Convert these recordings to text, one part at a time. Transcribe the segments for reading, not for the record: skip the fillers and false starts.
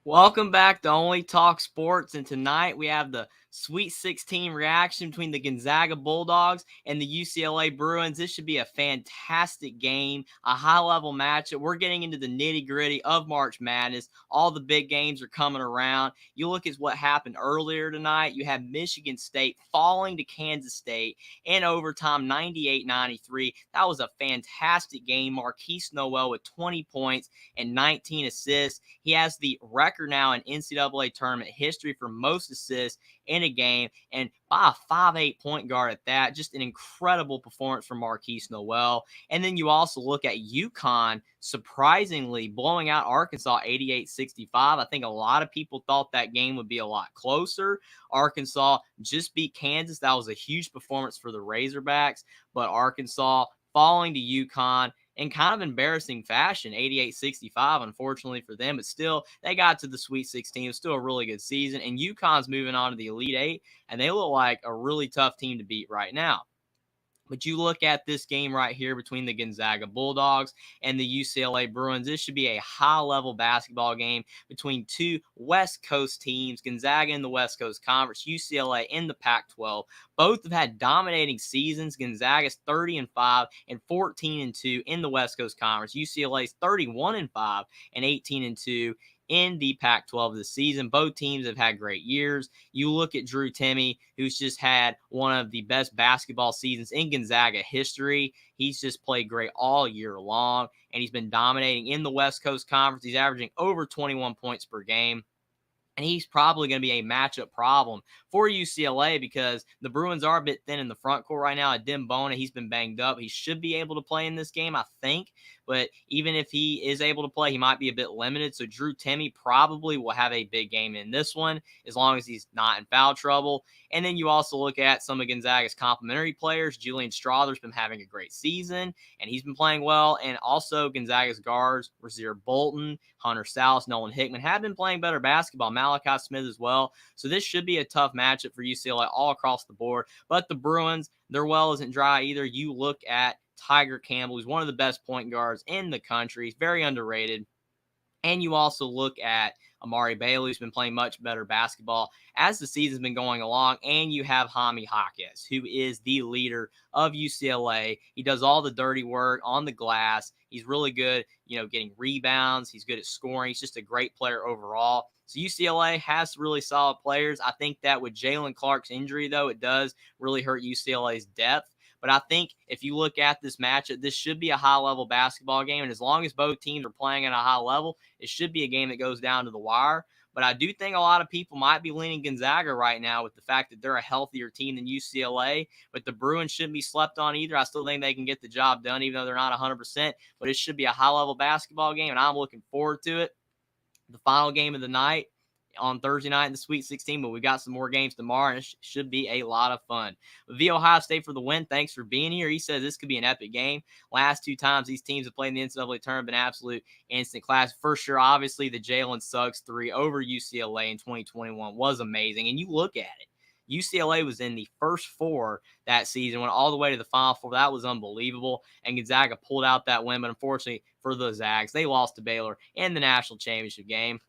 Welcome back to Only Talk Sports, and tonight we have the Sweet 16 reaction between the Gonzaga Bulldogs and the UCLA Bruins. This should be a fantastic game, a high-level matchup. We're getting into the nitty-gritty of March Madness. All the big games are coming around. You look at what happened earlier tonight. You had Michigan State falling to Kansas State in overtime, 98-93. That was a fantastic game. Marquise Noel with 20 points and 19 assists. He has the record now in NCAA tournament history for most assists in a game, and by a 5'8" point guard at that. Just an incredible performance from Marquise Noel. And then you also look at UConn surprisingly blowing out Arkansas 88-65. I think a lot of people thought that game would be a lot closer. Arkansas just beat Kansas. That was a huge performance for the Razorbacks, but Arkansas falling to UConn in kind of embarrassing fashion, 88-65, unfortunately for them. But still, they got to the Sweet 16. It was still a really good season. And UConn's moving on to the Elite Eight, and they look like a really tough team to beat right now. But you look at this game right here between the Gonzaga Bulldogs and the UCLA Bruins. This should be a high-level basketball game between two West Coast teams, Gonzaga in the West Coast Conference, UCLA in the Pac-12. Both have had dominating seasons. Gonzaga's 30-5 and 14-2 in the West Coast Conference. UCLA's 31-5 and 18-2 in the Pac-12 this season. Both teams have had great years. You look at Drew Timme, who's just had one of the best basketball seasons in Gonzaga history. He's just played great all year long, and he's been dominating in the West Coast Conference. He's averaging over 21 points per game. And he's probably going to be a matchup problem for UCLA because the Bruins are a bit thin in the front court right now. Adem Bona, he's been banged up. He should be able to play in this game, I think. But even if he is able to play, he might be a bit limited. So Drew Timme probably will have a big game in this one as long as he's not in foul trouble. And then you also look at some of Gonzaga's complementary players. Julian Strawther's been having a great season, and he's been playing well. And also Gonzaga's guards, Rasir Bolton, Hunter Sallis, Nolan Hickman, have been playing better basketball. Malachi Smith as well. So this should be a tough matchup for UCLA all across the board. But the Bruins, their well isn't dry either. You look at Tiger Campbell, who's one of the best point guards in the country. He's very underrated. And you also look at Amari Bailey, who's been playing much better basketball as the season's been going along. And you have Jaime Jaquez, who is the leader of UCLA. He does all the dirty work on the glass. He's really good, getting rebounds. He's good at scoring. He's just a great player overall. So UCLA has really solid players. I think that with Jalen Clark's injury, though, it does really hurt UCLA's depth. But I think if you look at this matchup, this should be a high-level basketball game. And as long as both teams are playing at a high level, it should be a game that goes down to the wire. But I do think a lot of people might be leaning Gonzaga right now with the fact that they're a healthier team than UCLA. But the Bruins shouldn't be slept on either. I still think they can get the job done, even though they're not 100%. But it should be a high-level basketball game, and I'm looking forward to it. The final game of the night on Thursday night in the Sweet 16, but we got some more games tomorrow, and it should be a lot of fun. V Ohio State for the win. Thanks for being here. He says this could be an epic game. Last two times these teams have played in the NCAA tournament, been absolute instant class. For sure, obviously, the Jalen Suggs 3 over UCLA in 2021 was amazing, and you look at it. UCLA was in the first four that season, went all the way to the Final Four. That was unbelievable, and Gonzaga pulled out that win, but unfortunately for the Zags, they lost to Baylor in the national championship game.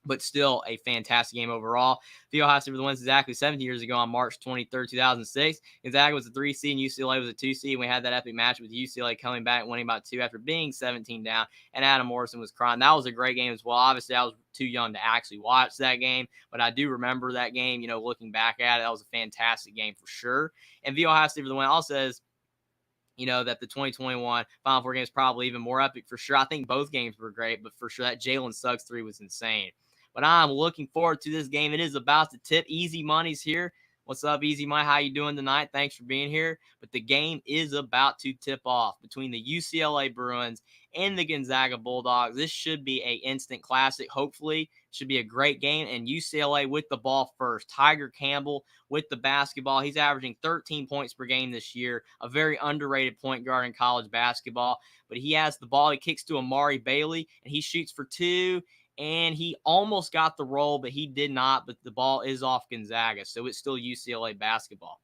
But still a fantastic game overall. The Ohio State for the wins exactly 17 years ago on March 23rd, 2006. Gonzaga was a 3 seed and UCLA was a 2 seed. And we had that epic match with UCLA coming back and winning by 2 after being 17 down. And Adam Morrison was crying. That was a great game as well. Obviously, I was too young to actually watch that game, but I do remember that game, looking back at it. That was a fantastic game for sure. And the Ohio State for the win also says, that the 2021 Final Four game is probably even more epic for sure. I think both games were great, but for sure that Jalen Suggs 3 was insane. But I'm looking forward to this game. It is about to tip. Easy Money's here. What's up, Easy Money? How you doing tonight? Thanks for being here. But the game is about to tip off between the UCLA Bruins and the Gonzaga Bulldogs. This should be an instant classic. Hopefully, should be a great game. And UCLA with the ball first. Tiger Campbell with the basketball. He's averaging 13 points per game this year. A very underrated point guard in college basketball. But he has the ball. He kicks to Amari Bailey, and he shoots for 2. And he almost got the roll, but he did not. But the ball is off Gonzaga, so it's still UCLA basketball.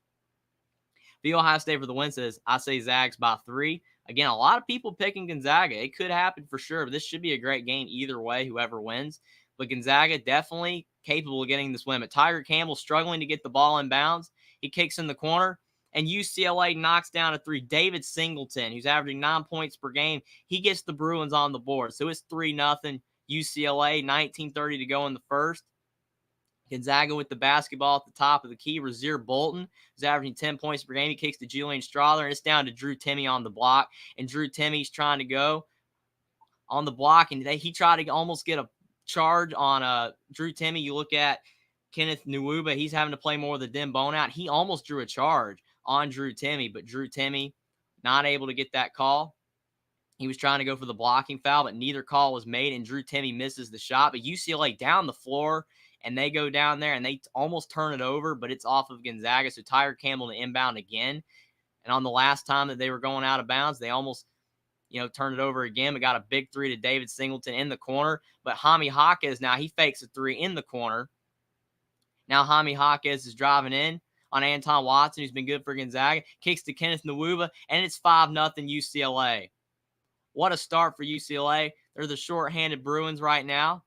The Ohio State for the win says, I say Zags by 3. Again, a lot of people picking Gonzaga. It could happen for sure, but this should be a great game either way, whoever wins. But Gonzaga definitely capable of getting this win. But Tiger Campbell struggling to get the ball in bounds. He kicks in the corner, and UCLA knocks down a three. David Singleton, who's averaging 9 points per game, he gets the Bruins on the board. So it's 3-0 UCLA, 19:30 to go in the first. Gonzaga with the basketball at the top of the key. Rasir Bolton is averaging 10 points per game. He kicks to Julian Strother, and it's down to Drew Timme on the block. And Drew Timme's trying to go on the block, and he tried to almost get a charge on Drew Timme. You look at Kenneth Nwuba, he's having to play more of the dim bone out. He almost drew a charge on Drew Timme, but Drew Timme not able to get that call. He was trying to go for the blocking foul, but neither call was made, and Drew Timme misses the shot. But UCLA down the floor, and they go down there, and they almost turn it over, but it's off of Gonzaga. So Tiger Campbell to inbound again. And on the last time that they were going out of bounds, they almost turned it over again. We got a big three to David Singleton in the corner. But Jaime Jaquez now, he fakes a three in the corner. Now Jaime Jaquez is driving in on Anton Watson, who's been good for Gonzaga. Kicks to Kenneth Nwuba, and it's 5-0 UCLA. What a start for UCLA. They're the shorthanded Bruins right now,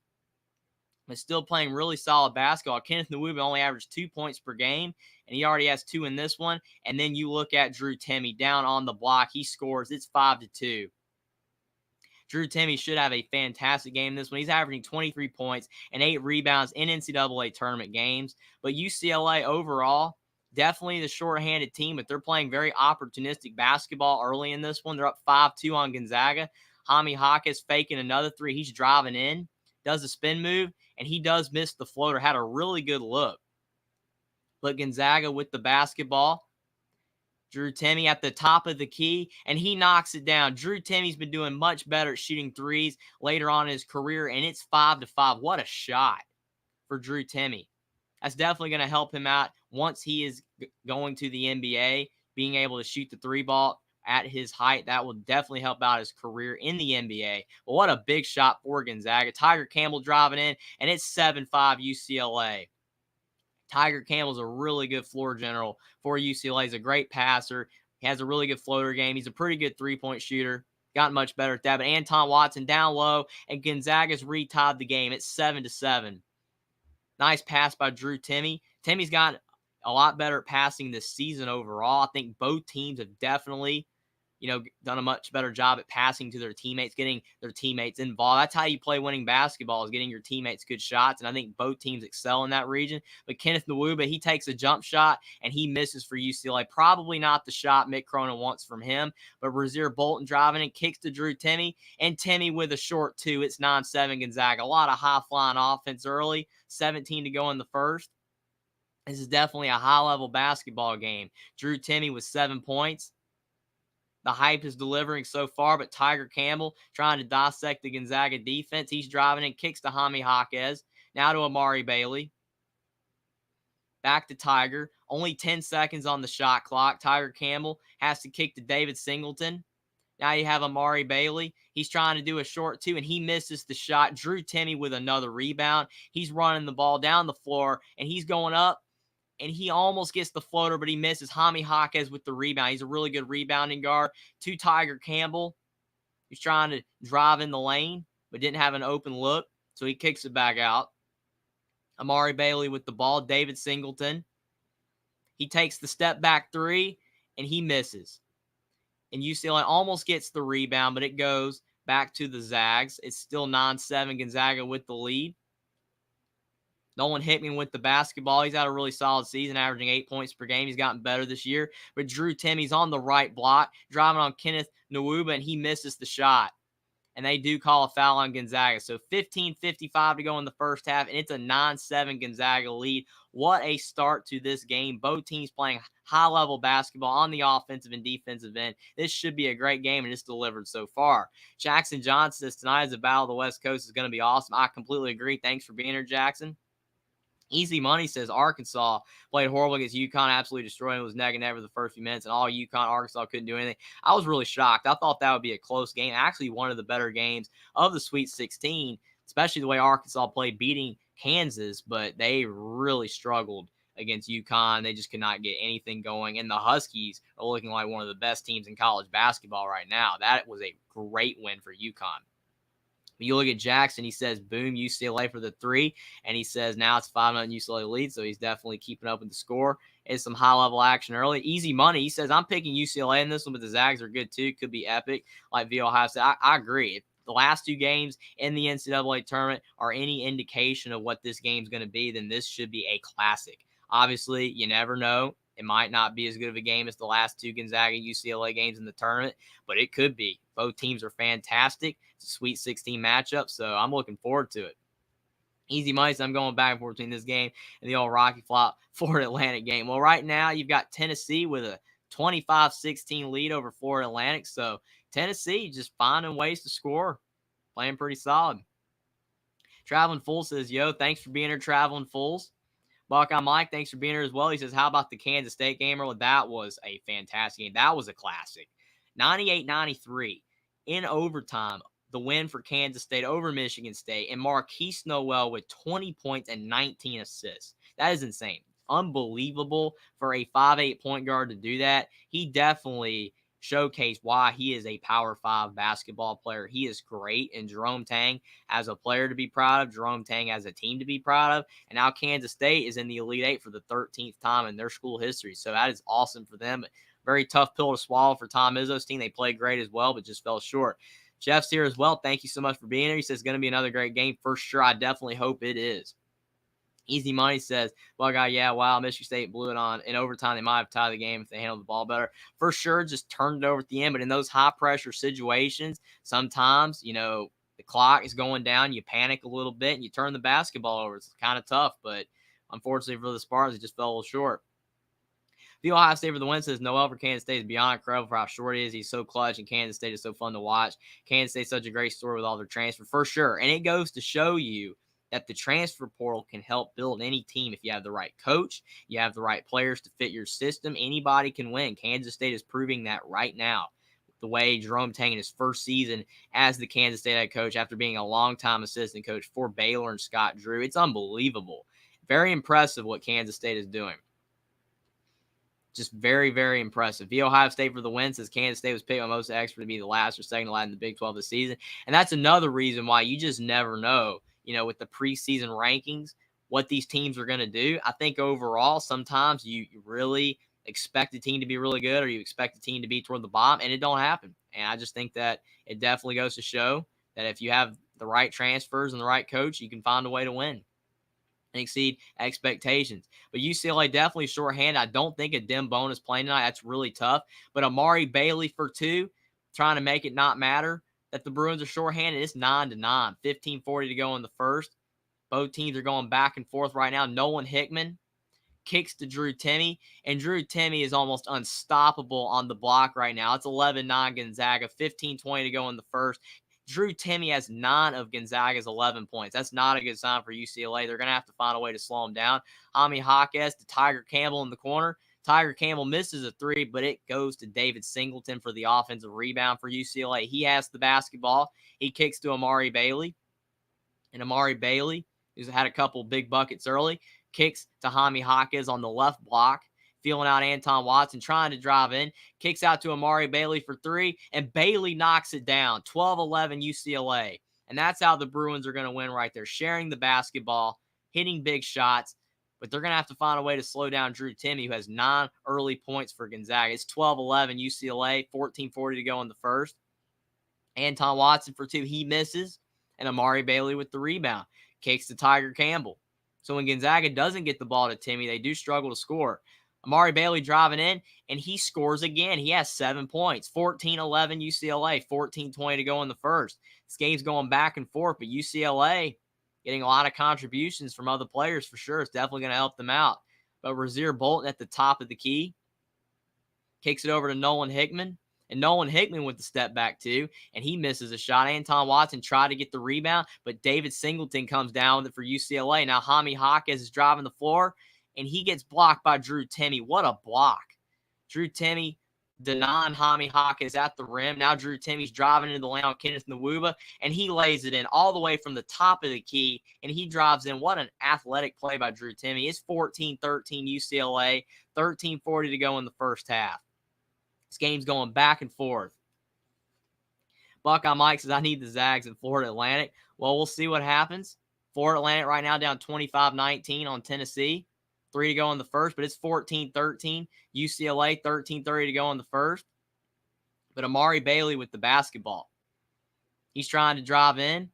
but still playing really solid basketball. Kenneth Nwuba only averaged 2 points per game, and he already has 2 in this one. And then you look at Drew Timme down on the block. He scores. It's 5-2. Drew Timme should have a fantastic game in this one. He's averaging 23 points and 8 rebounds in NCAA tournament games. But UCLA overall, definitely the shorthanded team, but they're playing very opportunistic basketball early in this one. They're up 5-2 on Gonzaga. Jaime Jaquez faking another three. He's driving in, does a spin move, and he does miss the floater. Had a really good look. But Gonzaga with the basketball. Drew Timme at the top of the key, and he knocks it down. Drew Timme's been doing much better at shooting threes later on in his career, and it's 5-5. What a shot for Drew Timme. That's definitely going to help him out once he is going to the NBA, being able to shoot the three ball at his height. That will definitely help out his career in the NBA. But what a big shot for Gonzaga. Tiger Campbell driving in, and it's 7-5 UCLA. Tiger Campbell's a really good floor general for UCLA. He's a great passer. He has a really good floater game. He's a pretty good three-point shooter. Gotten much better at that. But Anton Watson down low, and Gonzaga's retied the game. It's 7-7. Nice pass by Drew Timme. Timmy's got a lot better at passing this season overall. I think both teams have definitely, done a much better job at passing to their teammates, getting their teammates involved. That's how you play winning basketball, is getting your teammates good shots. And I think both teams excel in that region. But Kenneth Nwuba, he takes a jump shot and he misses for UCLA. Probably not the shot Mick Cronin wants from him. But Rasir Bolton driving and kicks to Drew Timme, and Timme with a short two. It's 9-7 Gonzaga. A lot of high-flying offense early. 17 to go in the first. This is definitely a high-level basketball game. Drew Timme with 7 points. The hype is delivering so far, but Tiger Campbell trying to dissect the Gonzaga defense. He's driving and kicks to Jaime Jaquez. Now to Amari Bailey. Back to Tiger. Only 10 seconds on the shot clock. Tiger Campbell has to kick to David Singleton. Now you have Amari Bailey. He's trying to do a short two, and he misses the shot. Drew Timme with another rebound. He's running the ball down the floor, and he's going up. And he almost gets the floater, but he misses. Jaime Jaquez with the rebound. He's a really good rebounding guard. To Tiger Campbell. He's trying to drive in the lane, but didn't have an open look, so he kicks it back out. Amari Bailey with the ball. David Singleton. He takes the step back three, and he misses. And UCLA almost gets the rebound, but it goes back to the Zags. It's still 9-7 Gonzaga with the lead. Nolan Hickman with the basketball. He's had a really solid season, averaging 8 points per game. He's gotten better this year. But Drew Timme's on the right block, driving on Kenneth Nwuba, and he misses the shot. And they do call a foul on Gonzaga. So 15:55 to go in the first half, and it's a 9-7 Gonzaga lead. What a start to this game. Both teams playing high-level basketball on the offensive and defensive end. This should be a great game, and it's delivered so far. Jackson Johnson says tonight is a battle of the West Coast is going to be awesome. I completely agree. Thanks for being here, Jackson. Easy Money says Arkansas played horrible against UConn, absolutely destroying it. It was neck and neck for the first few minutes, and all UConn, Arkansas couldn't do anything. I was really shocked. I thought that would be a close game. Actually, one of the better games of the Sweet 16, especially the way Arkansas played, beating Kansas, but they really struggled against UConn. They just could not get anything going, and the Huskies are looking like one of the best teams in college basketball right now. That was a great win for UConn. You look at Jackson, he says, boom, UCLA for the 3. And he says now it's 5-0 UCLA lead. So he's definitely keeping up with the score. It's some high-level action early. Easy money. He says, I'm picking UCLA in this one, but the Zags are good too. Could be epic, like V. Ohio State. I agree. If the last 2 games in the NCAA tournament are any indication of what this game's going to be, then this should be a classic. Obviously, you never know. It might not be as good of a game as the last 2 Gonzaga UCLA games in the tournament, but it could be. Both teams are fantastic. It's a Sweet 16 matchup, so I'm looking forward to it. Easy money, so I'm going back and forth between this game and the old Rocky Flop Florida Atlantic game. Well, right now you've got Tennessee with a 25-16 lead over Florida Atlantic, so Tennessee just finding ways to score, playing pretty solid. Traveling Fool says, yo, thanks for being here, Traveling Fools. Buckeye Mike, thanks for being here as well. He says, how about the Kansas State game? Well, that was a fantastic game. That was a classic. 98-93 in overtime, the win for Kansas State over Michigan State, and Marquise Noel with 20 points and 19 assists. That is insane. Unbelievable for a 5'8" point guard to do that. He definitely showcase why he is a Power 5 basketball player. He is great, and Jerome Tang as a player to be proud of, Jerome Tang as a team to be proud of, and now Kansas State is in the Elite 8 for the 13th time in their school history, so that is awesome for them. Very tough pill to swallow for Tom Izzo's team. They played great as well, but just fell short. Jeff's here as well. Thank you so much for being here. He says it's going to be another great game for sure. I definitely hope it is. Easy Money says, well, guy, yeah, wow, Michigan State blew it on. In overtime, they might have tied the game if they handled the ball better. For sure, just turned it over at the end. But in those high-pressure situations, sometimes, the clock is going down. You panic a little bit, and you turn the basketball over. It's kind of tough. But unfortunately for the Spartans, it just fell a little short. The Ohio State for the win says Noel for Kansas State is beyond incredible for how short he is. He's so clutch, and Kansas State is so fun to watch. Kansas State's such a great story with all their transfer, for sure. And it goes to show you that the transfer portal can help build any team if you have the right coach, you have the right players to fit your system. Anybody can win. Kansas State is proving that right now. The way Jerome Tang in his first season as the Kansas State head coach after being a longtime assistant coach for Baylor and Scott Drew. It's unbelievable. Very impressive what Kansas State is doing. Just very, very impressive. The Ohio State for the win says Kansas State was picked by most experts to be the last or second to last in the Big 12 this season. And that's another reason why you just never know, with the preseason rankings, what these teams are going to do. I think overall, sometimes you really expect a team to be really good or you expect a team to be toward the bottom, and it don't happen. And I just think that it definitely goes to show that if you have the right transfers and the right coach, you can find a way to win and exceed expectations. But UCLA definitely shorthanded. I don't think a Dim Bone is playing tonight. That's really tough. But Amari Bailey for 2, trying to make it not matter that the Bruins are shorthanded. It's 9-9, 15:40 to go in the first. Both teams are going back and forth right now. Nolan Hickman kicks to Drew Timme, and Drew Timme is almost unstoppable on the block right now. It's 11-9 Gonzaga, 15:20 to go in the first. Drew Timme has 9 of Gonzaga's 11 points. That's not a good sign for UCLA. They're going to have to find a way to slow him down. Jaime Jaquez to Tiger Campbell in the corner. Tiger Campbell misses a 3, but it goes to David Singleton for the offensive rebound for UCLA. He has the basketball. He kicks to Amari Bailey. And Amari Bailey, who's had a couple big buckets early, kicks to Jaime Jaquez on the left block, feeling out Anton Watson, trying to drive in, kicks out to Amari Bailey for 3, and Bailey knocks it down, 12-11 UCLA. And that's how the Bruins are going to win right there, sharing the basketball, hitting big shots, but they're going to have to find a way to slow down Drew Timme, who has 9 early points for Gonzaga. It's 12-11 UCLA, 14:40 to go in the first. Anton Watson for 2, he misses, and Amari Bailey with the rebound, kicks to Tiger Campbell. So when Gonzaga doesn't get the ball to Timme, they do struggle to score. Amari Bailey driving in, and he scores again. He has 7 points, 14-11 UCLA, 14:20 to go in the first. This game's going back and forth, but UCLA getting a lot of contributions from other players for sure. It's definitely going to help them out. But Rasir Bolton at the top of the key kicks it over to Nolan Hickman. And Nolan Hickman with the step back too, and he misses a shot. Anton Watson tried to get the rebound, but David Singleton comes down with it for UCLA. Now Jaime Jaquez is driving the floor, and he gets blocked by Drew Timme. What a block. Drew Timme denying Jaime Jaquez at the rim. Now Drew Timme's driving into the lane on Kenneth Nwuba, and he lays it in all the way from the top of the key, and he drives in. What an athletic play by Drew Timme. It's 14-13 UCLA, 13:40 to go in the first half. This game's going back and forth. Buckeye Mike says, I need the Zags in Florida Atlantic. Well, we'll see what happens. Florida Atlantic right now down 25-19 on Tennessee. 3 to go in the first, but it's 14-13. UCLA 13-30 to go in the first. But Amari Bailey with the basketball. He's trying to drive in,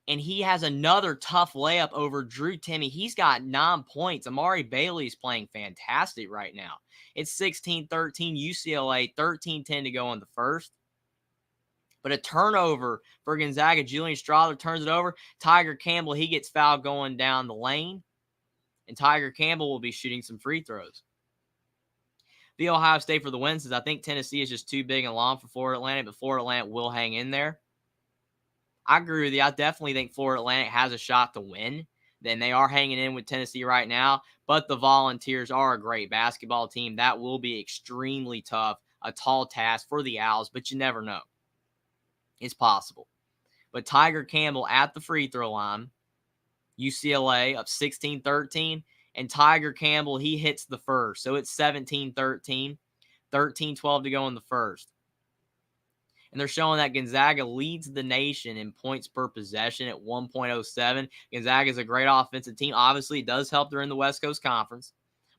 and he has another tough layup over Drew Timme. He's got 9 points. Amari Bailey is playing fantastic right now. It's 16-13 UCLA, 13-10 to go in the first. But a turnover for Gonzaga. Julian Strother turns it over. Tiger Campbell, he gets fouled going down the lane. And Tiger Campbell will be shooting some free throws. The Ohio State for the win says, I think Tennessee is just too big and long for Florida Atlantic, but Florida Atlantic will hang in there. I agree with you. I definitely think Florida Atlantic has a shot to win. Then they are hanging in with Tennessee right now, but the Volunteers are a great basketball team. That will be extremely tough, a tall task for the Owls, but you never know. It's possible. But Tiger Campbell at the free throw line, UCLA up 16-13, and Tiger Campbell, he hits the first. So it's 17-13, 13-12 to go in the first. And they're showing that Gonzaga leads the nation in points per possession at 1.07. Gonzaga is a great offensive team. Obviously, it does help they're in the West Coast Conference,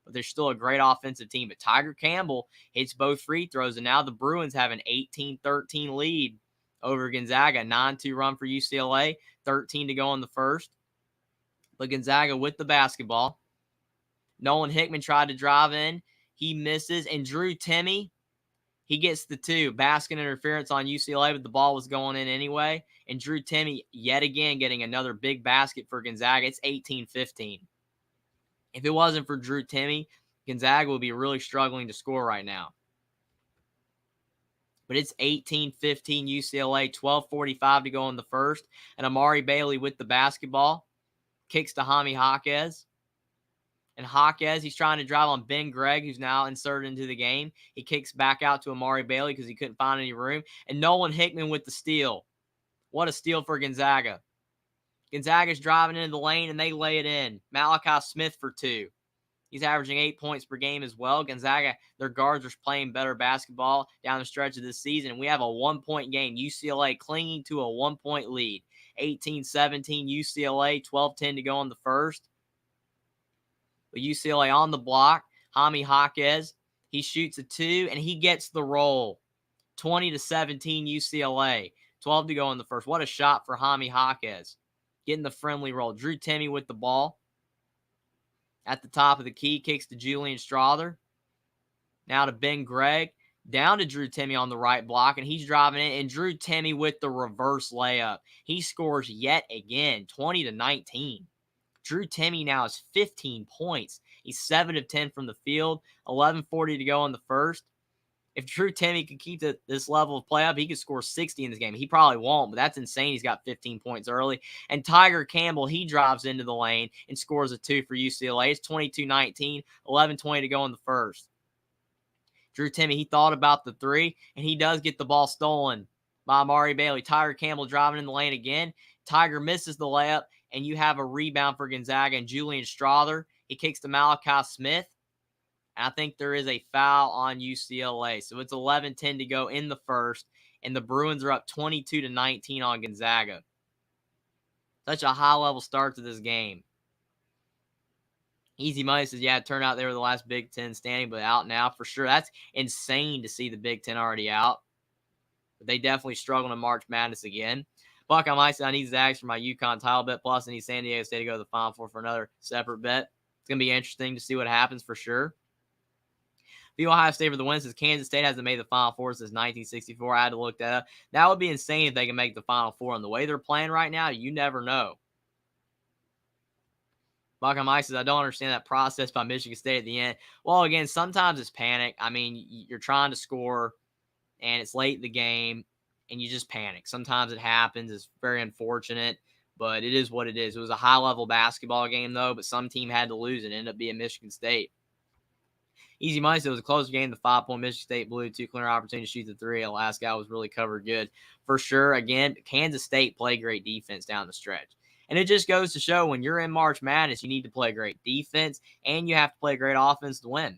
but they're still a great offensive team. But Tiger Campbell hits both free throws, and now the Bruins have an 18-13 lead over Gonzaga. 9-2 run for UCLA, 13 to go in the first. But Gonzaga with the basketball. Nolan Hickman tried to drive in. He misses, and Drew Timme, he gets the 2. Basket interference on UCLA, but the ball was going in anyway. And Drew Timme, yet again, getting another big basket for Gonzaga. It's 18-15. If it wasn't for Drew Timme, Gonzaga would be really struggling to score right now. But it's 18-15 UCLA, 12:45 to go in the first. And Amari Bailey with the basketball. Kicks to Jaime Jaquez. And Jaquez, he's trying to drive on Ben Gregg, who's now inserted into the game. He kicks back out to Amari Bailey because he couldn't find any room. And Nolan Hickman with the steal. What a steal for Gonzaga. Gonzaga's driving into the lane, and they lay it in. Malachi Smith for 2. He's averaging 8 points per game as well. Gonzaga, their guards are playing better basketball down the stretch of this season. And we have a 1-point game. UCLA clinging to a 1-point lead. 18-17 UCLA, 12-10 to go in the first. But UCLA on the block. Jaime Jaquez, he shoots a 2, and he gets the roll. 20-17 UCLA. 12 to go in the first. What a shot for Jaime Jaquez. Getting the friendly roll. Drew Timme with the ball. At the top of the key, kicks to Julian Strother. Now to Ben Gregg. Down to Drew Timme on the right block, and he's driving in. And Drew Timme with the reverse layup. He scores yet again, 20-19. Drew Timme now has 15 points. He's 7 of 10 from the field. 11:40 to go in the first. If Drew Timme could keep this level of play up, he could score 60 in this game. He probably won't, but that's insane. He's got 15 points early. And Tiger Campbell, he drives into the lane and scores a 2 for UCLA. It's 22-19, 11:20 to go in the first. Drew Timme, he thought about the 3, and he does get the ball stolen by Amari Bailey. Tiger Campbell driving in the lane again. Tiger misses the layup, and you have a rebound for Gonzaga and Julian Strother. He kicks to Malachi Smith. And I think there is a foul on UCLA. So it's 11-10 to go in the first, and the Bruins are up 22-19 on Gonzaga. Such a high-level start to this game. Easy Money says, yeah, it turned out they were the last Big Ten standing, but out now for sure. That's insane to see the Big Ten already out. But they definitely struggle in March Madness again. Buckeye Mike said, I need Zags for my UConn title bet, plus I need San Diego State to go to the Final Four for another separate bet. It's going to be interesting to see what happens for sure. The Ohio State for the win says Kansas State hasn't made the Final Four since 1964. I had to look that up. That would be insane if they can make the Final Four. And the way they're playing right now, you never know. Buckeye Mike says, I don't understand that process by Michigan State at the end. Well, again, sometimes it's panic. I mean, you're trying to score, and it's late in the game, and you just panic. Sometimes it happens. It's very unfortunate, but it is what it is. It was a high-level basketball game, though, but some team had to lose. It ended up being Michigan State. Easy Money said it was a close game. The 5-point Michigan State blew 2 clear opportunities to shoot the 3. The last guy was really covered good. For sure, again, Kansas State played great defense down the stretch. And it just goes to show when you're in March Madness, you need to play great defense and you have to play great offense to win.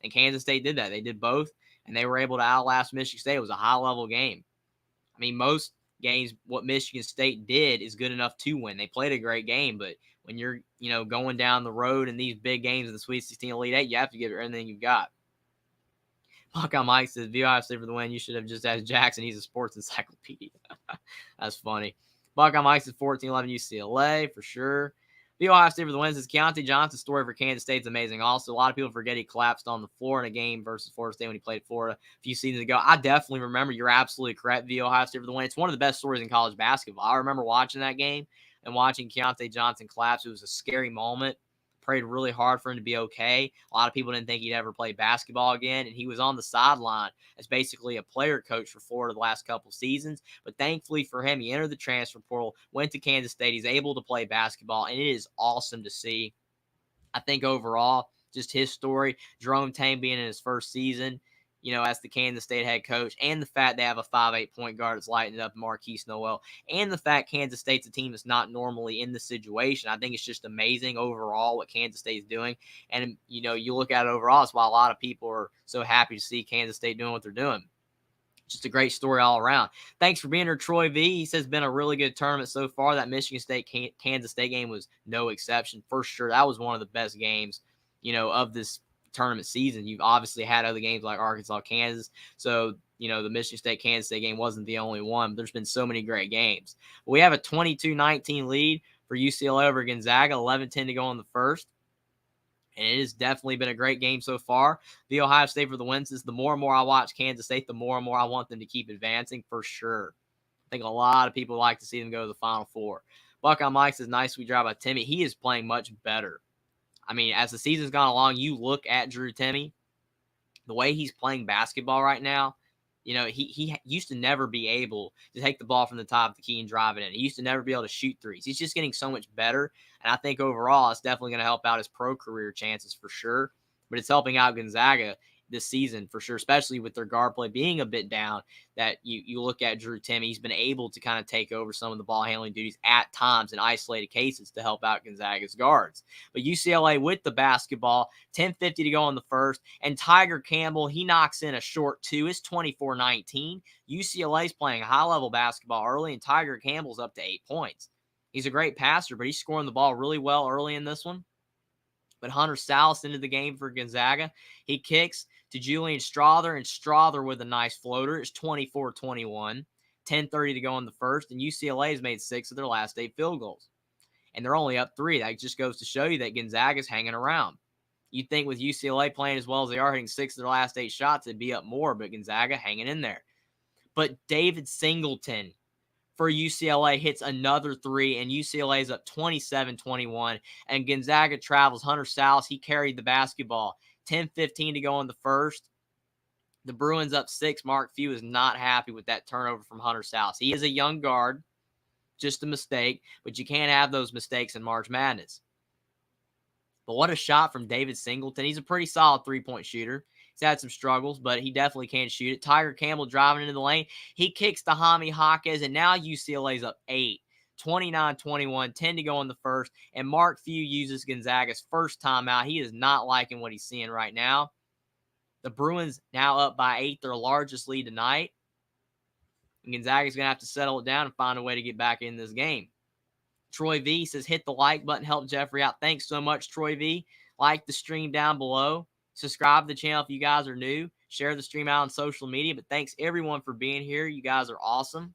And Kansas State did that. They did both, and they were able to outlast Michigan State. It was a high-level game. I mean, most games, what Michigan State did is good enough to win. They played a great game, but when you're, going down the road in these big games in the Sweet 16 Elite Eight, you have to give it everything you've got. Buckeye Mike says, VOI State for the win. You should have just asked Jackson. He's a sports encyclopedia. That's funny. Buckeye Mike says 14-11 UCLA for sure. VOI State for the win says Keontae Johnson's story for Kansas State is amazing. Also, a lot of people forget he collapsed on the floor in a game versus Florida State when he played Florida a few seasons ago. I definitely remember. You're absolutely correct. VOI State for the win. It's one of the best stories in college basketball. I remember watching that game and watching Keontae Johnson collapse. It was a scary moment. Prayed really hard for him to be okay. A lot of people didn't think he'd ever play basketball again, and he was on the sideline as basically a player coach for Florida the last couple seasons. But thankfully for him, he entered the transfer portal, went to Kansas State. He's able to play basketball, and it is awesome to see. I think overall, just his story, Jerome Tang being in his first season, as the Kansas State head coach, and the fact they have a 5'8" point guard that's lighting it up, Marquise Noel, and the fact Kansas State's a team that's not normally in the situation. I think it's just amazing overall what Kansas State is doing. And, you look at it overall, that's why a lot of people are so happy to see Kansas State doing what they're doing. Just a great story all around. Thanks for being here, Troy V. He says it's been a really good tournament so far. That Michigan State Kansas State game was no exception for sure. That was one of the best games, of this tournament season. You've obviously had other games like Arkansas, Kansas. So, the Michigan State Kansas State game wasn't the only one. But there's been so many great games. We have a 22-19 lead for UCLA over Gonzaga, 11-10 to go in the first. And it has definitely been a great game so far. The Ohio State for the win says the more and more I watch Kansas State, the more and more I want them to keep advancing for sure. I think a lot of people like to see them go to the Final Four. Buckeye Mike says, nice sweet drive by Timmy. He is playing much better. I mean, as the season's gone along, you look at Drew Timme, the way he's playing basketball right now, he used to never be able to take the ball from the top of the key and drive it in. He used to never be able to shoot threes. He's just getting so much better. And I think overall, it's definitely going to help out his pro career chances for sure. But it's helping out Gonzaga this season for sure, especially with their guard play being a bit down, that you look at Drew Timme, he's been able to kind of take over some of the ball handling duties at times in isolated cases to help out Gonzaga's guards. But UCLA with the basketball, 10:50 to go in the first, and Tiger Campbell, he knocks in a short two. It's 24-19. UCLA's playing high-level basketball early, and Tiger Campbell's up to 8 points. He's a great passer, but he's scoring the ball really well early in this one. But Hunter Salas into the game for Gonzaga. He kicks to Julian Strother, and Strother with a nice floater. It's 24-21. 10:30 to go in the first, and UCLA has made 6 of their last 8 field goals. And they're only up 3. That just goes to show you that Gonzaga's hanging around. You'd think with UCLA playing as well as they are, hitting 6 of their last 8 shots, it'd be up more, but Gonzaga hanging in there. But David Singleton for UCLA hits another 3, and UCLA is up 27-21, and Gonzaga travels. Hunter Salas, he carried the basketball. 10:15 to go in the first. The Bruins up 6. Mark Few is not happy with that turnover from Hunter Salas. He is a young guard, just a mistake, but you can't have those mistakes in March Madness. But what a shot from David Singleton. He's a pretty solid three-point shooter. He's had some struggles, but he definitely can shoot it. Tiger Campbell driving into the lane. He kicks to Jaime Jaquez, and now UCLA's up 8. 29-21, 10 to go in the first, and Mark Few uses Gonzaga's first timeout. He is not liking what he's seeing right now. The Bruins now up by 8, their largest lead tonight. And Gonzaga's going to have to settle it down and find a way to get back in this game. Troy V says, hit the like button, help Jeffrey out. Thanks so much, Troy V. Like the stream down below. Subscribe to the channel if you guys are new. Share the stream out on social media. But thanks, everyone, for being here. You guys are awesome.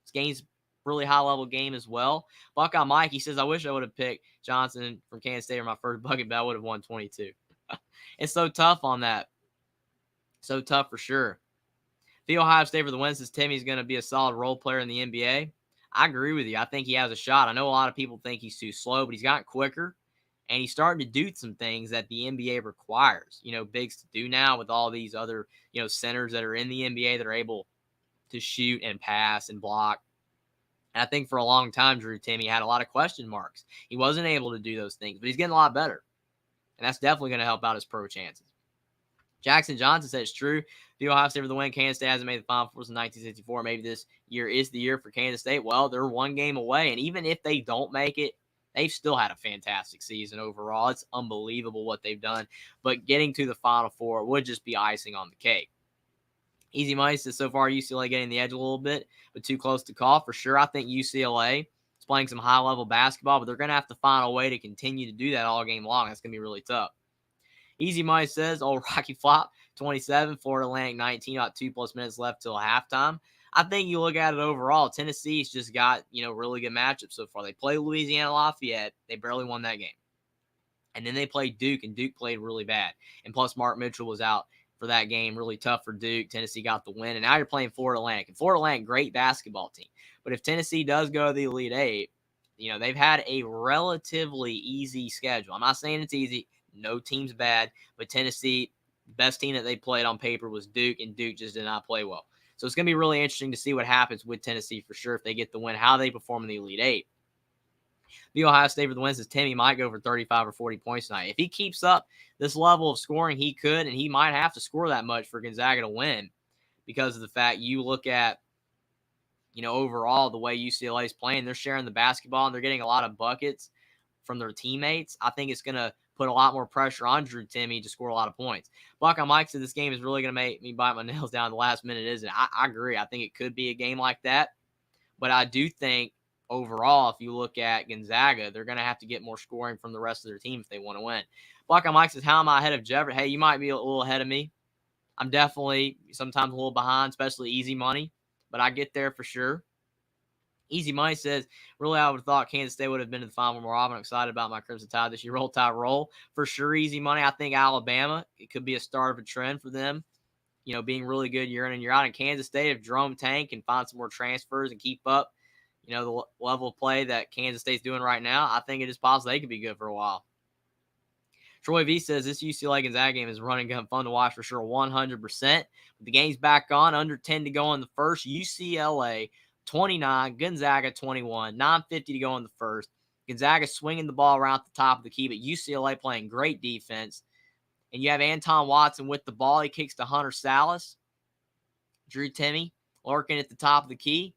This game's really high-level game as well. Buckeye Mike, he says, I wish I would have picked Johnson from Kansas State or my first bucket, but I would have won 22. It's so tough on that. So tough for sure. The Ohio State for the win says Timmy's going to be a solid role player in the NBA. I agree with you. I think he has a shot. I know a lot of people think he's too slow, but he's gotten quicker, and he's starting to do some things that the NBA requires, bigs to do now with all these other, centers that are in the NBA that are able to shoot and pass and block. And I think for a long time, Drew Timme had a lot of question marks. He wasn't able to do those things, but he's getting a lot better. And that's definitely going to help out his pro chances. Jackson Johnson says it's true. The Ohio State for the win. Kansas State hasn't made the Final Four since 1964. Maybe this year is the year for Kansas State. Well, they're one game away. And even if they don't make it, they've still had a fantastic season overall. It's unbelievable what they've done. But getting to the Final Four would just be icing on the cake. Easy money says so far UCLA getting the edge a little bit, but too close to call for sure. I think UCLA is playing some high-level basketball, but they're going to have to find a way to continue to do that all game long. That's going to be really tough. Easy money says old Rocky Flop 27, Florida Atlantic 19, about 2+ minutes left till halftime. I think you look at it overall, Tennessee's just got, really good matchups so far. They play Louisiana Lafayette. They barely won that game. And then they played Duke, and Duke played really bad. And plus, Mark Mitchell was out for that game. Really tough for Duke. Tennessee got the win. And now you're playing Florida Atlantic. And Florida Atlantic, great basketball team. But if Tennessee does go to the Elite Eight, they've had a relatively easy schedule. I'm not saying it's easy. No team's bad. But Tennessee, the best team that they played on paper was Duke, and Duke just did not play well. So it's going to be really interesting to see what happens with Tennessee for sure if they get the win, how they perform in the Elite Eight. The Ohio State for the win says Timmy might go for 35 or 40 points tonight. If he keeps up this level of scoring, he could, and he might have to score that much for Gonzaga to win because of the fact you look at, overall the way UCLA is playing. They're sharing the basketball, and they're getting a lot of buckets from their teammates. I think it's going to put a lot more pressure on Drew Timme to score a lot of points. Buckeye Mike said this game is really going to make me bite my nails down the last minute, isn't it? I agree. I think it could be a game like that. But I do think overall, if you look at Gonzaga, they're going to have to get more scoring from the rest of their team if they want to win. Buckeye Mike says, how am I ahead of Jeffrey? Hey, you might be a little ahead of me. I'm definitely sometimes a little behind, especially easy money. But I get there for sure. Easy Money says, really, I would have thought Kansas State would have been to the final more often. I'm excited about my Crimson Tide this year. Roll Tide roll. For sure, Easy Money. I think Alabama, it could be a start of a trend for them, being really good year in and year out. In Kansas State, if Jerome Tank can find some more transfers and keep up, the level of play that Kansas State's doing right now, I think it is possible they could be good for a while. Troy V says, this UCLA Gonzaga game is running gun fun to watch for sure, 100%. The game's back on, under 10 to go in the first. UCLA 29, Gonzaga 21, 9:50 to go in the first. Gonzaga swinging the ball around the top of the key, but UCLA playing great defense. And you have Anton Watson with the ball. He kicks to Hunter Salas. Drew Timme lurking at the top of the key.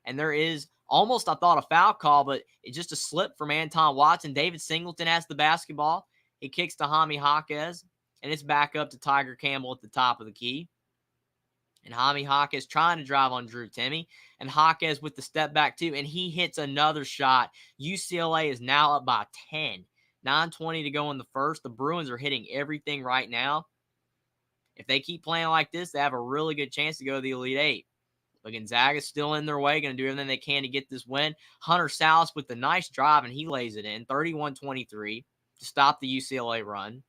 And there is almost, I thought, a foul call, but it's just a slip from Anton Watson. David Singleton has the basketball. He kicks to Jaime Jaquez, and it's back up to Tiger Campbell at the top of the key. And Jaime Jaquez trying to drive on Drew Timme, and Jaquez with the step back too, and he hits another shot. UCLA is now up by 10. 9:20 to go in the first. The Bruins are hitting everything right now. If they keep playing like this, they have a really good chance to go to the Elite Eight. But Gonzaga's still in their way, going to do everything they can to get this win. Hunter Salas with the nice drive, and he lays it in. 31-23 to stop the UCLA run.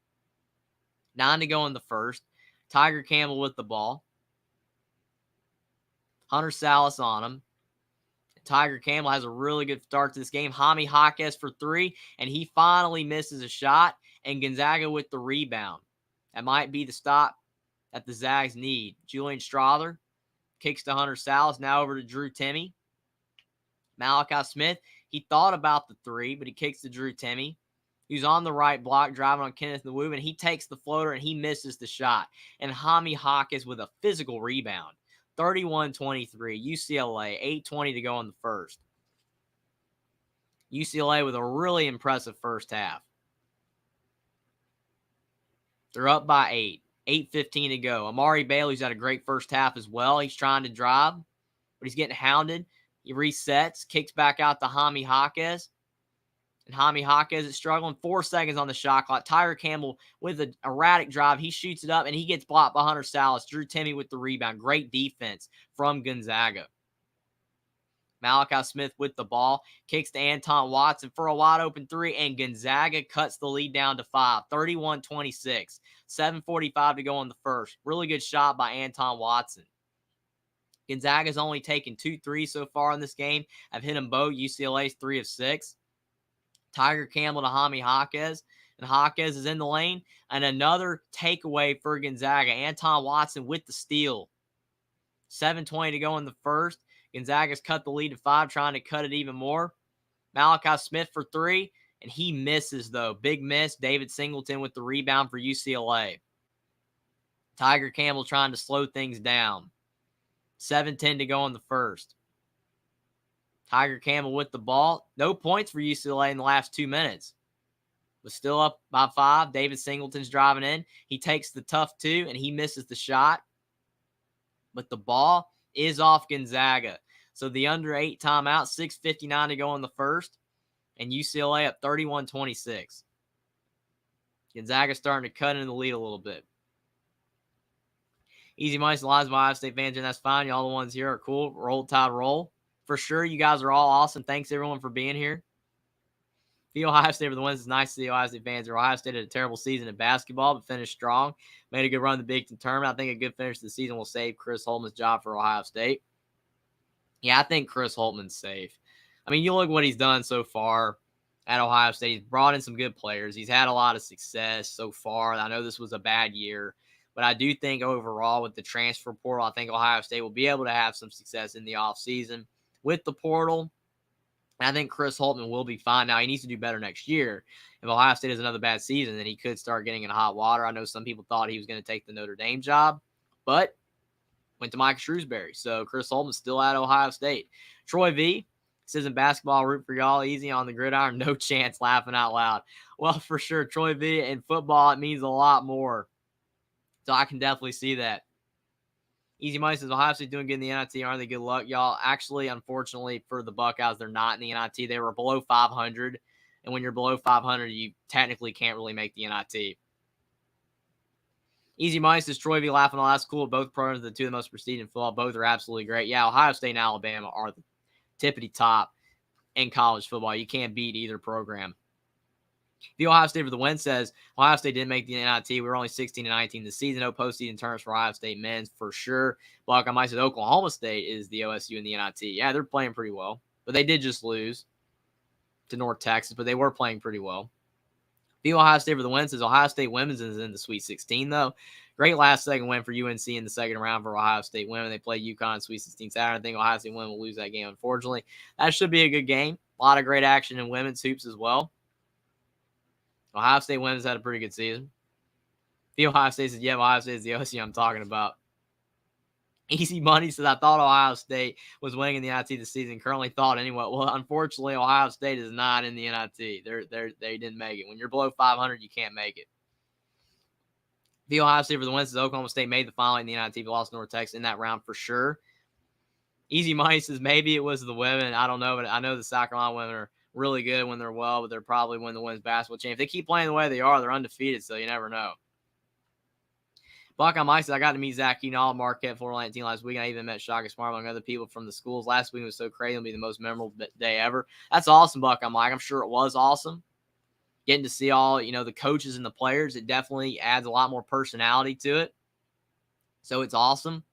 9 to go in the first. Tiger Campbell with the ball. Hunter Salas on him. Tiger Campbell has a really good start to this game. Jaime Jaquez for 3, and he finally misses a shot, and Gonzaga with the rebound. That might be the stop that the Zags need. Julian Strother kicks to Hunter Salas, now over to Drew Timme. Malachi Smith, he thought about the 3, but he kicks to Drew Timme. He's on the right block, driving on Kenneth Nwobu, and he takes the floater, and he misses the shot. And Jaime Jaquez with a physical rebound. 31-23, UCLA, 8:20 to go in the first. UCLA with a really impressive first half. They're up by 8. 8:15 to go. Amari Bailey's had a great first half as well. He's trying to drive, but he's getting hounded. He resets, kicks back out to Jaime Jaquez. And Jaime Jaquez is struggling. 4 seconds on the shot clock. Tiger Campbell with an erratic drive. He shoots it up, and he gets blocked by Hunter Salas. Drew Timme with the rebound. Great defense from Gonzaga. Malachi Smith with the ball. Kicks to Anton Watson for a wide-open 3, and Gonzaga cuts the lead down to 5. 31-26. 7:45 to go in the first. Really good shot by Anton Watson. Gonzaga's only taken 2 threes so far in this game. I've hit them both. UCLA's 3 of 6. Tiger Campbell to Jaime Jaquez, and Jaquez is in the lane. And another takeaway for Gonzaga. Anton Watson with the steal. 7:20 to go in the first. Gonzaga's cut the lead to 5, trying to cut it even more. Malachi Smith for 3, and he misses, though. Big miss. David Singleton with the rebound for UCLA. Tiger Campbell trying to slow things down. 7:10 to go in the first. Tiger Campbell with the ball. No points for UCLA in the last 2 minutes. But still up by 5. David Singleton's driving in. He takes the tough 2, and he misses the shot. but the ball is off Gonzaga. So the under 8 timeout, 6:59 to go in the first, and UCLA up 31-26. Gonzaga starting to cut into the lead a little bit. Easy money, a lot of Ohio State fans, and that's fine. Y'all the ones here are cool. Roll Tide roll. For sure, you guys are all awesome. Thanks, everyone, for being here. The Ohio State for the wins. It's nice to see Ohio State fans. Ohio State had a terrible season in basketball, but finished strong. Made a good run in the Big Ten tournament. I think a good finish to the season will save Chris Holtman's job for Ohio State. Yeah, I think Chris Holtman's safe. I mean, you look what he's done so far at Ohio State. He's brought in some good players. He's had a lot of success so far. I know this was a bad year, but I do think overall with the transfer portal, I think Ohio State will be able to have some success in the offseason with the portal. I think Chris Holtman will be fine. Now, he needs to do better next year. If Ohio State has another bad season, then he could start getting in hot water. I know some people thought he was going to take the Notre Dame job, but went to Mike Shrewsbury. So Chris Holtman's still at Ohio State. Troy V says in basketball, root for y'all, easy on the gridiron, no chance, laughing out loud. Well, for sure, Troy V, in football, it means a lot more. So I can definitely see that. Easy Money says, Ohio State doing good in the NIT. Aren't they? Good luck, y'all. Actually, unfortunately for the Buckeyes, they're not in the NIT. They were below 500. And when you're below 500, you technically can't really make the NIT. Easy Money says, Troy V laughing all. That's cool. Both programs are the two of the most prestigious in football. Both are absolutely great. Yeah, Ohio State and Alabama are the tippity top in college football. You can't beat either program. The Ohio State for the win says, Ohio State didn't make the NIT. We were only 16-19 this season. No postseason terms for Ohio State men's for sure. Buckeye Mike says Oklahoma State is the OSU in the NIT. Yeah, they're playing pretty well, but they did just lose to North Texas, but they were playing pretty well. The Ohio State for the win says Ohio State women's is in the Sweet 16, though. Great last second win for UNC in the second round for Ohio State women. They play UConn in Sweet 16 Saturday. I think Ohio State women will lose that game, unfortunately. That should be a good game. A lot of great action in women's hoops as well. Ohio State women's had a pretty good season. The Ohio State says, yeah, Ohio State is the OSU I'm talking about. Easy Money says, I thought Ohio State was winning in the NIT this season. Currently thought anyway. Well, unfortunately, Ohio State is not in the NIT. They didn't make it. When you're below 500, you can't make it. The Ohio State for the win says Oklahoma State made the final in the NIT, but lost North Texas in that round for sure. Easy Money says, maybe it was the women. I don't know, but I know the South Carolina women are really good when they're well, but they're probably win the women's basketball chain. If they keep playing the way they are, they're undefeated, so you never know. Buckeye Mike says, I got to meet Zach Enola, Marquette, Florida 19 last week. I even met Shaka Smart, among other people from the schools. Last week was so crazy. It'll be the most memorable day ever. That's awesome, Buckeye Mike. I'm sure it was awesome. Getting to see all, the coaches and the players, it definitely adds a lot more personality to it. So it's awesome.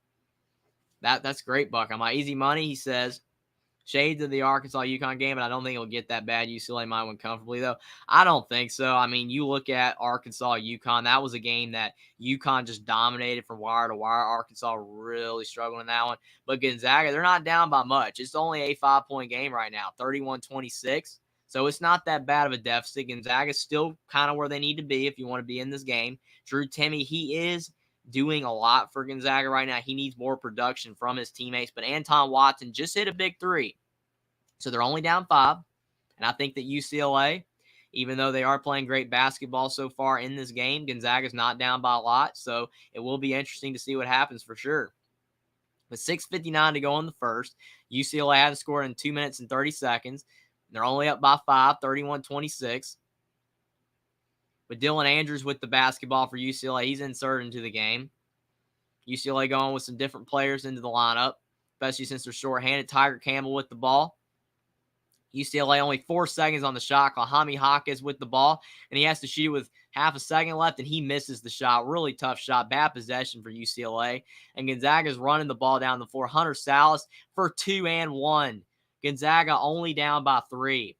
That's great, Buckeye Mike. Easy Money, he says, shades of the Arkansas-UConn game, but I don't think it'll get that bad. UCLA might win comfortably, though. I don't think so. I mean, you look at Arkansas-UConn. That was a game that UConn just dominated from wire to wire. Arkansas really struggled in that one. But Gonzaga, they're not down by much. It's only a 5-point game right now, 31-26. So it's not that bad of a deficit. Gonzaga's still kind of where they need to be if you want to be in this game. Drew Timme, he is doing a lot for Gonzaga right now. He needs more production from his teammates. But Anton Watson just hit a big three. So they're only down 5. And I think that UCLA, even though they are playing great basketball so far in this game, Gonzaga's not down by a lot. So it will be interesting to see what happens for sure. With 6:59 to go in the first, UCLA hasn't scored in 2 minutes and 30 seconds. They're only up by 5, 31-26. With Dylan Andrews with the basketball for UCLA, he's inserted into the game. UCLA going with some different players into the lineup, especially since they're shorthanded. Tiger Campbell with the ball. UCLA only 4 seconds on the shot clock. Jaime Hawkins with the ball, and he has to shoot with half a second left, and he misses the shot. Really tough shot. Bad possession for UCLA. And Gonzaga's running the ball down the floor. Hunter Salas for 2 and 1. Gonzaga only down by 3.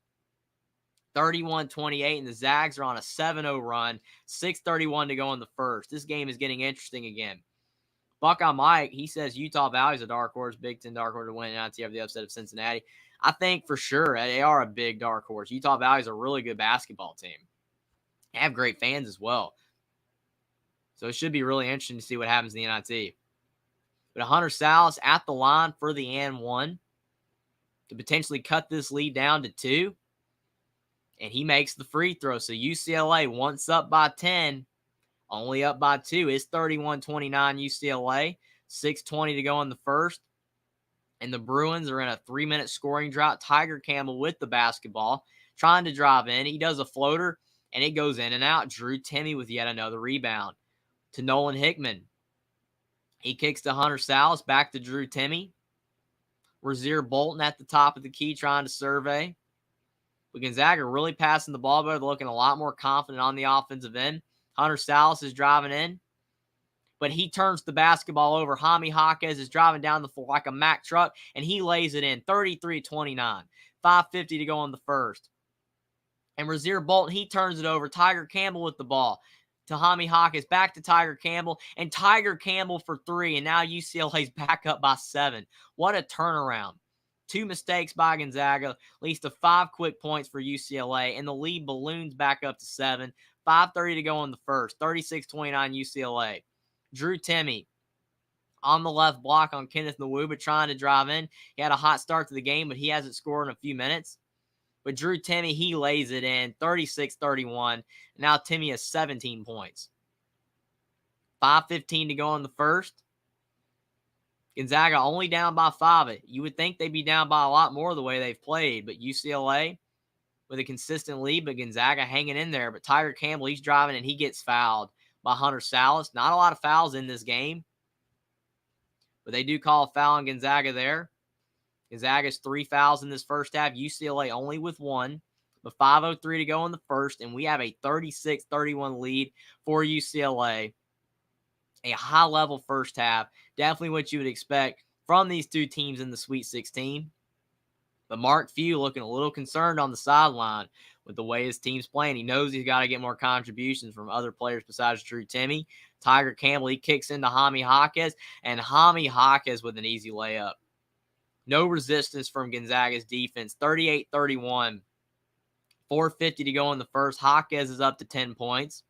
31-28, and the Zags are on a 7-0 run. 6:31 to go in the first. This game is getting interesting again. Buckeye Mike, he says Utah Valley's a dark horse, Big Ten dark horse to win NIT after the upset of Cincinnati. I think for sure they are a big dark horse. Utah Valley's a really good basketball team. They have great fans as well. So it should be really interesting to see what happens in the NIT. But Hunter Salas at the line for the and 1 to potentially cut this lead down to 2. And he makes the free throw. So UCLA, once up by 10, only up by 2. It's 31-29 UCLA. 6:20 to go in the first. And the Bruins are in a 3-minute scoring drought. Tiger Campbell with the basketball, trying to drive in. He does a floater, and it goes in and out. Drew Timme with yet another rebound to Nolan Hickman. He kicks to Hunter Salas, back to Drew Timme. Rasir Bolton at the top of the key trying to survey. But Gonzaga really passing the ball better. They're looking a lot more confident on the offensive end. Hunter Salas is driving in, but he turns the basketball over. Jaime Jaquez is driving down the floor like a Mack truck, and he lays it in. 33-29. 5:50 to go in the first. And Rasir Bolton, he turns it over. Tiger Campbell with the ball to Jaime Jaquez, back to Tiger Campbell, and Tiger Campbell for 3, and now UCLA's back up by 7. What a turnaround. 2 mistakes by Gonzaga, leads to 5 quick points for UCLA, and the lead balloons back up to 7. 5:30 to go in the first. 36-29 UCLA. Drew Timme on the left block on Kenneth Nwuba trying to drive in. He had a hot start to the game, but he hasn't scored in a few minutes. But Drew Timme, he lays it in. 36-31. Now Timme has 17 points. 5:15 to go in the first. Gonzaga only down by 5. You would think they'd be down by a lot more the way they've played, but UCLA with a consistent lead, but Gonzaga hanging in there. But Tiger Campbell, he's driving, and he gets fouled by Hunter Salas. Not a lot of fouls in this game, but they do call a foul on Gonzaga there. Gonzaga's 3 fouls in this first half. UCLA only with 1. But 5:03 to go in the first, and we have a 36-31 lead for UCLA. A high-level first half. Definitely what you would expect from these two teams in the Sweet 16. But Mark Few looking a little concerned on the sideline with the way his team's playing. He knows he's got to get more contributions from other players besides Drew Timme. Tiger Campbell, he kicks into Jaime Jaquez, and Jaime Jaquez with an easy layup. No resistance from Gonzaga's defense. 38-31. 4:50 to go in the first. Jaquez is up to 10 points.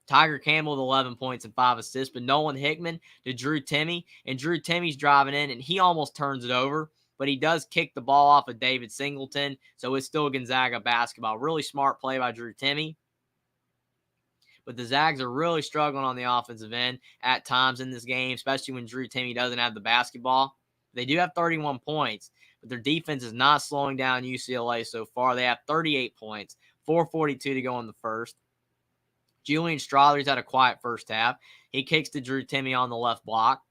Tiger Campbell with 11 points and 5 assists. But Nolan Hickman to Drew Timme. And Drew Timme's driving in, and he almost turns it over. But he does kick the ball off of David Singleton. So it's still Gonzaga basketball. Really smart play by Drew Timme. But the Zags are really struggling on the offensive end at times in this game, especially when Drew Timme doesn't have the basketball. They do have 31 points, but their defense is not slowing down UCLA so far. They have 38 points, 4:42 to go in the first. Julian Strawther's had a quiet first half. He kicks to Drew Timme on the left block.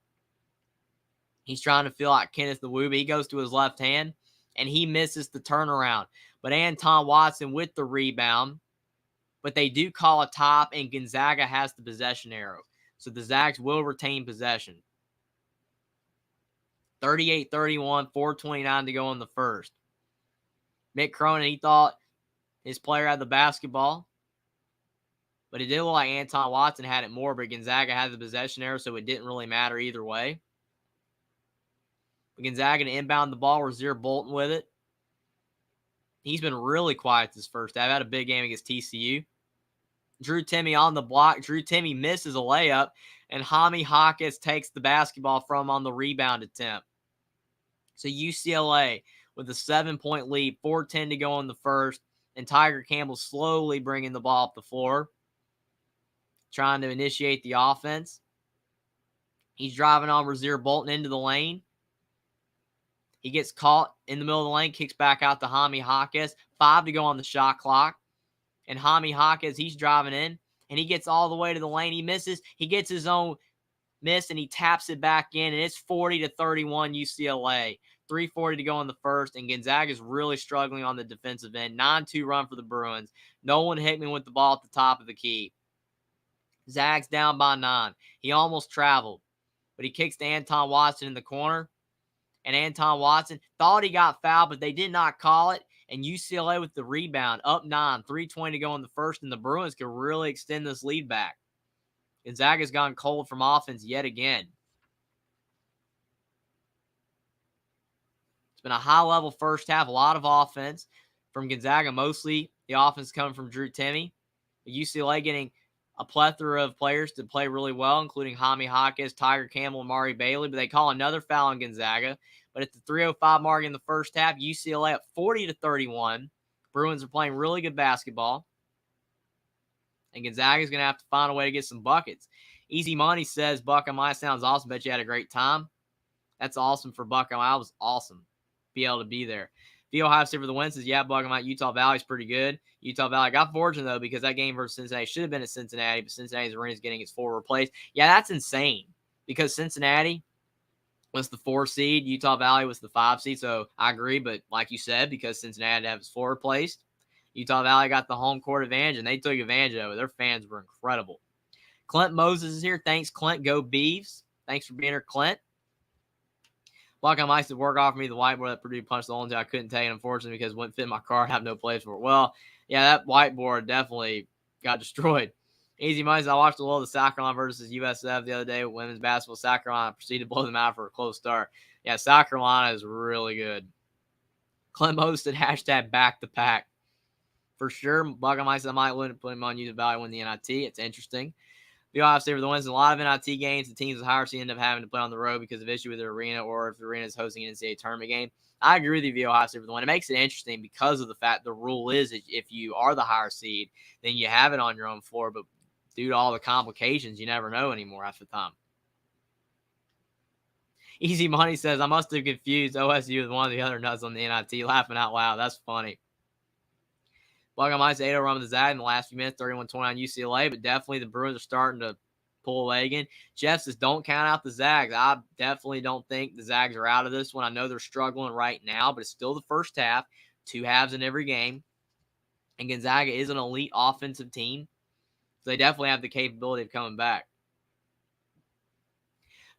He's trying to feel out Kenneth Nwuba. He goes to his left hand, and he misses the turnaround. But Anton Watson with the rebound. But they do call a top, and Gonzaga has the possession arrow. So the Zags will retain possession. 38-31, 4:29 to go in the first. Mick Cronin, he thought his player had the basketball, but it did look like Anton Watson had it more, but Gonzaga had the possession arrow, so it didn't really matter either way. But Gonzaga to inbound the ball, Rasir Bolton with it. He's been really quiet this first half. Had a big game against TCU. Drew Timme on the block. Drew Timme misses a layup, and Jaime Jaquez takes the basketball from him on the rebound attempt. So UCLA with a 7-point lead, 4:10 to go in the first, and Tiger Campbell slowly bringing the ball up the floor, trying to initiate the offense. He's driving on Rasir Bolton into the lane. He gets caught in the middle of the lane, kicks back out to Jaime Jaquez. 5 to go on the shot clock. And Jaime Jaquez, he's driving in, and he gets all the way to the lane. He misses. He gets his own miss, and he taps it back in, and it's 40-31 UCLA. 3:40 to go in the first, and Gonzaga's really struggling on the defensive end. 9-2 run for the Bruins. Nolan Hickman with the ball at the top of the key. Zags down by 9. He almost traveled, but he kicks to Anton Watson in the corner, and Anton Watson thought he got fouled, but they did not call it, and UCLA with the rebound, up 9, 3:20 to go in the first, and the Bruins could really extend this lead back. Gonzaga's gone cold from offense yet again. It's been a high-level first half, a lot of offense from Gonzaga, mostly the offense coming from Drew Timme. UCLA getting a plethora of players to play really well, including Jaime Jaquez, Tiger Campbell, and Mari Bailey, but they call another foul on Gonzaga. But at the 3:05 mark in the first half, UCLA up 40-31. Bruins are playing really good basketball, and Gonzaga is going to have to find a way to get some buckets. Easy Money says, Buckeye sounds awesome. Bet you had a great time. That's awesome for Buckeye. It was awesome be able to be there. The Ohio State for the win says, yeah, Buckeye, Utah Valley's pretty good. Utah Valley got fortunate, though, because that game versus Cincinnati should have been at Cincinnati, but Cincinnati's arena is getting its full replaced. Yeah, that's insane because Cincinnati was the 4 seed. Utah Valley was the 5 seed. So I agree. But like you said, because Cincinnati had to have its floor replaced, Utah Valley got the home court advantage, and they took advantage of it. Their fans were incredible. Clint Moses is here. Thanks, Clint. Go Beavs. Thanks for being here, Clint. Buckeye Mike said, work off me the whiteboard that Purdue punched the hole into. I couldn't take it, unfortunately, because it wouldn't fit my car. I have no place for it. Well, yeah, that whiteboard definitely got destroyed. Easy Money says, I watched a little of the South Carolina versus USF the other day with women's basketball. South Carolina proceeded to blow them out for a close start. Yeah, South Carolina is really good. Clem hosted hashtag back to pack. For sure, Buckeye Mike said, I might put him on Utah Valley win the NIT. It's interesting. The Ohio State for the wins in a lot of NIT games. The teams with higher seed end up having to play on the road because of issue with their arena or if the arena is hosting an NCAA tournament game. I agree with you, the Ohio State for the win. It makes it interesting because of the fact the rule is if you are the higher seed, then you have it on your own floor. But due to all the complications, you never know anymore half the time. Easy Money says, I must have confused OSU with one of the other nuts on the NIT. Laughing out loud. That's funny. Buckeye Mike's 8-0 run with the Zag in the last few minutes, 31-29 UCLA, but definitely the Bruins are starting to pull away again. Jeff says, don't count out the Zags. I definitely don't think the Zags are out of this one. I know they're struggling right now, but it's still the first half, 2 halves in every game. And Gonzaga is an elite offensive team, so they definitely have the capability of coming back.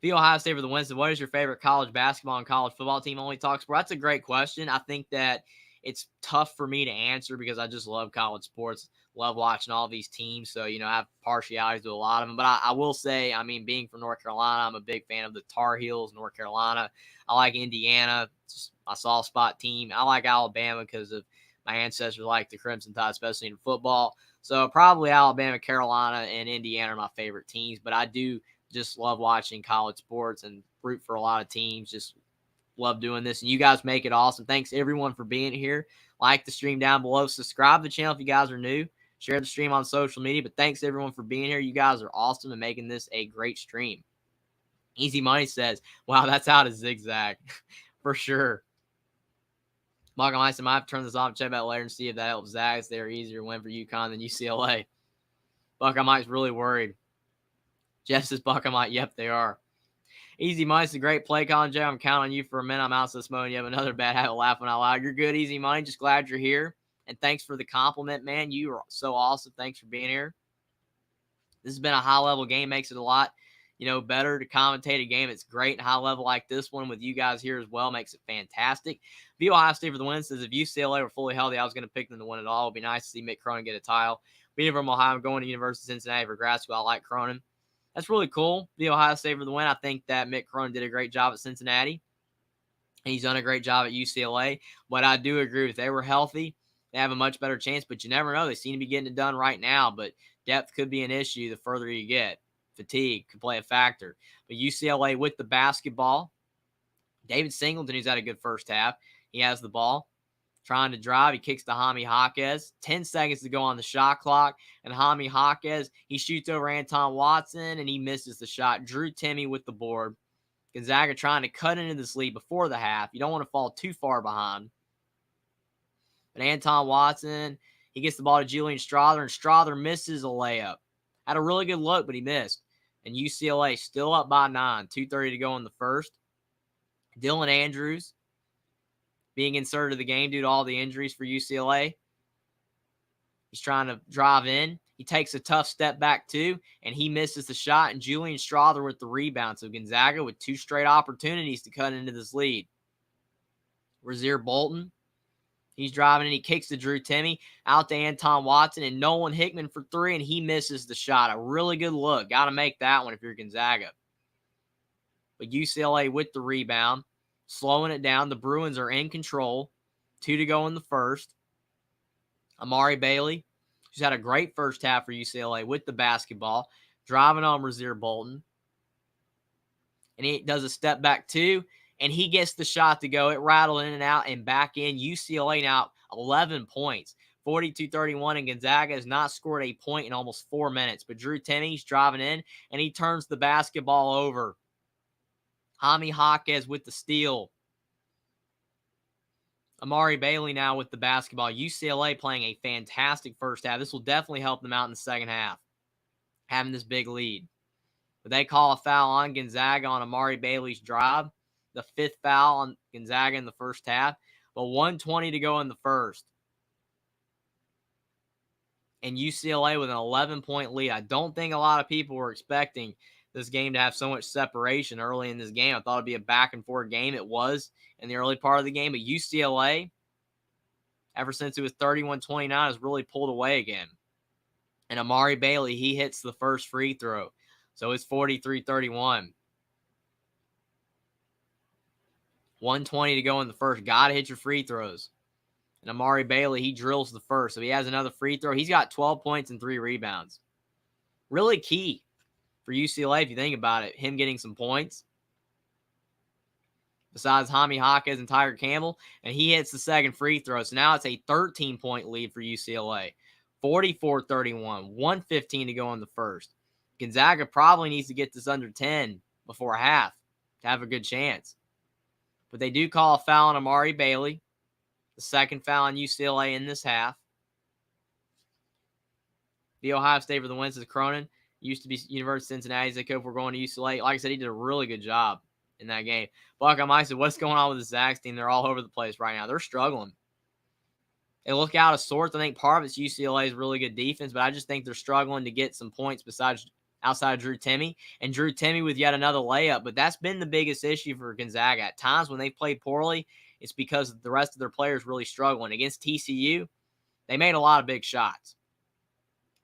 The Ohio State for the win says, what is your favorite college basketball and college football team only talk sport? That's a great question. I think that it's tough for me to answer because I just love college sports, love watching all these teams. So, I have partialities to a lot of them. But I will say, being from North Carolina, I'm a big fan of the Tar Heels, North Carolina. I like Indiana. It's my soft spot team. I like Alabama because of my ancestors like the Crimson Tide, especially in football. So probably Alabama, Carolina, and Indiana are my favorite teams. But I do just love watching college sports and root for a lot of teams. Just love doing this, and you guys make it awesome. Thanks everyone for being here. Like the stream down below. Subscribe to the channel if you guys are new. Share the stream on social media. But thanks everyone for being here. You guys are awesome and making this a great stream. Easy Money says, wow, that's how to zigzag. For sure. Michael Nice, I might have to turn this off and check out later and see if that helps Zags. They're easier to win for UConn than UCLA. Buckeye Mike's really worried. Jeff says, Buckeye Mike, yep, they are. Easy Money, it's a great play calling, Jay. I'm counting on you for a minute. I'm out this mode. You have another bad habit laughing out loud. You're good, Easy Money. Just glad you're here. And thanks for the compliment, man. You are so awesome. Thanks for being here. This has been a high-level game. Makes it a lot, better to commentate a game. It's great. High level like this one with you guys here as well makes it fantastic. The Ohio State for the win says, if UCLA were fully healthy, I was going to pick them to win it all. It would be nice to see Mick Cronin get a title. Being from Ohio, I'm going to University of Cincinnati for grad school. I like Cronin. That's really cool. The Ohio State for the win. I think that Mick Cronin did a great job at Cincinnati. And he's done a great job at UCLA. But I do agree, if they were healthy, they have a much better chance. But you never know. They seem to be getting it done right now. But depth could be an issue the further you get. Fatigue could play a factor. But UCLA with the basketball. David Singleton, who's had a good first half. He has the ball. Trying to drive. He kicks to Jaime Jaquez. 10 seconds to go on the shot clock. And Jaime Jaquez, he shoots over Anton Watson, and he misses the shot. Drew Timme with the board. Gonzaga trying to cut into this lead before the half. You don't want to fall too far behind. But Anton Watson, he gets the ball to Julian Strother, and Strother misses a layup. Had a really good look, but he missed. And UCLA still up by 9. 2:30 to go in the first. Dylan Andrews being inserted to the game due to all the injuries for UCLA. He's trying to drive in. He takes a tough step back, too, and he misses the shot, and Julian Strother with the rebound. So Gonzaga with 2 straight opportunities to cut into this lead. Rasir Bolton, he's driving, and he kicks to Drew Timme, out to Anton Watson, and Nolan Hickman for 3, and he misses the shot. A really good look. Got to make that one if you're Gonzaga. But UCLA with the rebound. Slowing it down. The Bruins are in control. 2 to go in the first. Amari Bailey, who's had a great first half for UCLA with the basketball, driving on Rasir Bolton. And he does a step back 2, and he gets the shot to go. It rattled in and out and back in. UCLA now 11 points. 42-31, and Gonzaga has not scored a point in almost 4 minutes. But Drew Timmy's driving in, and he turns the basketball over. Jaime Jaquez with the steal. Amari Bailey now with the basketball. UCLA playing a fantastic first half. This will definitely help them out in the second half, having this big lead. But they call a foul on Gonzaga on Amari Bailey's drive. The 5th foul on Gonzaga in the first half. But 1:20 to go in the first. And UCLA with an 11-point lead. I don't think a lot of people were expecting this game to have so much separation early in this game. I thought it'd be a back-and-forth game. It was in the early part of the game. But UCLA, ever since it was 31-29, has really pulled away again. And Amari Bailey, he hits the first free throw. So it's 43-31. 1:20 to go in the first. Got to hit your free throws. And Amari Bailey, he drills the first. So he has another free throw. He's got 12 points and 3 rebounds. Really key for UCLA if you think about it. Him getting some points. Besides Jaime Jaquez and Tiger Campbell. And he hits the second free throw. So now it's a 13-point lead for UCLA. 44-31. 1:15 to go in the first. Gonzaga probably needs to get this under 10 before half to have a good chance. But they do call a foul on Amari Bailey. The second foul on UCLA in this half. The Ohio State for the win is Cronin. Used to be University of Cincinnati's head coach. We're going to UCLA. Like I said, he did a really good job in that game. Buckeye Mike said, what's going on with the Zags team? They're all over the place right now. They're struggling. They look out of sorts. I think part of it's UCLA's really good defense, but I just think they're struggling to get some points outside of Drew Timme. And Drew Timme with yet another layup. But that's been the biggest issue for Gonzaga. At times when they played poorly, it's because the rest of their players really struggling. Against TCU, they made a lot of big shots.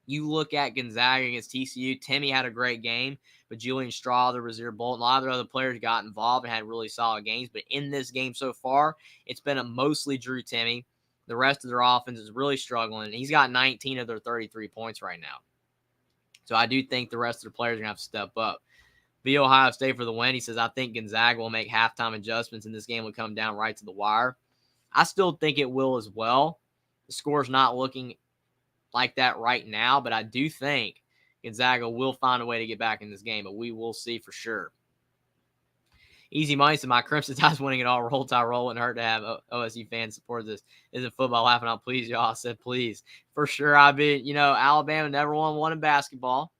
You look at Gonzaga against TCU, Timme had a great game, but Julian Strawther, Rasir Bolton, a lot of their other players got involved and had really solid games. But in this game so far, it's been a mostly Drew Timme. The rest of their offense is really struggling. He's got 19 of their 33 points right now. So I do think the rest of their players are going to have to step up. The Ohio State for the win. He says, I think Gonzaga will make halftime adjustments and this game will come down right to the wire. I still think it will as well. The score's not looking like that right now, but I do think Gonzaga will find a way to get back in this game, but we will see for sure. Easy Money said, my Crimson Tide's winning it all. Roll Tide, roll. And hurt to have OSU fans support this. Isn't football laughing out? Please, y'all. I said, please. For sure, Alabama never won one in basketball.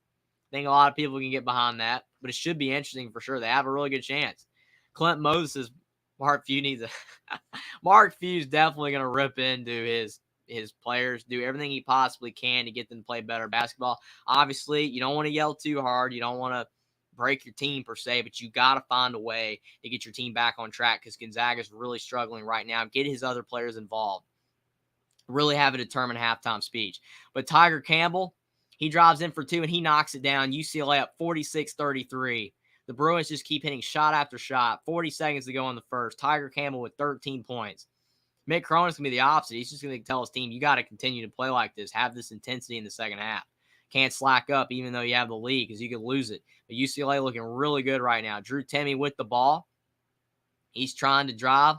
I think a lot of people can get behind that, but it should be interesting for sure. They have a really good chance. Clint Moses says, Mark Few needs a Mark Few's definitely going to rip into his players, do everything he possibly can to get them to play better basketball. Obviously, you don't want to yell too hard. You don't want to break your team per se, but you got to find a way to get your team back on track because Gonzaga is really struggling right now. Get his other players involved. Really have a determined halftime speech. But Tiger Campbell, he drives in for 2 and he knocks it down. UCLA up 46-33. The Bruins just keep hitting shot after shot. 40 seconds to go in the first. Tiger Campbell with 13 points. Mick Cronin's going to be the opposite. He's just going to tell his team, you got to continue to play like this. Have this intensity in the second half. Can't slack up even though you have the lead because you could lose it. But UCLA looking really good right now. Drew Timme with the ball. He's trying to drive.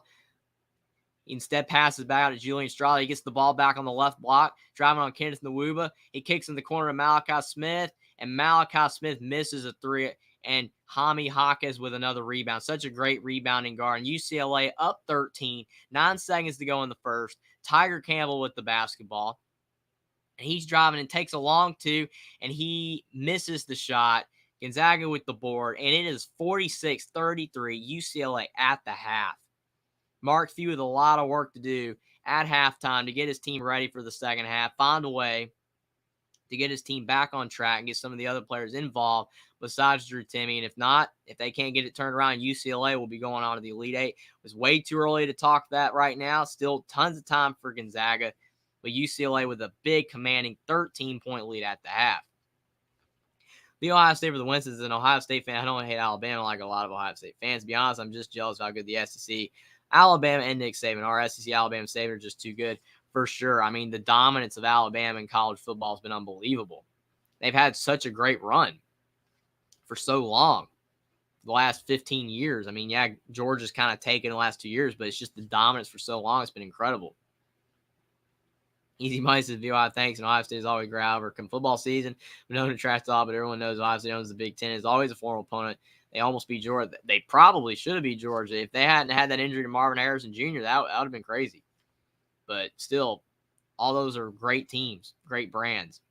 He instead passes back out to Julian Strawther. He gets the ball back on the left block, driving on Kenneth Nwuba. He kicks in the corner to Malachi Smith, and Malachi Smith misses a 3. And Jaime Jaquez with another rebound. Such a great rebounding guard. And UCLA up 13. 9 seconds to go in the first. Tiger Campbell with the basketball. And he's driving and takes a long 2, and he misses the shot. Gonzaga with the board, and it is 46-33 UCLA at the half. Mark Few with a lot of work to do at halftime to get his team ready for the second half, find a way to get his team back on track and get some of the other players involved besides Drew Timme. And if not, if they can't get it turned around, UCLA will be going on to the Elite Eight. It was way too early to talk that right now. Still tons of time for Gonzaga, but UCLA with a big commanding 13-point lead at the half. The Ohio State for the win. As an Ohio State fan, I don't hate Alabama like a lot of Ohio State fans. To be honest, I'm just jealous of how good the SEC, Alabama, and Nick Saban. Our SEC, Alabama, Saban are just too good for sure. I mean, the dominance of Alabama in college football has been unbelievable. They've had such a great run for so long, the last 15 years. I mean, yeah, Georgia's kind of taken the last 2 years, but it's just the dominance for so long. It's been incredible. Easy money says VOI thanks, and Ohio State is always great. However, come football season, we know to trash talk, but everyone knows Ohio State owns the Big Ten. Is always a formal opponent. They almost beat Georgia. They probably should have beat Georgia. If they hadn't had that injury to Marvin Harrison Jr., that would have been crazy. But still, all those are great teams, great brands.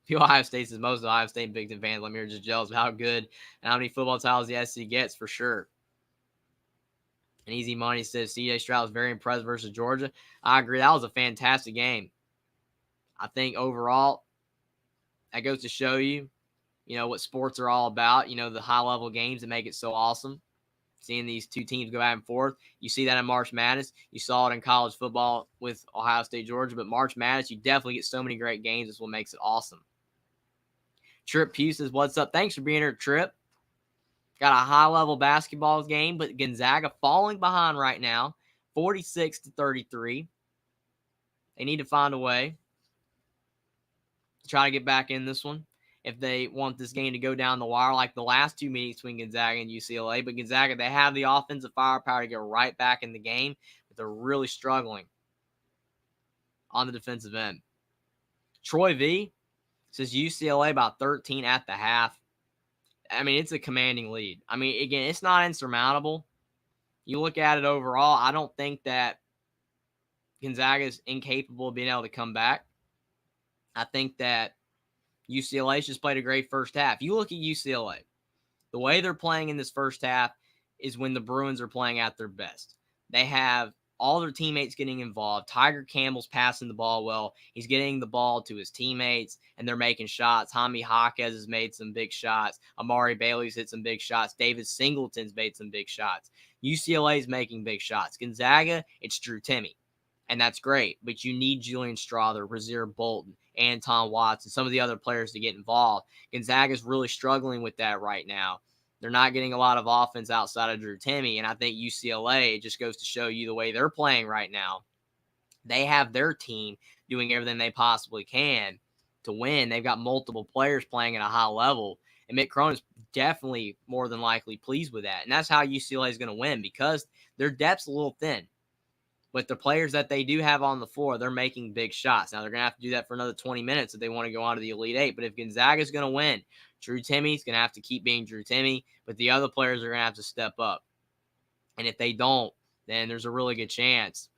Few Ohio State says most Ohio State and Big Ten fans, let me are just jealous of how good and how many football titles the SEC gets for sure. And Easy Money says C.J. Stroud was very impressed versus Georgia. I agree. That was a fantastic game. I think overall, that goes to show you, what sports are all about. The high-level games that make it so awesome. Seeing these two teams go back and forth. You see that in March Madness. You saw it in college football with Ohio State, Georgia. But March Madness, you definitely get so many great games. That's what makes it awesome. Trip Pugh says, what's up? Thanks for being here, Trip. Got a high-level basketball game, but Gonzaga falling behind right now, 46-33. They need to find a way to try to get back in this one if they want this game to go down the wire like the last two meetings between Gonzaga and UCLA. But Gonzaga, they have the offensive firepower to get right back in the game, but they're really struggling on the defensive end. Troy V says UCLA about 13 at the half. I mean, it's a commanding lead. I mean, again, it's not insurmountable. You look at it overall, I don't think that Gonzaga is incapable of being able to come back. I think that UCLA's just played a great first half. You look at UCLA, the way they're playing in this first half is when the Bruins are playing at their best. They have all their teammates getting involved. Tiger Campbell's passing the ball well. He's getting the ball to his teammates, and they're making shots. Jaime Jaquez has made some big shots. Amari Bailey's hit some big shots. David Singleton's made some big shots. UCLA's making big shots. Gonzaga, it's Drew Timme, and that's great. But you need Julian Strawther, Rasir Bolton, Anton Watson, some of the other players to get involved. Gonzaga's really struggling with that right now. They're not getting a lot of offense outside of Drew Timme, and I think UCLA, it just goes to show you the way they're playing right now. They have their team doing everything they possibly can to win. They've got multiple players playing at a high level, and Mick Cronin's definitely more than likely pleased with that. And that's how UCLA is going to win because their depth's a little thin. But the players that they do have on the floor, they're making big shots. Now, they're going to have to do that for another 20 minutes if they want to go on to the Elite Eight. But if Gonzaga is going to win, Drew Timme's going to have to keep being Drew Timme, but the other players are going to have to step up. And if they don't, then there's a really good chance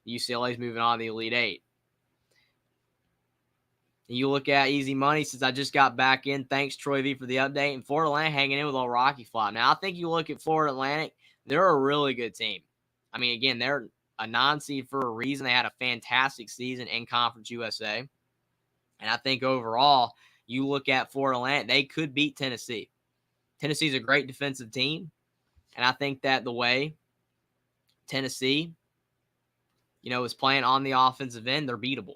UCLA's moving on to the Elite Eight. And you look at Easy Money, since I just got back in. Thanks, Troy V, for the update. And Florida Atlantic hanging in with old Rocky Flop. Now, I think you look at Florida Atlantic, they're a really good team. I mean, again, they're a non-seed for a reason. They had a fantastic season in Conference USA. And I think overall, you look at Florida Atlantic, they could beat Tennessee. Tennessee's a great defensive team. And I think that the way Tennessee, is playing on the offensive end, they're beatable.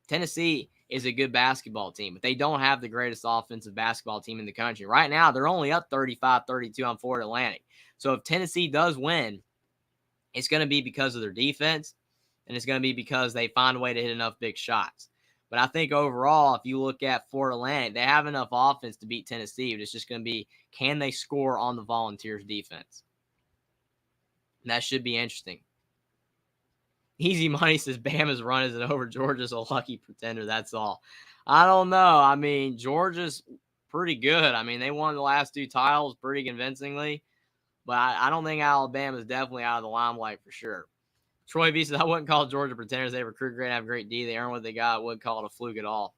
Tennessee is a good basketball team, but they don't have the greatest offensive basketball team in the country. Right now, they're only up 35-32 on Florida Atlantic. So if Tennessee does win, it's going to be because of their defense, and it's going to be because they find a way to hit enough big shots. But I think overall, if you look at Florida Atlantic, they have enough offense to beat Tennessee. But it's just going to be, can they score on the Volunteers defense? And that should be interesting. Easy Money says Bama's run isn't over. Georgia's a lucky pretender. That's all. I don't know. I mean, Georgia's pretty good. I mean, they won the last two titles pretty convincingly. But I don't think Alabama's definitely out of the limelight for sure. Troy V says, I wouldn't call Georgia pretenders. They recruit great and have great D. They earn what they got. I wouldn't call it a fluke at all.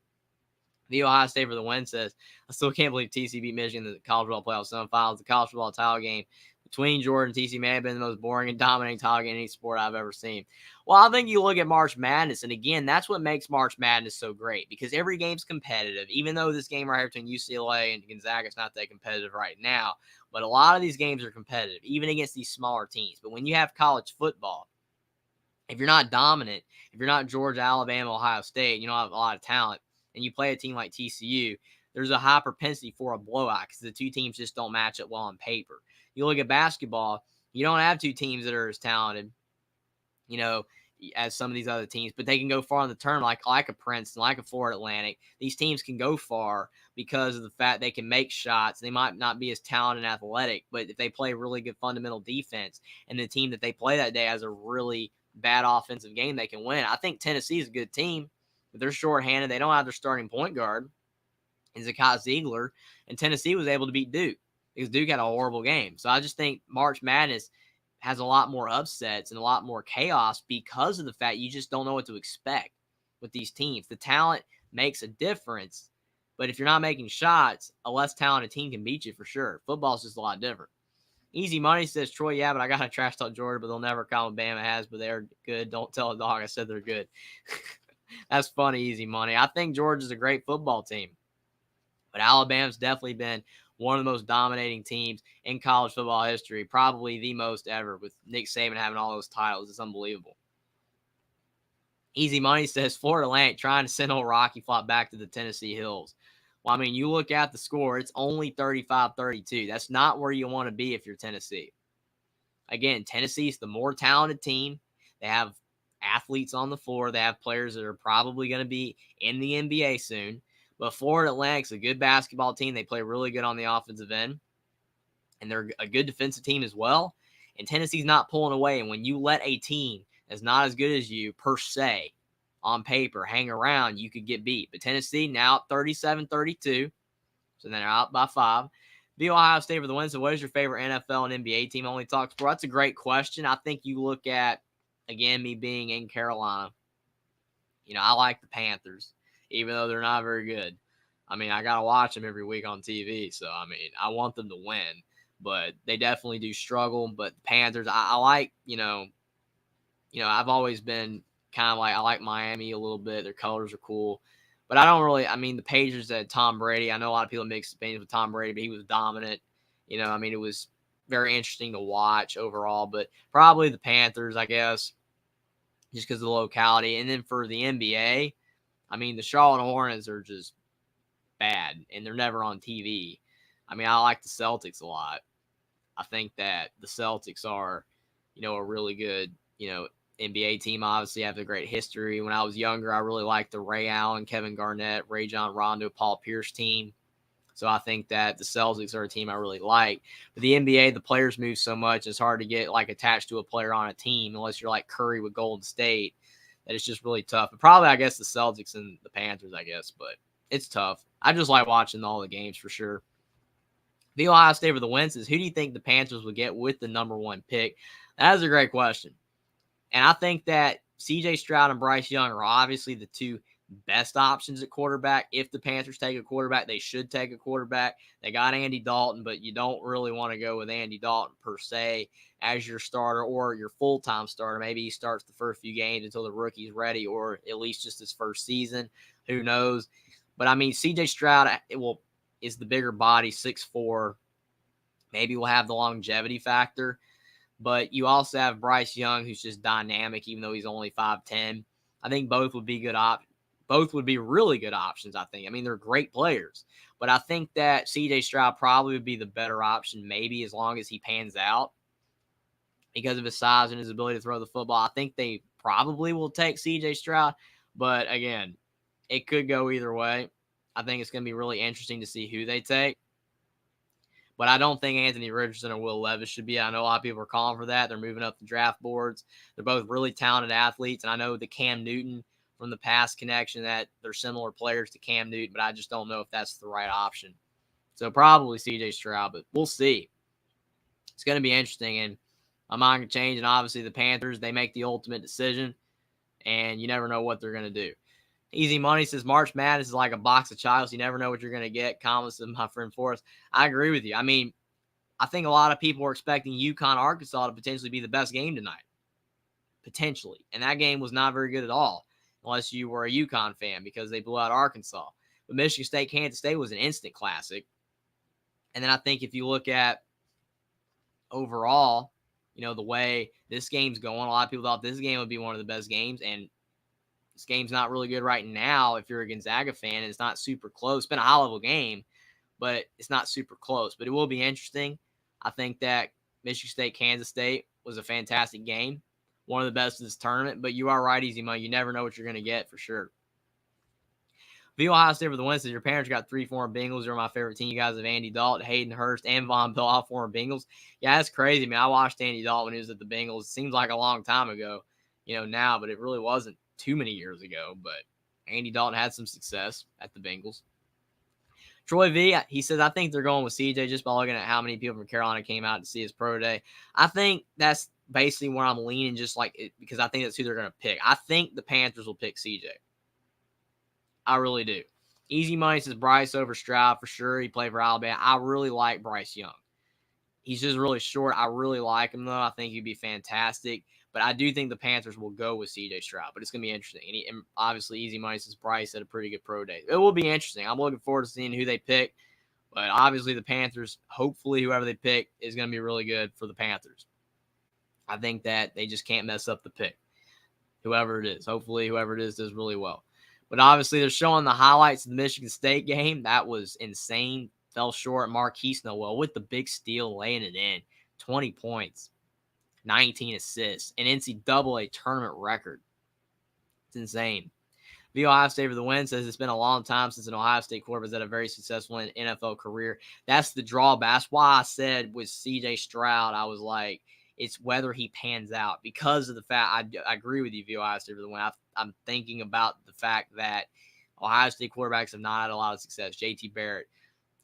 The Ohio State for the win says, I still can't believe TC beat Michigan in the college football playoff semifinals. The college football title game between Georgia and TC may have been the most boring and dominating title game in any sport I've ever seen. Well, I think you look at March Madness, and again, that's what makes March Madness so great because every game's competitive, even though this game right here between UCLA and Gonzaga is not that competitive right now. But a lot of these games are competitive, even against these smaller teams. But when you have college football, if you're not dominant, if you're not Georgia, Alabama, Ohio State, you don't have a lot of talent, and you play a team like TCU, there's a high propensity for a blowout because the two teams just don't match up well on paper. You look at basketball, you don't have two teams that are as talented, as some of these other teams, but they can go far in the tournament, like a Princeton, like a Florida Atlantic. These teams can go far because of the fact they can make shots. They might not be as talented and athletic, but if they play really good fundamental defense and the team that they play that day has a really bad offensive game, they can win. I think Tennessee is a good team, but they're shorthanded. They don't have their starting point guard, Zakai Ziegler, and Tennessee was able to beat Duke because Duke had a horrible game. So I just think March Madness has a lot more upsets and a lot more chaos because of the fact you just don't know what to expect with these teams. The talent makes a difference, but if you're not making shots, a less talented team can beat you for sure. Football's just a lot different. Easy Money says, Troy, yeah, but I got to trash talk Georgia, but they'll never call them Bama has, but they're good. Don't tell a dog I said they're good. That's funny, Easy Money. I think Georgia's a great football team, but Alabama's definitely been one of the most dominating teams in college football history, probably the most ever, with Nick Saban having all those titles. It's unbelievable. Easy Money says, Florida Atlantic trying to send old Rocky Flop back to the Tennessee Hills. Well, I mean, you look at the score, it's only 35-32. That's not where you want to be if you're Tennessee. Again, Tennessee's the more talented team. They have athletes on the floor. They have players that are probably going to be in the NBA soon. But Florida Atlantic's a good basketball team. They play really good on the offensive end. And they're a good defensive team as well. And Tennessee's not pulling away. And when you let a team that's not as good as you, per se, on paper, hang around, you could get beat. But Tennessee now up 37-32. So then they're out by 5. The Ohio State for the win. So what is your favorite NFL and NBA team? Only talk sport. That's a great question. I think you look at, again, me being in Carolina, I like the Panthers, even though they're not very good. I mean, I got to watch them every week on TV. So, I mean, I want them to win, but they definitely do struggle. But the Panthers, I like, I've always been kind of like, I like Miami a little bit. Their colors are cool. But I don't really, the Patriots had Tom Brady. I know a lot of people mix opinions with Tom Brady, but he was dominant. It was very interesting to watch overall. But probably the Panthers, I guess, just because of the locality. And then for the NBA, the Charlotte Hornets are just bad, and they're never on TV. I like the Celtics a lot. I think that the Celtics are, a really good, NBA team. Obviously have a great history. When I was younger, I really liked the Ray Allen, Kevin Garnett, Ray John Rondo, Paul Pierce team. So I think that the Celtics are a team I really like. But the NBA, the players move so much, it's hard to get attached to a player on a team unless you're like Curry with Golden State. That it's just really tough. But probably, I guess, the Celtics and the Panthers, I guess. But it's tough. I just like watching all the games for sure. The Ohio State for the win says, who do you think the Panthers would get with the number 1 pick? That is a great question. And I think that C.J. Stroud and Bryce Young are obviously the 2 best options at quarterback. If the Panthers take a quarterback, they should take a quarterback. They got Andy Dalton, but you don't really want to go with Andy Dalton per se as your starter or your full-time starter. Maybe he starts the first few games until the rookie's ready, or at least just his first season. Who knows? But, C.J. Stroud is the bigger body, 6'4". Maybe we'll have the longevity factor. But you also have Bryce Young, who's just dynamic, even though he's only 5'10". I think both would be good both would be really good options, I think. They're great players. But I think that C.J. Stroud probably would be the better option, maybe as long as he pans out because of his size and his ability to throw the football. I think they probably will take C.J. Stroud. But, again, it could go either way. I think it's going to be really interesting to see who they take. But I don't think Anthony Richardson or Will Levis should be. I know a lot of people are calling for that. They're moving up the draft boards. They're both really talented athletes. And I know the Cam Newton from the past connection, that they're similar players to Cam Newton, but I just don't know if that's the right option. So probably C.J. Stroud, but we'll see. It's going to be interesting. And my mind can change. And obviously the Panthers, they make the ultimate decision. And you never know what they're going to do. Easy Money says March Madness is like a box of chocolates. You never know what you're going to get. Comments of my friend Forrest. I agree with you. I think a lot of people are expecting UConn Arkansas to potentially be the best game tonight. Potentially. And that game was not very good at all, unless you were a UConn fan, because they blew out Arkansas. But Michigan State, Kansas State was an instant classic. And then I think if you look at overall, the way this game's going, a lot of people thought this game would be one of the best games. And this game's not really good right now if you're a Gonzaga fan. It's not super close. It's been a high-level game, but it's not super close. But it will be interesting. I think that Michigan State, Kansas State was a fantastic game, one of the best of this tournament. But you are right, Easy Money. You never know what you're going to get for sure. The Ohio State for the win says your parents got 3 former Bengals. They're my favorite team. You guys have Andy Dalton, Hayden Hurst, and Von Bell, all former Bengals. Yeah, that's crazy. I watched Andy Dalton when he was at the Bengals. It seems like a long time ago. now, but it really wasn't too many years ago. But Andy Dalton had some success at the Bengals. Troy V, he says, I think they're going with CJ just by looking at how many people from Carolina came out to see his pro day. I think that's basically where I'm leaning, just like it, because I think that's who they're going to pick. I think the Panthers will pick CJ. I really do. Easy money says Bryce over Stroud for sure. He played for Alabama. I really like Bryce Young. He's just really short. I really like him, though. I think he'd be fantastic. But I do think the Panthers will go with C.J. Stroud. But it's going to be interesting. And obviously, easy money since Bryce had a pretty good pro day. It will be interesting. I'm looking forward to seeing who they pick. But obviously, the Panthers, hopefully, whoever they pick is going to be really good for the Panthers. I think that they just can't mess up the pick. Whoever it is. Hopefully, whoever it is does really well. But obviously, they're showing the highlights of the Michigan State game. That was insane. Fell short. Marquise Noel with the big steal, laying it in. 20 points, 19 assists, an NCAA tournament record. It's insane. The Ohio State for the win says it's been a long time since an Ohio State quarterback has had a very successful NFL career. That's the drawback. That's why I said with C.J. Stroud, I was like, it's whether he pans out because of the fact I agree with you, the Ohio State for the win. I'm thinking about the fact that Ohio State quarterbacks have not had a lot of success. J.T. Barrett,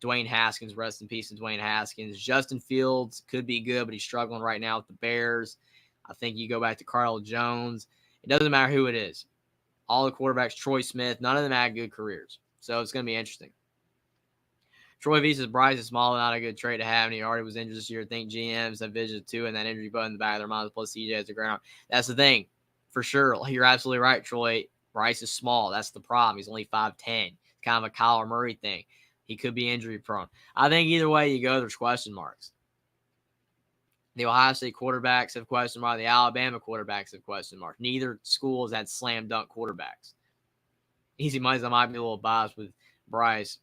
Dwayne Haskins, rest in peace to Dwayne Haskins. Justin Fields could be good, but he's struggling right now with the Bears. I think you go back to Cardale Jones. It doesn't matter who it is. All the quarterbacks, Troy Smith, none of them had good careers. So it's going to be interesting. Troy V says Bryce is small, not a good trade to have, and he already was injured this year. I think GMs have vision too, and that injury button in the back of their minds plus CJ at the ground. That's the thing. For sure. You're absolutely right, Troy. Bryce is small. That's the problem. He's only 5'10". It's kind of a Kyler Murray thing. He could be injury prone. I think either way you go, there's question marks. The Ohio State quarterbacks have question marks. The Alabama quarterbacks have question marks. Neither school has had slam dunk quarterbacks. Easy money, I might be a little biased with Bryce.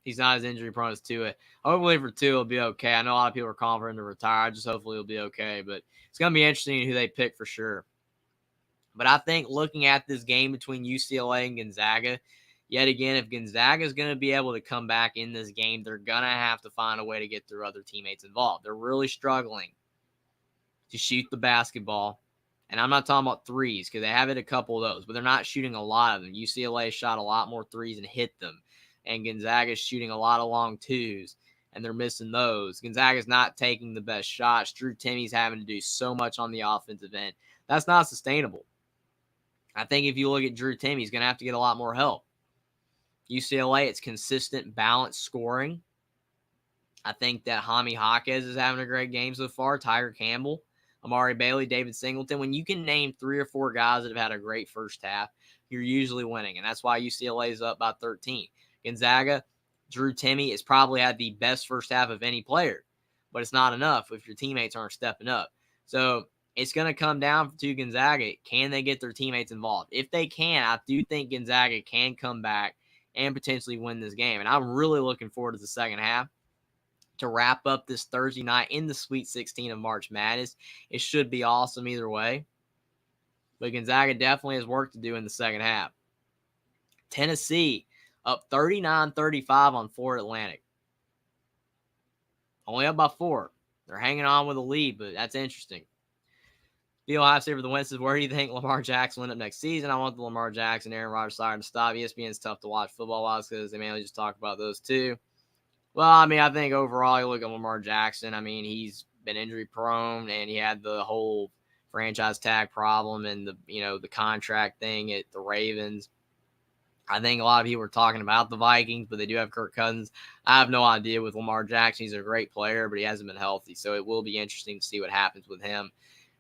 He's not as injury prone as Tua. Hopefully for Tua, it'll be okay. I know a lot of people are calling for him to retire. Just hopefully it'll be okay. But it's going to be interesting who they pick for sure. But I think looking at this game between UCLA and Gonzaga, yet again, if Gonzaga is going to be able to come back in this game, they're going to have to find a way to get their other teammates involved. They're really struggling to shoot the basketball. And I'm not talking about threes because they have hit a couple of those, but they're not shooting a lot of them. UCLA shot a lot more threes and hit them. And Gonzaga is shooting a lot of long twos, and they're missing those. Gonzaga's not taking the best shots. Drew Timmy's having to do so much on the offensive end. That's not sustainable. I think if you look at Drew Timmy, he's going to have to get a lot more help. UCLA, it's consistent, balanced scoring. I think that Jaime Jaquez is having a great game so far. Tiger Campbell, Amari Bailey, David Singleton. When you can name 3 or 4 guys that have had a great first half, you're usually winning, and that's why UCLA is up by 13. Gonzaga, Drew Timmy has probably had the best first half of any player, but it's not enough if your teammates aren't stepping up. So it's going to come down to Gonzaga. Can they get their teammates involved? If they can, I do think Gonzaga can come back and potentially win this game. And I'm really looking forward to the second half to wrap up this Thursday night in the Sweet 16 of March Madness. It should be awesome either way. But Gonzaga definitely has work to do in the second half. Tennessee up 39-35 on Florida Atlantic. Only up by 4. They're hanging on with a lead, but that's interesting. The Ohio State for the win says, where do you think Lamar Jackson will end up next season? I want the Lamar Jackson, Aaron Rodgers side to stop. ESPN's tough to watch football-wise because they mainly just talk about those two. Well, I mean, I think overall, you look at Lamar Jackson. I mean, he's been injury prone, and he had the whole franchise tag problem and the contract thing at the Ravens. I think a lot of people are talking about the Vikings, but they do have Kirk Cousins. I have no idea with Lamar Jackson. He's a great player, but he hasn't been healthy, so it will be interesting to see what happens with him.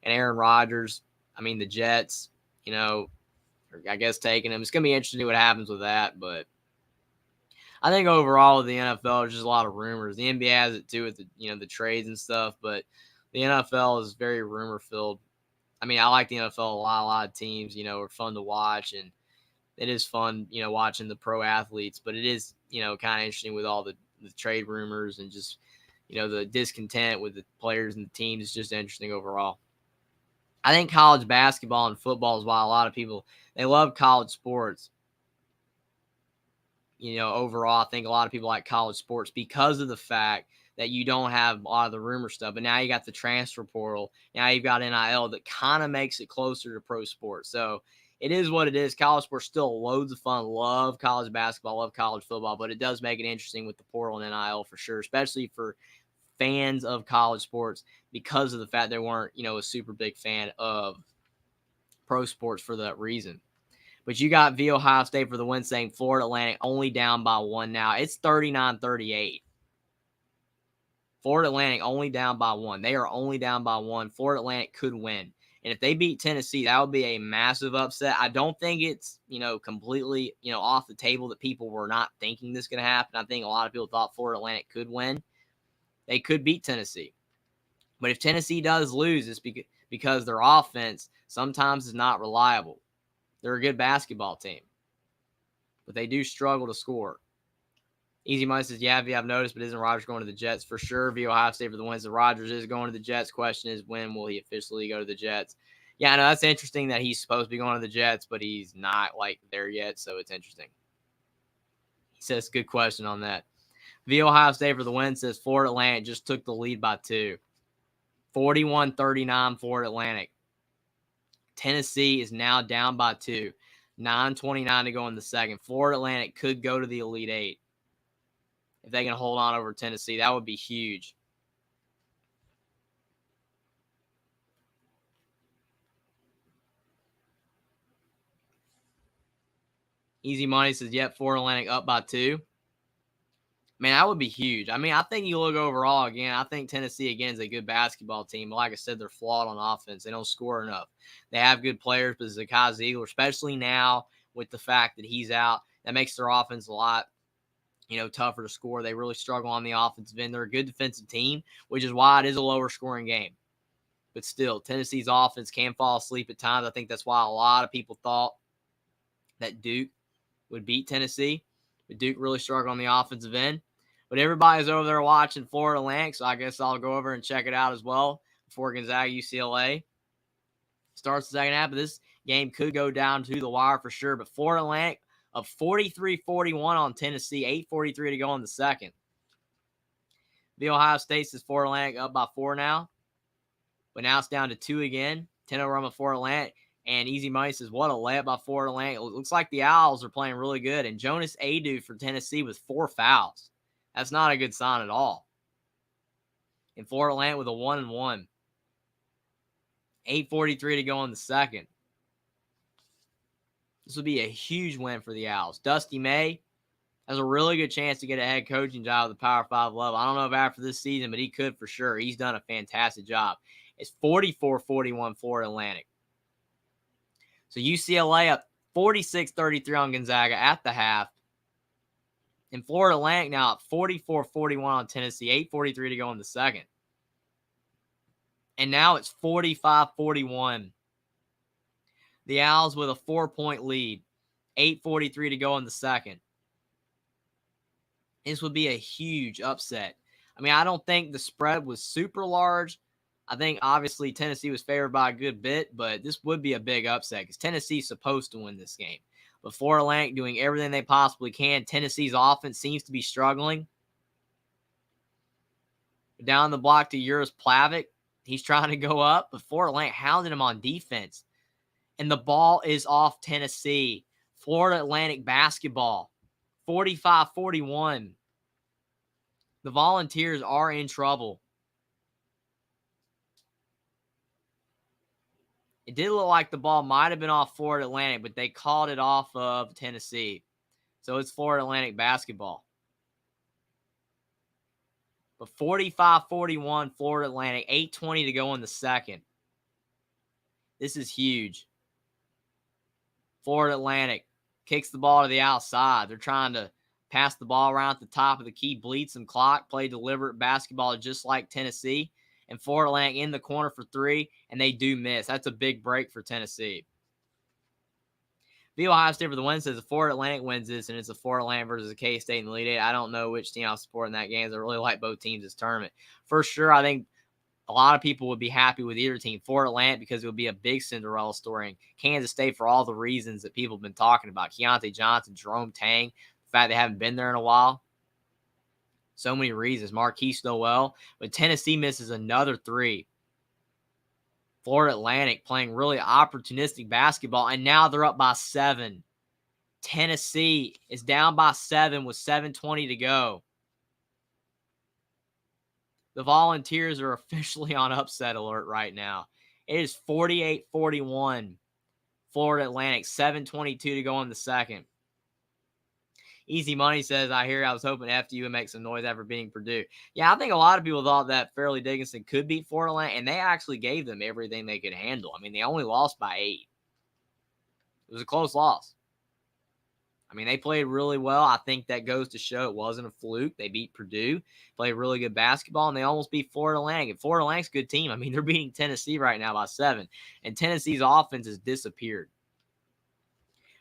And Aaron Rodgers, I mean, the Jets, I guess taking him. It's going to be interesting to see what happens with that, but I think overall with the NFL, there's just a lot of rumors. The NBA has it too with the trades and stuff, but the NFL is very rumor filled. I mean, I like the NFL a lot. A lot of teams, are fun to watch, and it is fun, watching the pro athletes. But it is, kind of interesting with all the trade rumors and just, the discontent with the players and the teams. It's just interesting overall. I think college basketball and football is why a lot of people, they love college sports. Overall, I think a lot of people like college sports because of the fact that you don't have a lot of the rumor stuff. But now you got the transfer portal. Now you've got NIL that kind of makes it closer to pro sports. So it is what it is. College sports still loads of fun. Love college basketball, love college football, but it does make it interesting with the portal and NIL for sure, especially for fans of college sports because of the fact they weren't, a super big fan of pro sports for that reason. But you got via Ohio State for the win, saying Florida Atlantic only down by 1 now. It's 39-38. Florida Atlantic only down by 1. They are only down by 1. Florida Atlantic could win. And if they beat Tennessee, that would be a massive upset. I don't think it's, completely, off the table that people were not thinking this going to happen. I think a lot of people thought Florida Atlantic could win. They could beat Tennessee. But if Tennessee does lose, it's because their offense sometimes is not reliable. They're a good basketball team, but they do struggle to score. Easy Money says, yeah, I've noticed, but isn't Rodgers going to the Jets? For sure, via Ohio State for the wins. The Rodgers is going to the Jets. Question is, when will he officially go to the Jets? Yeah, I know that's interesting that he's supposed to be going to the Jets, but he's not there yet, so it's interesting. He says, good question on that. Via Ohio State for the win says Florida Atlantic just took the lead by 2. 41-39 Florida Atlantic. Tennessee is now down by 2. 9:29 to go in the second. Florida Atlantic could go to the Elite Eight if they can hold on over Tennessee. That would be huge. Easy Money says, yep, Florida Atlantic up by 2. Man, that would be huge. I mean, I think you look overall again, I think Tennessee, again, is a good basketball team. But like I said, they're flawed on offense. They don't score enough. They have good players, but Zakai Ziegler, especially now with the fact that he's out, that makes their offense a lot, tougher to score. They really struggle on the offensive end. They're a good defensive team, which is why it is a lower scoring game. But still, Tennessee's offense can fall asleep at times. I think that's why a lot of people thought that Duke would beat Tennessee. But Duke really struggled on the offensive end. But everybody's over there watching Florida Atlantic, so I guess I'll go over and check it out as well before Gonzaga UCLA starts the second half. But this game could go down to the wire for sure. But Florida Atlantic up 43-41 on Tennessee, 8:43 to go in the second. The Ohio State says Florida Atlantic up by 4 now. But now it's down to 2 again. 10-0 run with Florida Atlantic. And Easy Money says, what a layup by Florida Atlantic. It looks like the Owls are playing really good. And Jonas Adu for Tennessee with 4 fouls. That's not a good sign at all. And Florida Atlantic with a 1-1. 8:43 to go in the second. This would be a huge win for the Owls. Dusty May has a really good chance to get a head coaching job at the Power 5 level. I don't know if after this season, but he could for sure. He's done a fantastic job. It's 44-41 Florida Atlantic. So UCLA up 46-33 on Gonzaga at the half. And Florida Atlantic now up 44-41 on Tennessee. 8:43 to go in the second. And now it's 45-41. The Owls with a 4-point lead. 8:43 to go in the second. This would be a huge upset. I mean, I don't think the spread was super large. I think, obviously, Tennessee was favored by a good bit, but this would be a big upset because Tennessee's supposed to win this game. But Florida Atlantic doing everything they possibly can. Tennessee's offense seems to be struggling. Down the block to Uris Plavic. He's trying to go up, but Florida Atlantic hounded him on defense. And the ball is off Tennessee. Florida Atlantic basketball. 45-41. The Volunteers are in trouble. It did look like the ball might have been off Florida Atlantic, but they called it off of Tennessee. So it's Florida Atlantic basketball. But 45-41 Florida Atlantic, 8:20 to go in the second. This is huge. Florida Atlantic kicks the ball to the outside. They're trying to pass the ball around at the top of the key, bleed some clock, play deliberate basketball just like Tennessee. And Florida Atlantic in the corner for 3, and they do miss. That's a big break for Tennessee. Ohio State for the win says if Florida Atlantic wins this, and it's a Florida Atlantic versus a K-State in the Elite Eight, I don't know which team I'll support in that game. I really like both teams this tournament. For sure, I think a lot of people would be happy with either team. Florida Atlantic because it would be a big Cinderella story. And Kansas State for all the reasons that people have been talking about. Keontae Johnson, Jerome Tang, the fact they haven't been there in a while. So many reasons. Marquise Noel, but Tennessee misses another 3. Florida Atlantic playing really opportunistic basketball, and now they're up by 7. Tennessee is down by 7 with 7:20 to go. The Volunteers are officially on upset alert right now. It is 48-41. Florida Atlantic, 7:22 to go in the second. Easy Money says, I was hoping FDU would make some noise after beating Purdue. Yeah, I think a lot of people thought that Fairleigh Dickinson could beat Florida Atlantic, and they actually gave them everything they could handle. I mean, they only lost by 8. It was a close loss. I mean, they played really well. I think that goes to show it wasn't a fluke. They beat Purdue, played really good basketball, and they almost beat Florida Atlantic. And Florida Atlantic's a good team. I mean, they're beating Tennessee right now by 7, and Tennessee's offense has disappeared.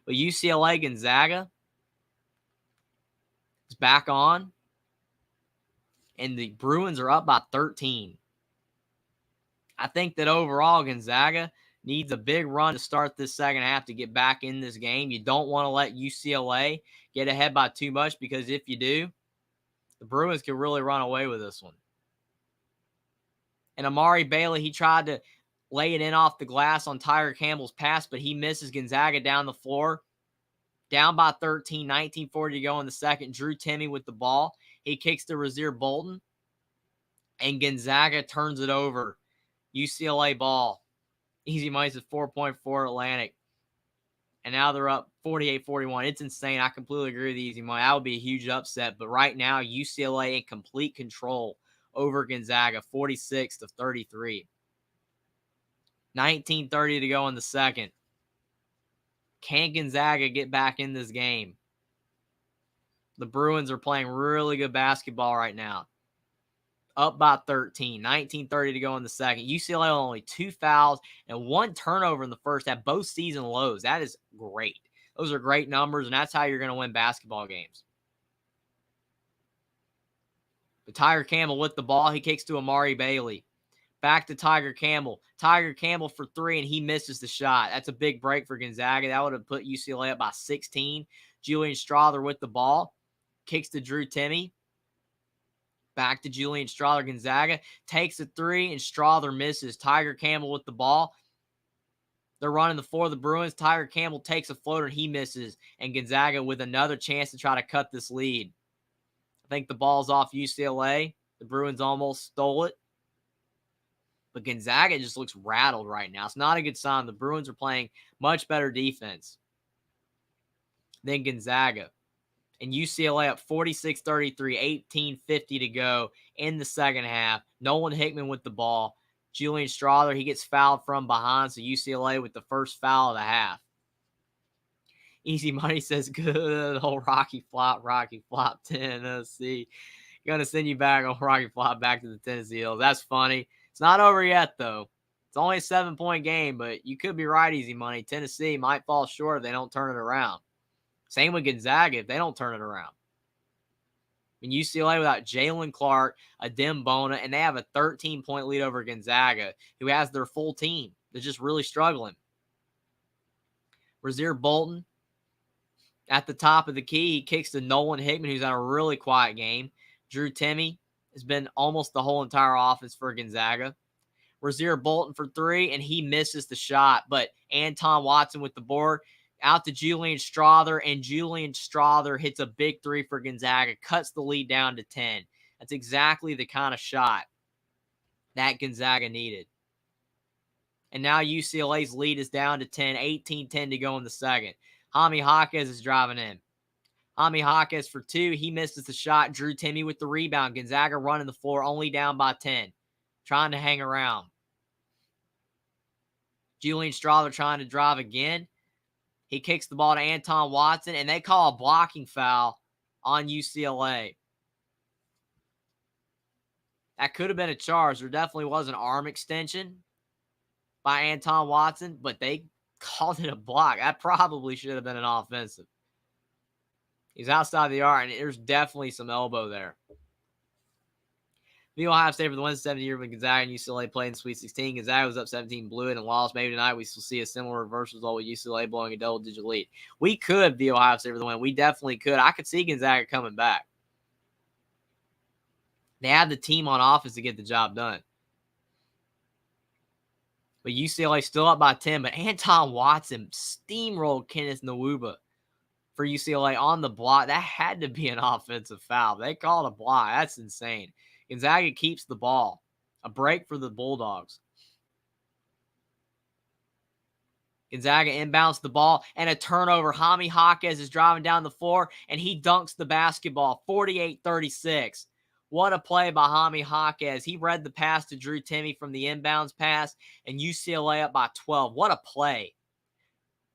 But UCLA Gonzaga is back on, and the Bruins are up by 13. I think that overall Gonzaga needs a big run to start this second half to get back in this game. You don't want to let UCLA get ahead by too much, because if you do, the Bruins can really run away with this one. And Amari Bailey, he tried to lay it in off the glass on Tiger Campbell's pass, but he misses. Gonzaga down the floor. Down by 13, 19:40 to go in the second. Drew Timme with the ball. He kicks to Rasir Bolton, and Gonzaga turns it over. UCLA ball. Easy Money says 4.4 Atlantic. And now they're up 48-41. It's insane. I completely agree with Easy Money. That would be a huge upset. But right now, UCLA in complete control over Gonzaga, 46-33. 19:30 to go in the second. Can Gonzaga get back in this game? The Bruins are playing really good basketball right now. Up by 13. 19:30 to go in the second. UCLA only 2 fouls and 1 turnover in the first half. Both season lows. That is great. Those are great numbers, and that's how you're going to win basketball games. But Tiger Campbell with the ball. He kicks to Amari Bailey. Back to Tiger Campbell. Tiger Campbell for 3, and he misses the shot. That's a big break for Gonzaga. That would have put UCLA up by 16. Julian Strother with the ball. Kicks to Drew Timme. Back to Julian Strother. Gonzaga takes a 3, and Strother misses. Tiger Campbell with the ball. They're running the floor of the Bruins. Tiger Campbell takes a floater, and he misses. And Gonzaga with another chance to try to cut this lead. I think the ball's off UCLA. The Bruins almost stole it. But Gonzaga just looks rattled right now. It's not a good sign. The Bruins are playing much better defense than Gonzaga. And UCLA up 46-33, 18:50 to go in the second half. Nolan Hickman with the ball. Julian Strother, he gets fouled from behind. So UCLA with the first foul of the half. Easy Money says, good old Rocky Flop, Tennessee. Going to send you back on Rocky Flop back to the Tennessee Hills. That's funny. It's not over yet, though. It's only a 7-point game, but you could be right, Easy Money. Tennessee might fall short if they don't turn it around. Same with Gonzaga if they don't turn it around. I mean, UCLA without Jalen Clark, Adem Bona, and they have a 13-point lead over Gonzaga, who has their full team. They're just really struggling. Rasir Bolton at the top of the key. He kicks to Nolan Hickman, who's had a really quiet game. Drew Timme has been almost the whole entire offense for Gonzaga. Rasir Bolton for 3, and he misses the shot. But Anton Watson with the board. Out to Julian Strother, and Julian Strother hits a big 3 for Gonzaga, cuts the lead down to 10. That's exactly the kind of shot that Gonzaga needed. And now UCLA's lead is down to 10, 18-10 to go in the second. Jaime Jaquez is driving in. Jaime Jaquez for 2. He misses the shot. Drew Timme with the rebound. Gonzaga running the floor, only down by 10. Trying to hang around. Julian Strother trying to drive again. He kicks the ball to Anton Watson, and they call a blocking foul on UCLA. That could have been a charge. There definitely was an arm extension by Anton Watson, but they called it a block. That probably should have been an offensive. He's outside the arc, and there's definitely some elbow there. The Ohio State for the 170 year when Gonzaga and UCLA played in Sweet 16. Gonzaga was up 17, blew it, and lost. Maybe tonight we will see a similar reverse result with UCLA blowing a double-digit lead. We could be Ohio State for the win. We definitely could. I could see Gonzaga coming back. They have the team on offense to get the job done. But UCLA still up by 10. But Anton Watson steamrolled Kenneth Nwuba for UCLA on the block. That had to be an offensive foul. They called a block. That's insane. Gonzaga keeps the ball. A break for the Bulldogs. Gonzaga inbounds the ball and a turnover. Jaime Jaquez is driving down the floor and he dunks the basketball. 48-36. What a play by Jaime Jaquez. He read the pass to Drew Timme from the inbounds pass and UCLA up by 12. What a play.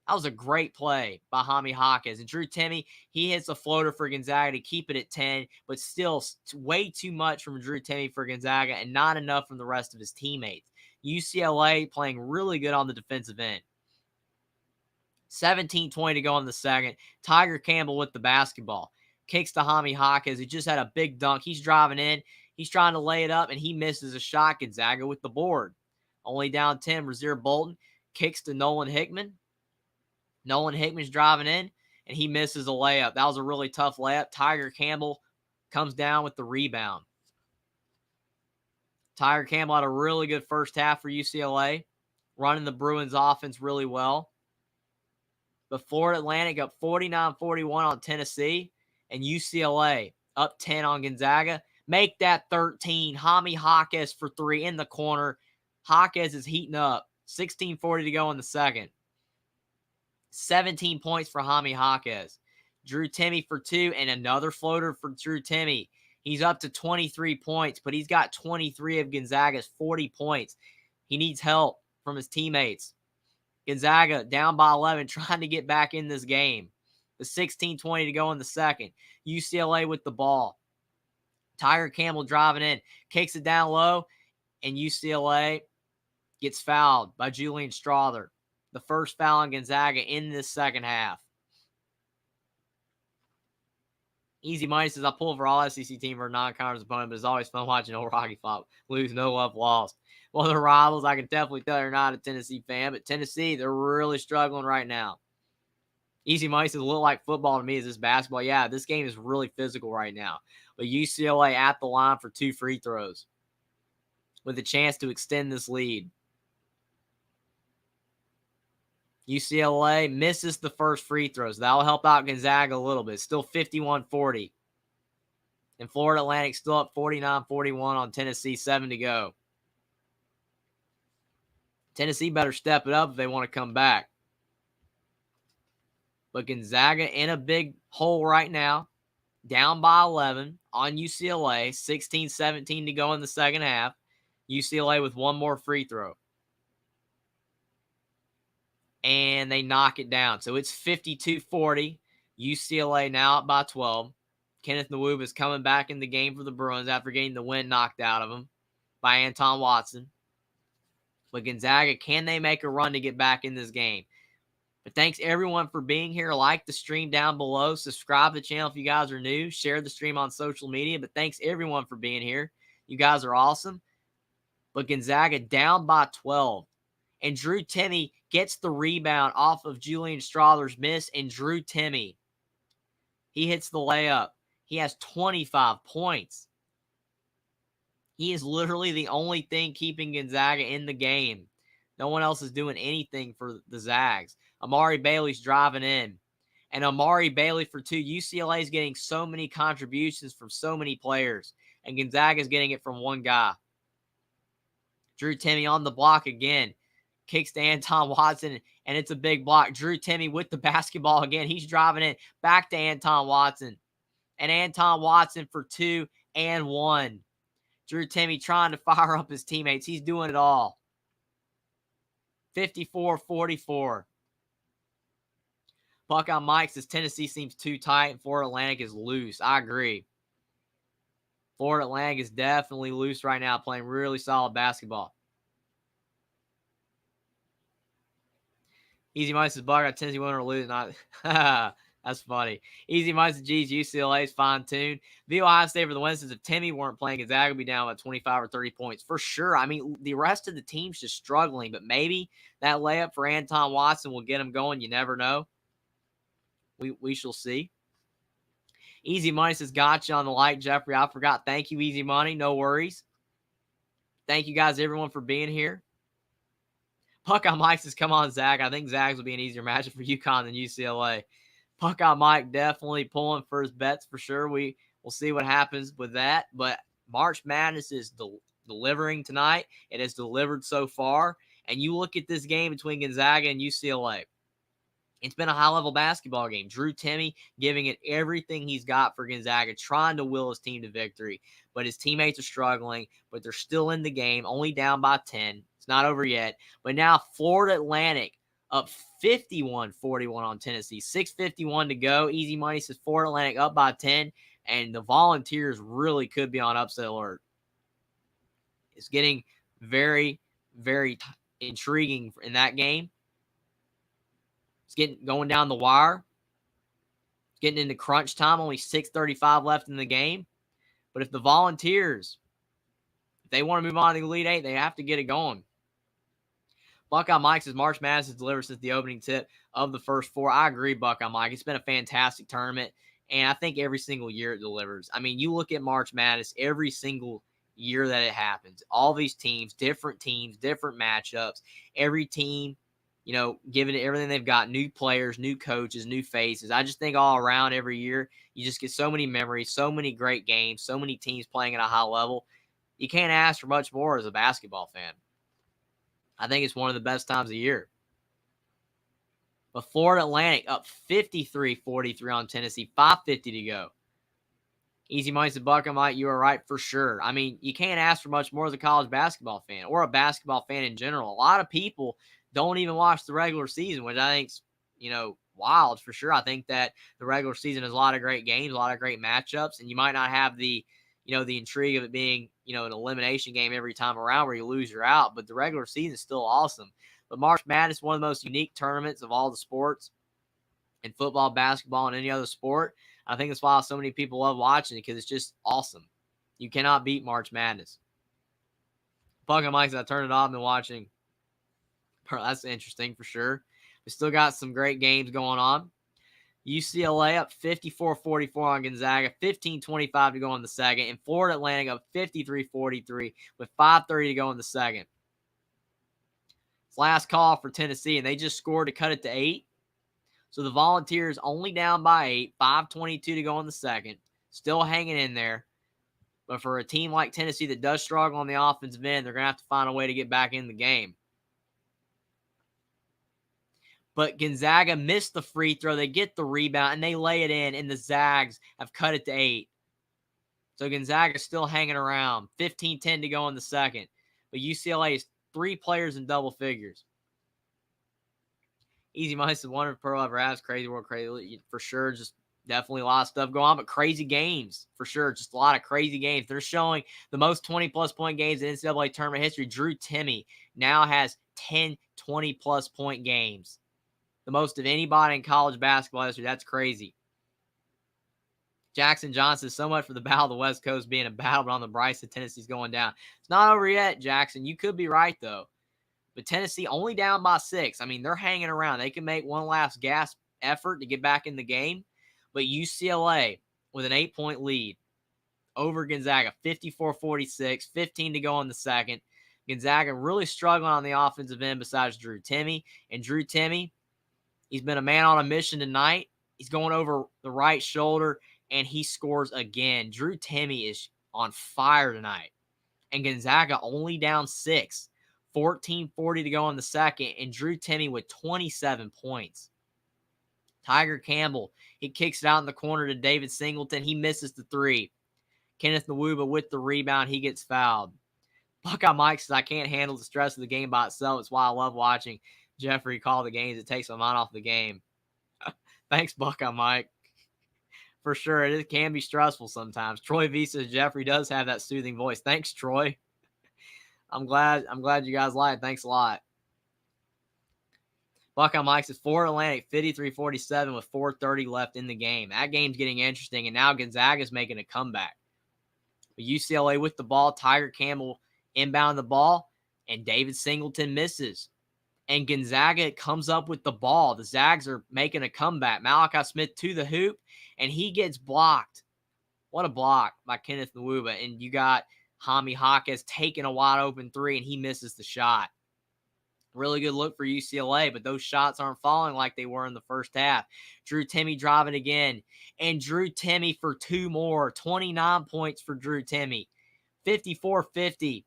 That was a great play by Jaime Jaquez. And Drew Timme, he hits a floater for Gonzaga to keep it at 10, but still way too much from Drew Timme for Gonzaga and not enough from the rest of his teammates. UCLA playing really good on the defensive end. 17-20 to go in the second. Tiger Campbell with the basketball. Kicks to Jaime Jaquez, who just had a big dunk. He's driving in. He's trying to lay it up, and he misses a shot. Gonzaga with the board. Only down 10. Rasir Bolton kicks to Nolan Hickman. Nolan Hickman's driving in, and he misses a layup. That was a really tough layup. Tiger Campbell comes down with the rebound. Tiger Campbell had a really good first half for UCLA, running the Bruins offense really well. But Florida Atlantic up 49-41 on Tennessee, and UCLA up 10 on Gonzaga. Make that 13. Jaime Jaquez for 3 in the corner. Jaquez is heating up. 16:40 to go in the second. 17 points for Jaime Jaquez. Drew Timme for 2 and another floater for Drew Timme. He's up to 23 points, but he's got 23 of Gonzaga's 40 points. He needs help from his teammates. Gonzaga down by 11, trying to get back in this game. The 16-20 to go in the second. UCLA with the ball. Tiger Campbell driving in. Kicks it down low, and UCLA gets fouled by Julian Strother. The first foul on Gonzaga in this second half. Easy money says, I pull for all SEC team for a non-conference opponent, but it's always fun watching old Rocky Flop lose, no love lost. Well, the rivals, I can definitely tell you're not a Tennessee fan, but Tennessee, they're really struggling right now. Easy money says, look like football to me is this basketball. Yeah, this game is really physical right now. But UCLA at the line for 2 free throws with a chance to extend this lead. UCLA misses the first free throws. That will help out Gonzaga a little bit. Still 51-40. And Florida Atlantic still up 49-41 on Tennessee. 7 to go. Tennessee better step it up if they want to come back. But Gonzaga in a big hole right now. Down by 11 on UCLA. 16-17 to go in the second half. UCLA with one more free throw. And they knock it down. So it's 52-40. UCLA now up by 12. Kenneth Nwuba is coming back in the game for the Bruins after getting the wind knocked out of him by Anton Watson. But Gonzaga, can they make a run to get back in this game? But thanks everyone for being here. Like the stream down below. Subscribe to the channel if you guys are new. Share the stream on social media. But thanks everyone for being here. You guys are awesome. But Gonzaga down by 12. And Drew Timme gets the rebound off of Julian Strother's miss. And Drew Timme, he hits the layup. He has 25 points. He is literally the only thing keeping Gonzaga in the game. No one else is doing anything for the Zags. Amari Bailey's driving in. And Amari Bailey for 2. UCLA is getting so many contributions from so many players. And Gonzaga is getting it from one guy. Drew Timme on the block again. Kicks to Anton Watson, and it's a big block. Drew Timme with the basketball again. He's driving it back to Anton Watson. And Anton Watson for 2 and 1. Drew Timme trying to fire up his teammates. He's doing it all. 54-44. Puck on Mike says Tennessee seems too tight and Florida Atlantic is loose. I agree. Florida Atlantic is definitely loose right now, playing really solid basketball. Easy Money says, Buck, got Tennessee winner or lose. Not that's funny. Easy Money says, geez, UCLA is fine-tuned. The Ohio State for the win says, if Timme weren't playing, Gonzaga would be down by 25 or 30 points. For sure. I mean, the rest of the team's just struggling, but maybe that layup for Anton Watson will get him going. You never know. We shall see. Easy Money says, got you on the like, Jeffrey. I forgot. Thank you, Easy Money. No worries. Thank you guys, everyone, for being here. Puckeye Mike says, come on, Zach. I think Zags will be an easier matchup for UConn than UCLA. Puckeye Mike definitely pulling for his bets for sure. We'll see what happens with that. But March Madness is delivering tonight. It has delivered so far. And you look at this game between Gonzaga and UCLA. It's been a high-level basketball game. Drew Timme giving it everything he's got for Gonzaga, trying to will his team to victory. But his teammates are struggling, but they're still in the game, only down by 10. It's not over yet. But now Florida Atlantic up 51-41 on Tennessee. 6:51 to go. Easy Money says Florida Atlantic up by 10, and the Volunteers really could be on upset alert. It's getting very, very intriguing in that game. It's going down the wire. It's getting into crunch time. Only 6:35 left in the game. But if the Volunteers, if they want to move on to the Elite Eight, they have to get it going. Buckeye Mike says March Madness has delivered since the opening tip of the first four. I agree, Buckeye Mike. It's been a fantastic tournament, and I think every single year it delivers. I mean, you look at March Madness every single year that it happens. All these teams, different matchups. Every team, giving it everything they've got, new players, new coaches, new faces. I just think all around every year, you just get so many memories, so many great games, so many teams playing at a high level. You can't ask for much more as a basketball fan. I think it's one of the best times of the year. But Florida Atlantic up 53-43 on Tennessee, 5:50 to go. Easy Money said, Buckeye Mike, you are right for sure. I mean, you can't ask for much more as a college basketball fan or a basketball fan in general. A lot of people don't even watch the regular season, which I think's, wild for sure. I think that the regular season has a lot of great games, a lot of great matchups, and you might not have the intrigue of it being, an elimination game every time around where you lose, you're out, but the regular season is still awesome. But March Madness is one of the most unique tournaments of all the sports in football, basketball, and any other sport. I think that's why so many people love watching it because it's just awesome. You cannot beat March Madness. Buckeye Mike said, I turned it off and been watching. That's interesting for sure. We still got some great games going on. UCLA up 54-44 on Gonzaga, 15-25 to go in the second, and Florida Atlantic up 53-43 with 5:30 to go in the second. It's last call for Tennessee, and they just scored to cut it to 8. So the Volunteers only down by 8, 5:22 to go in the second, still hanging in there. But for a team like Tennessee that does struggle on the offensive end, they're going to have to find a way to get back in the game. But Gonzaga missed the free throw. They get the rebound, and they lay it in, and the Zags have cut it to 8. So Gonzaga is still hanging around. 15-10 to go in the second. But UCLA is 3 players in double figures. Easy Money said, wonder if Pearl ever has crazy world, crazy for sure. Just definitely a lot of stuff going on, but crazy games for sure. Just a lot of crazy games. They're showing the most 20-plus point games in NCAA tournament history. Drew Timme now has 10 20-plus point games. The most of anybody in college basketball history. That's crazy. Jackson Johnson, so much for the battle of the West Coast being a battle, but on the Bryson, Tennessee's going down. It's not over yet, Jackson. You could be right, though. But Tennessee only down by 6. I mean, they're hanging around. They can make one last gasp effort to get back in the game. But UCLA with an 8-point lead over Gonzaga, 54-46, 15 to go in the second. Gonzaga really struggling on the offensive end besides Drew Timme. And Drew Timme, he's been a man on a mission tonight. He's going over the right shoulder, and he scores again. Drew Timme is on fire tonight. And Gonzaga only down 6. 14:40 to go in the second, and Drew Timme with 27 points. Tiger Campbell, he kicks it out in the corner to David Singleton. He misses the 3. Kenneth Nwuba with the rebound. He gets fouled. Buckeye Mike says, I can't handle the stress of the game by itself. It's why I love watching Jeffrey call the games. It takes my mind off the game. Thanks, Buckeye Mike. For sure, it can be stressful sometimes. Troy V says Jeffrey does have that soothing voice. Thanks, Troy. I'm glad you guys like it. Thanks a lot. Buckeye Mike says Florida Atlantic 53-47 with 4:30 left in the game. That game's getting interesting, and now Gonzaga's making a comeback. But UCLA with the ball, Tiger Campbell inbound the ball, and David Singleton misses. and Gonzaga comes up with the ball. The Zags are making a comeback. Malachi Smith to the hoop, and he gets blocked. What a block by Kenneth Nwuba. And you got Jaime Jaquez taking a wide open three, and he misses the shot. Really good look for UCLA, but those shots aren't falling like they were in the first half. Drew Timme driving again, and Drew Timme for two more. 29 points for Drew Timme. 54-50.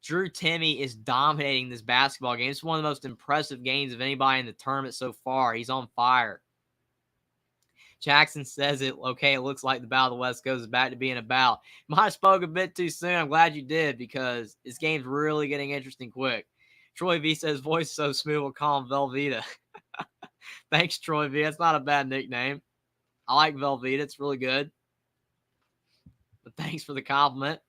Drew Timme is dominating this basketball game. It's one of the most impressive games of anybody in the tournament so far. He's on fire. Jackson says it, okay, it looks like the Battle of the West Coast is back to being a battle. Might have spoke a bit too soon. I'm glad you did because this game's really getting interesting quick. Troy V says, voice so smooth, we'll call him Velveeta. Thanks, Troy V. That's not a bad nickname. I like Velveeta. It's really good. But thanks for the compliment.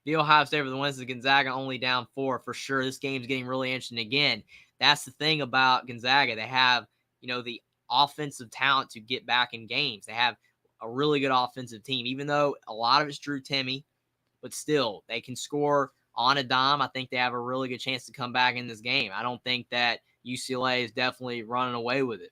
The Ohio State for the wins is Gonzaga only down 4 for sure. This game's getting really interesting again. That's the thing about Gonzaga. They have, the offensive talent to get back in games. They have a really good offensive team, even though a lot of it's Drew Timme, but still they can score on a dime. I think they have a really good chance to come back in this game. I don't think that UCLA is definitely running away with it.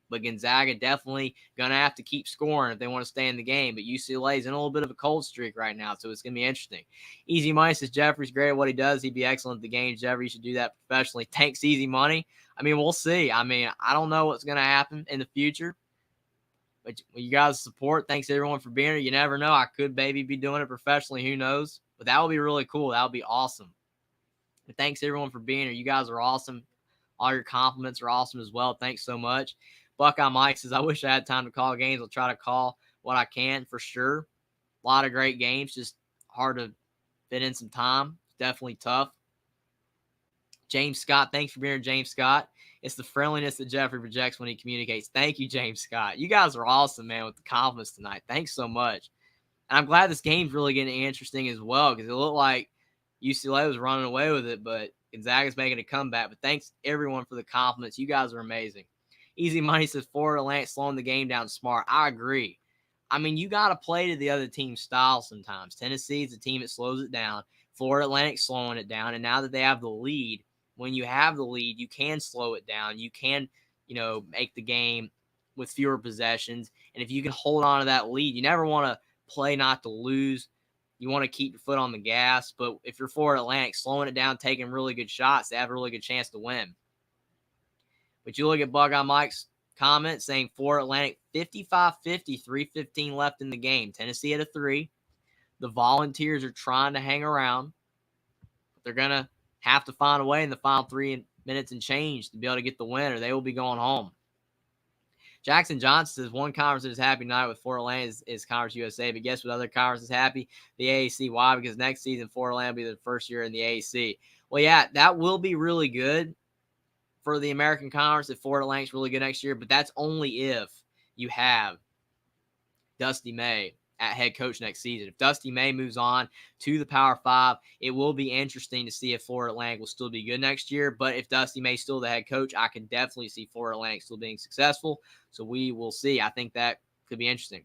But Gonzaga definitely going to have to keep scoring if they want to stay in the game. But UCLA is in a little bit of a cold streak right now, so it's going to be interesting. Easy Money says Jeffrey's great at what he does. He'd be excellent at the game. Jeffrey should do that professionally. Thanks, Easy Money. We'll see. I don't know what's going to happen in the future. But you guys' support, thanks everyone for being here. You never know. I could maybe be doing it professionally. Who knows? But that would be really cool. That would be awesome. But thanks everyone for being here. You guys are awesome. All your compliments are awesome as well. Thanks so much. Buckeye Mike says, I wish I had time to call games. I'll try to call what I can for sure. A lot of great games, just hard to fit in some time. Definitely tough. James Scott, thanks for being here, James Scott. It's the friendliness that Jeffrey projects when he communicates. Thank you, James Scott. You guys are awesome, man, with the compliments tonight. Thanks so much. And I'm glad this game's really getting interesting as well because it looked like UCLA was running away with it, but Gonzaga's making a comeback. But thanks, everyone, for the compliments. You guys are amazing. Easy Money says Florida Atlantic slowing the game down smart. I agree. You got to play to the other team's style sometimes. Tennessee is a team that slows it down. Florida Atlantic slowing it down. And now that they have the lead, when you have the lead, you can slow it down. You can, make the game with fewer possessions. And if you can hold on to that lead, you never want to play not to lose. You want to keep your foot on the gas. But if you're Florida Atlantic, slowing it down, taking really good shots, they have a really good chance to win. But you look at Buckeye Mike's comment saying Florida Atlantic 55-50, 3:15 left in the game. Tennessee at a 3. The Volunteers are trying to hang around. They're going to have to find a way in the final 3 minutes and change to be able to get the win, or they will be going home. Jackson Johnson says one conference that is happy tonight with Florida Atlantic is Conference USA, but guess what other conference is happy? The AAC. Why? Because next season Florida Atlantic will be the first year in the AAC. Well, yeah, that will be really good for the American Conference if Florida Atlantic's really good next year, but that's only if you have Dusty May at head coach next season. If Dusty May moves on to the Power 5, it will be interesting to see if Florida Atlantic will still be good next year, but if Dusty May is still the head coach, I can definitely see Florida Atlantic still being successful, so we will see. I think that could be interesting.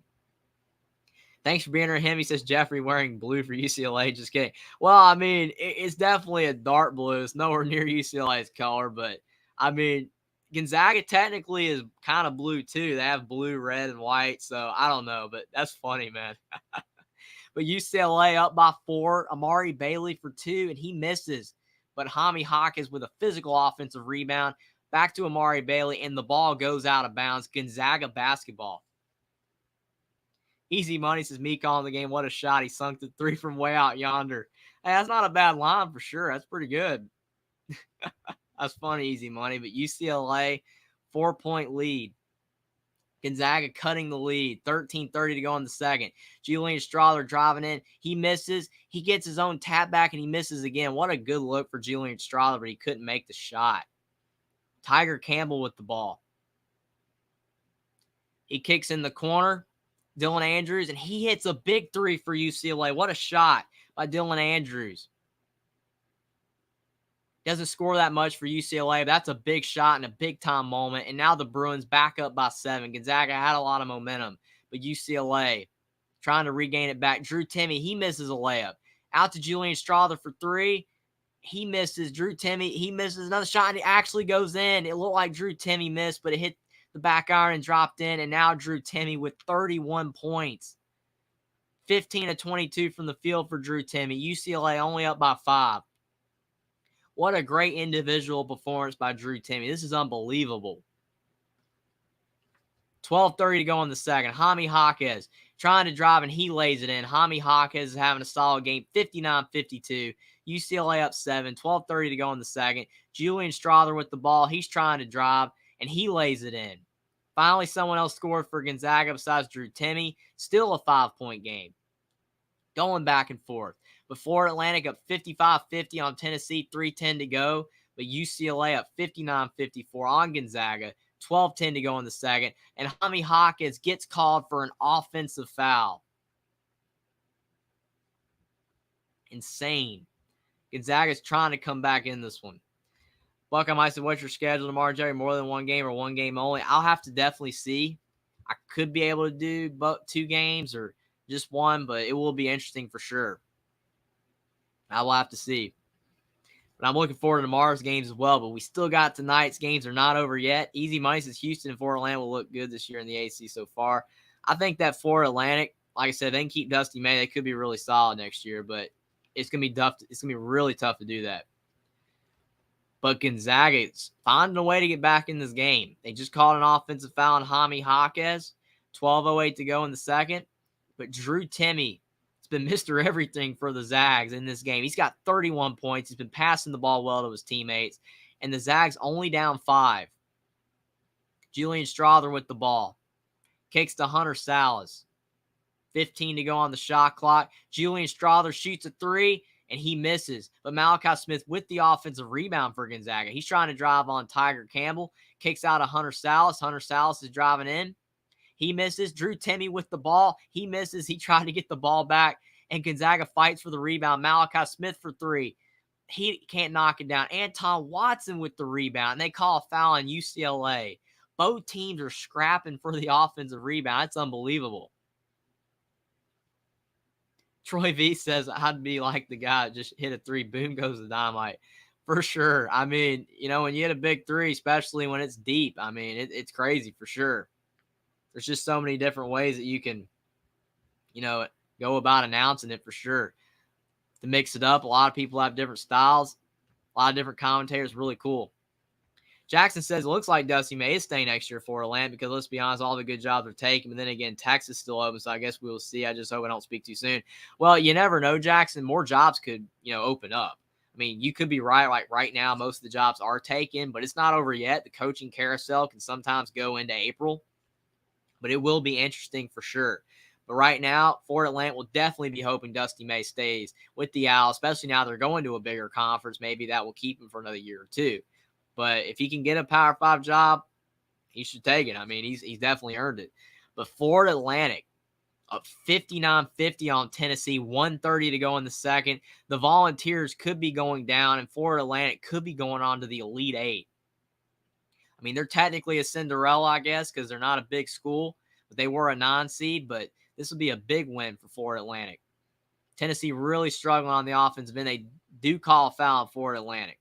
Thanks for being here, him. He says Jeffrey wearing blue for UCLA. Just kidding. Well, it's definitely a dark blue. It's nowhere near UCLA's color, but Gonzaga technically is kind of blue too. They have blue, red, and white. So I don't know, but that's funny, man. But UCLA up by 4. Amari Bailey for 2, and he misses. But Jaime Jaquez with a physical offensive rebound. Back to Amari Bailey, and the ball goes out of bounds. Gonzaga basketball. Easy Money says, me calling the game. What a shot. He sunk the 3 from way out yonder. Hey, that's not a bad line for sure. That's pretty good. That's funny, Easy Money. But UCLA, 4-point lead. Gonzaga cutting the lead. 13:30 to go in the second. Julian Strawther driving in. He misses. He gets his own tap back, and he misses again. What a good look for Julian Strawther, but he couldn't make the shot. Tiger Campbell with the ball. He kicks in the corner. Dylan Andrews, and he hits a big 3 for UCLA. What a shot by Dylan Andrews. Doesn't score that much for UCLA, but that's a big shot and a big-time moment. And now the Bruins back up by 7. Gonzaga had a lot of momentum, but UCLA trying to regain it back. Drew Timme, he misses a layup. Out to Julian Strawther for 3. He misses. Drew Timme, he misses another shot, and it actually goes in. It looked like Drew Timme missed, but it hit the back iron and dropped in, and now Drew Timme with 31 points. 15 of 22 from the field for Drew Timme. UCLA only up by 5. What a great individual performance by Drew Timme. This is unbelievable. 12:30 to go in the second. Jaime Jaquez trying to drive, and he lays it in. Jaime Jaquez is having a solid game, 59-52. UCLA up 7. 12:30 to go in the second. Julian Strother with the ball. He's trying to drive, and he lays it in. Finally, someone else scored for Gonzaga besides Drew Timme. Still a 5-point game. Going back and forth. Before Atlantic up 55-50 on Tennessee, 3:10 to go. But UCLA up 59-54 on Gonzaga, 12:10 to go in the second. And Jaime Jaquez gets called for an offensive foul. Insane. Gonzaga's trying to come back in this one. Buckeye might say, what's your schedule tomorrow, Jerry? More than one game or one game only? I'll have to definitely see. I could be able to do 2 games or just one, but it will be interesting for sure. I will have to see. But I'm looking forward to tomorrow's games as well. But we still got tonight's games are not over yet. Easy money says Houston and Florida Atlantic will look good this year in the AC so far. I think that Florida Atlantic, like I said, they can keep Dusty May. They could be really solid next year, but it's gonna be tough. It's gonna be really tough to do that. But Gonzaga is finding a way to get back in this game. They just called an offensive foul on Jaime Jaquez. 12:08 to go in the second. But Drew Timme has been Mr. Everything for the Zags in this game. He's got 31 points. He's been passing the ball well to his teammates. And the Zags only down 5. Julian Strother with the ball. Kicks to Hunter Salas. 15 to go on the shot clock. Julian Strother shoots a 3, and he misses. But Malachi Smith with the offensive rebound for Gonzaga. He's trying to drive on Tiger Campbell. Kicks out to Hunter Salas. Hunter Salas is driving in. He misses. Drew Timme with the ball. He misses. He tried to get the ball back, and Gonzaga fights for the rebound. Malachi Smith for 3. He can't knock it down. Anton Watson with the rebound. And they call a foul on UCLA. Both teams are scrapping for the offensive rebound. That's unbelievable. Troy V says, I'd be like the guy that just hit a 3, boom goes the dynamite. For sure. I mean, when you hit a big 3, especially when it's deep, I mean, it's crazy for sure. There's just so many different ways that you can, go about announcing it for sure. To mix it up, a lot of people have different styles. A lot of different commentators. Really cool. Jackson says, it looks like Dusty May is staying next year for Atlanta because, let's be honest, all the good jobs are taken. But then again, Texas is still open, so I guess we'll see. I just hope I don't speak too soon. Well, you never know, Jackson. More jobs could, open up. I mean, you could be right. Like right now, most of the jobs are taken, but it's not over yet. The coaching carousel can sometimes go into April. But it will be interesting for sure. But right now, Fort Atlanta will definitely be hoping Dusty May stays with the Owls, especially now they're going to a bigger conference. Maybe that will keep him for another year or 2. But if he can get a Power 5 job, he should take it. I mean, he's definitely earned it. But Florida Atlantic up 59-50 on Tennessee, 1:30 to go in the second. The Volunteers could be going down, and Florida Atlantic could be going on to the Elite 8. I mean, they're technically a Cinderella, I guess, because they're not a big school, but they were a 9 seed. But this would be a big win for Florida Atlantic. Tennessee really struggling on the offensive end. They do call a foul on Florida Atlantic.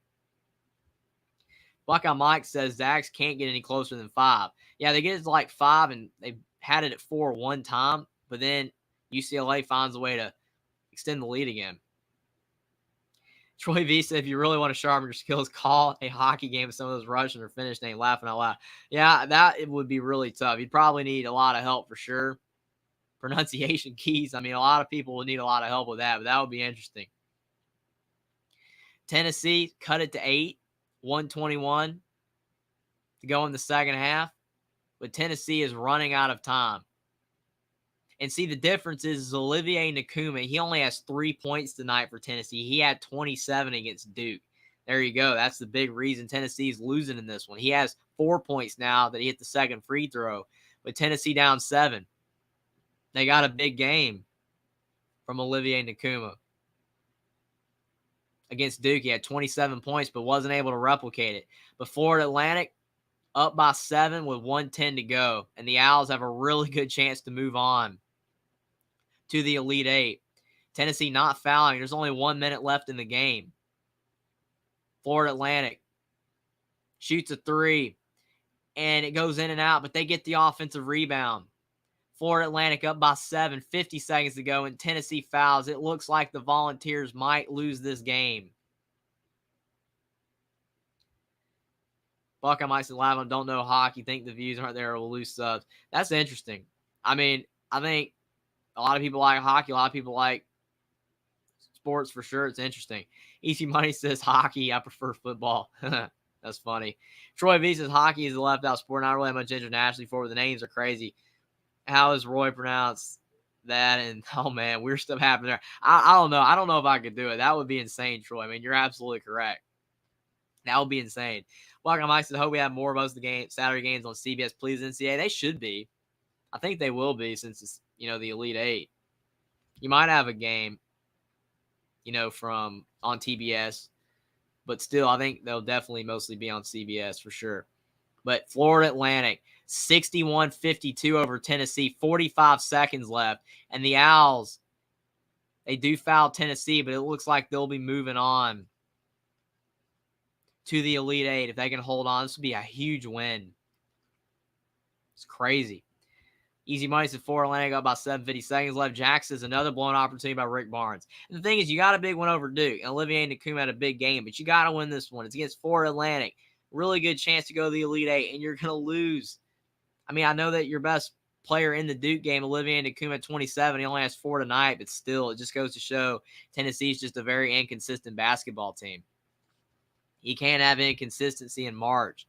Buckeye Mike says Zags can't get any closer than 5. Yeah, they get it to like 5, and they had it at 4 one time, but then UCLA finds a way to extend the lead again. Troy V said, if you really want to sharpen your skills, call a hockey game with some of those Russian or Finnish names. Laughing out loud. Yeah, it would be really tough. You'd probably need a lot of help for sure. Pronunciation keys. I mean, a lot of people would need a lot of help with that, but that would be interesting. Tennessee cut it to 8, 121 to go in the second half, but Tennessee is running out of time. And see, the difference is Olivier Nakuma, he only has 3 points tonight for Tennessee. He had 27 against Duke. There you go. That's the big reason Tennessee's losing in this one. He has 4 points now that he hit the second free throw, but Tennessee down 7. They got a big game from Olivier Nakuma. Against Duke, he had 27 points, but wasn't able to replicate it. But Florida Atlantic up by 7 with 1:10 to go, and the Owls have a really good chance to move on to the Elite 8. Tennessee not fouling. There's only 1 minute left in the game. Florida Atlantic shoots a three, and it goes in and out, but they get the offensive rebound. Florida Atlantic up by 7, 50 seconds to go, and Tennessee fouls. It looks like the Volunteers might lose this game. Buckeye Mike's live on Don't Know Hockey. Think the views aren't there. We'll lose subs. That's interesting. I mean, I think a lot of people like hockey. A lot of people like sports for sure. It's interesting. Easy Money says hockey. I prefer football. That's funny. Troy V says hockey is a left out sport. Not really much internationally for it. The names are crazy. How is Roy pronounced that? And oh man, weird stuff happened there. I don't know. I don't know if I could do it. That would be insane, Troy. I mean, you're absolutely correct. That would be insane. Welcome, Mike said, hope we have more of most of the game Saturday games on CBS. Please, NCAA. They should be. I think they will be since it's, the Elite Eight. You might have a game, from on TBS, but still, I think they'll definitely mostly be on CBS for sure. But Florida Atlantic, 61-52 over Tennessee, 45 seconds left. And the Owls, they do foul Tennessee, but it looks like they'll be moving on to the Elite Eight if they can hold on. This would be a huge win. It's crazy. Easy Money said Florida Atlantic up by 7:50 seconds left. Jack says another blown opportunity by Rick Barnes. And the thing is, you got a big one over Duke. And Olivier Nkoum had a big game, but you got to win this one. It's against Florida Atlantic. Really good chance to go to the Elite Eight, and you're going to lose. I mean, I know that your best player in the Duke game, Olivier Nkoum at 27, he only has 4 tonight, but still, it just goes to show Tennessee's just a very inconsistent basketball team. You can't have inconsistency in March.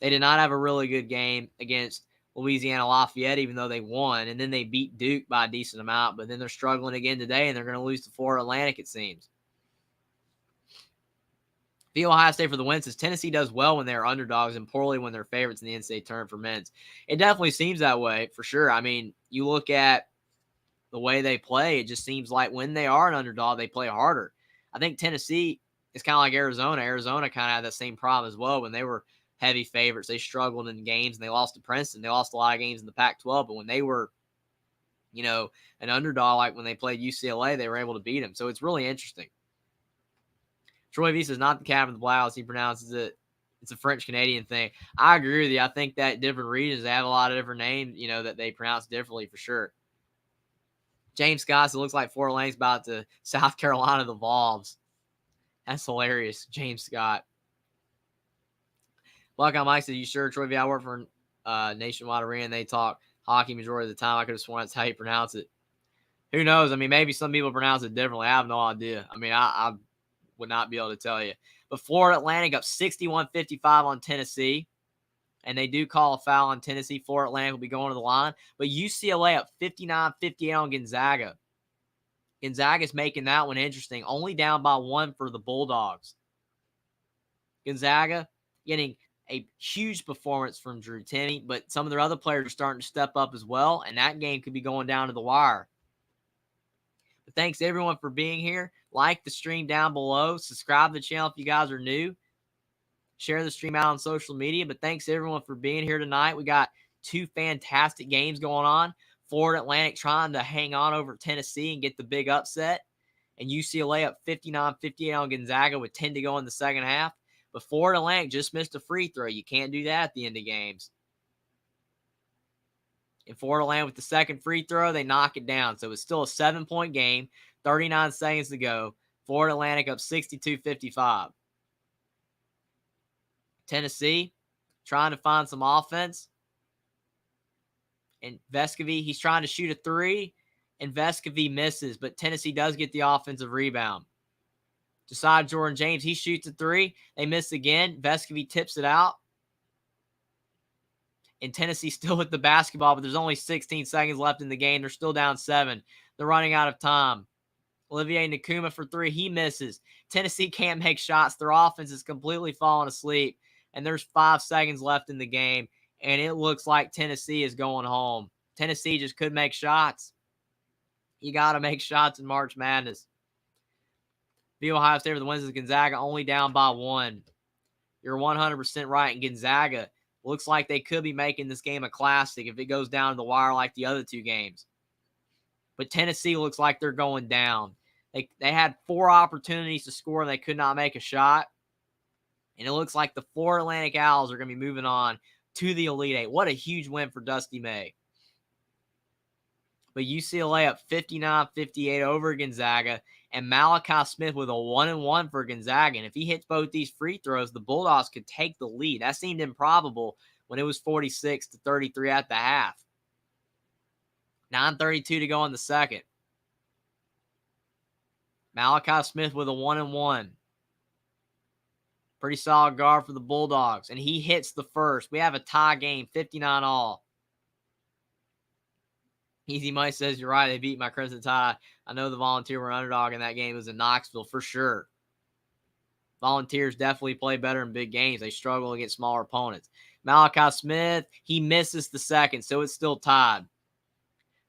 They did not have a really good game against Louisiana Lafayette, even though they won, and then they beat Duke by a decent amount, but then they're struggling again today, and they're going to lose to Florida Atlantic, it seems. The Ohio State for the win says Tennessee does well when they're underdogs and poorly when they're favorites in the NCAA tournament for men's. It definitely seems that way, for sure. I mean, you look at the way they play, it just seems like when they are an underdog, they play harder. I think Tennessee is kind of like Arizona. Arizona kind of had that same problem as well when they were heavy favorites. They struggled in games, and they lost to Princeton. They lost a lot of games in the Pac-12, but when they were, an underdog, like when they played UCLA, they were able to beat them. So it's really interesting. Troy V says not the captain of the Blackhawks. He pronounces it. It's a French-Canadian thing. I agree with you. I think that different regions, they have a lot of different names, that they pronounce differently for sure. James Scott says it looks like Florida Atlantic's about to South Carolina the Vols. That's hilarious, James Scott. Buckeye Mike said, you sure, Troy V? I work for Nationwide Arena, and they talk hockey majority of the time. I could have sworn that's how you pronounce it. Who knows? I mean, maybe some people pronounce it differently. I have no idea. I mean, I would not be able to tell you. But Florida Atlantic up 61-55 on Tennessee, and they do call a foul on Tennessee. Florida Atlantic will be going to the line. But UCLA up 59-58 on Gonzaga. Gonzaga's making that one interesting. Only down by 1 for the Bulldogs. Gonzaga getting a huge performance from Drew Timme, but some of their other players are starting to step up as well, and that game could be going down to the wire. But thanks, everyone, for being here. Like the stream down below. Subscribe to the channel if you guys are new. Share the stream out on social media. But thanks, everyone, for being here tonight. We got 2 fantastic games going on. Florida Atlantic trying to hang on over Tennessee and get the big upset. And UCLA up 59-58 on Gonzaga with 10 to go in the second half. But Florida Atlantic just missed a free throw. You can't do that at the end of games. And Florida Atlantic with the second free throw, they knock it down. So it's still a 7-point game, 39 seconds to go. Florida Atlantic up 62-55. Tennessee trying to find some offense. And Vescovy, he's trying to shoot a 3, and Vescovy misses. But Tennessee does get the offensive rebound. Josiah Jordan James, he shoots a 3. They miss again. Vescovy tips it out. And Tennessee still with the basketball, but there's only 16 seconds left in the game. They're still down 7. They're running out of time. Olivier Nkoum for 3. He misses. Tennessee can't make shots. Their offense is completely falling asleep. And there's 5 seconds left in the game. And it looks like Tennessee is going home. Tennessee just couldn't make shots. You got to make shots in March Madness. The Ohio State for the wins is Gonzaga only down by 1. You're 100% right. And Gonzaga looks like they could be making this game a classic if it goes down to the wire like the other 2 games. But Tennessee looks like they're going down. They had 4 opportunities to score, and they could not make a shot. And it looks like the Florida Atlantic Owls are going to be moving on to the Elite Eight. What a huge win for Dusty May. But UCLA up 59-58 over Gonzaga, and Malachi Smith with a 1-1 for Gonzaga. And if he hits both these free throws, the Bulldogs could take the lead. That seemed improbable when it was 46-33 at the half. 9:32 to go in the second. Malachi Smith with a 1-1. Pretty solid guard for the Bulldogs. And he hits the first. We have a tie game, 59 all. Easy Mike says, you're right, they beat my Crimson Tide. I know the Volunteer were underdog in that game. It was in Knoxville for sure. Volunteers definitely play better in big games. They struggle against smaller opponents. Malachi Smith, he misses the second, so it's still tied.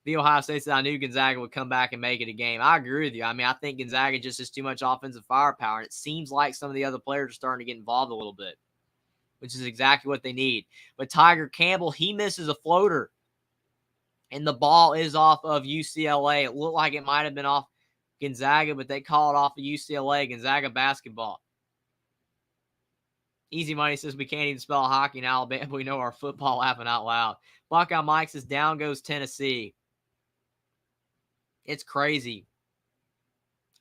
The Ohio State said, I knew Gonzaga would come back and make it a game. I agree with you. I mean, I think Gonzaga just has too much offensive firepower, and it seems like some of the other players are starting to get involved a little bit, which is exactly what they need. But Tiger Campbell, he misses a floater, and the ball is off of UCLA. It looked like it might have been off Gonzaga, but they call it off of UCLA, Gonzaga basketball. Easy Money says we can't even spell hockey in Alabama. We know our football laughing out loud. Buckeye Mike says down goes Tennessee. It's crazy.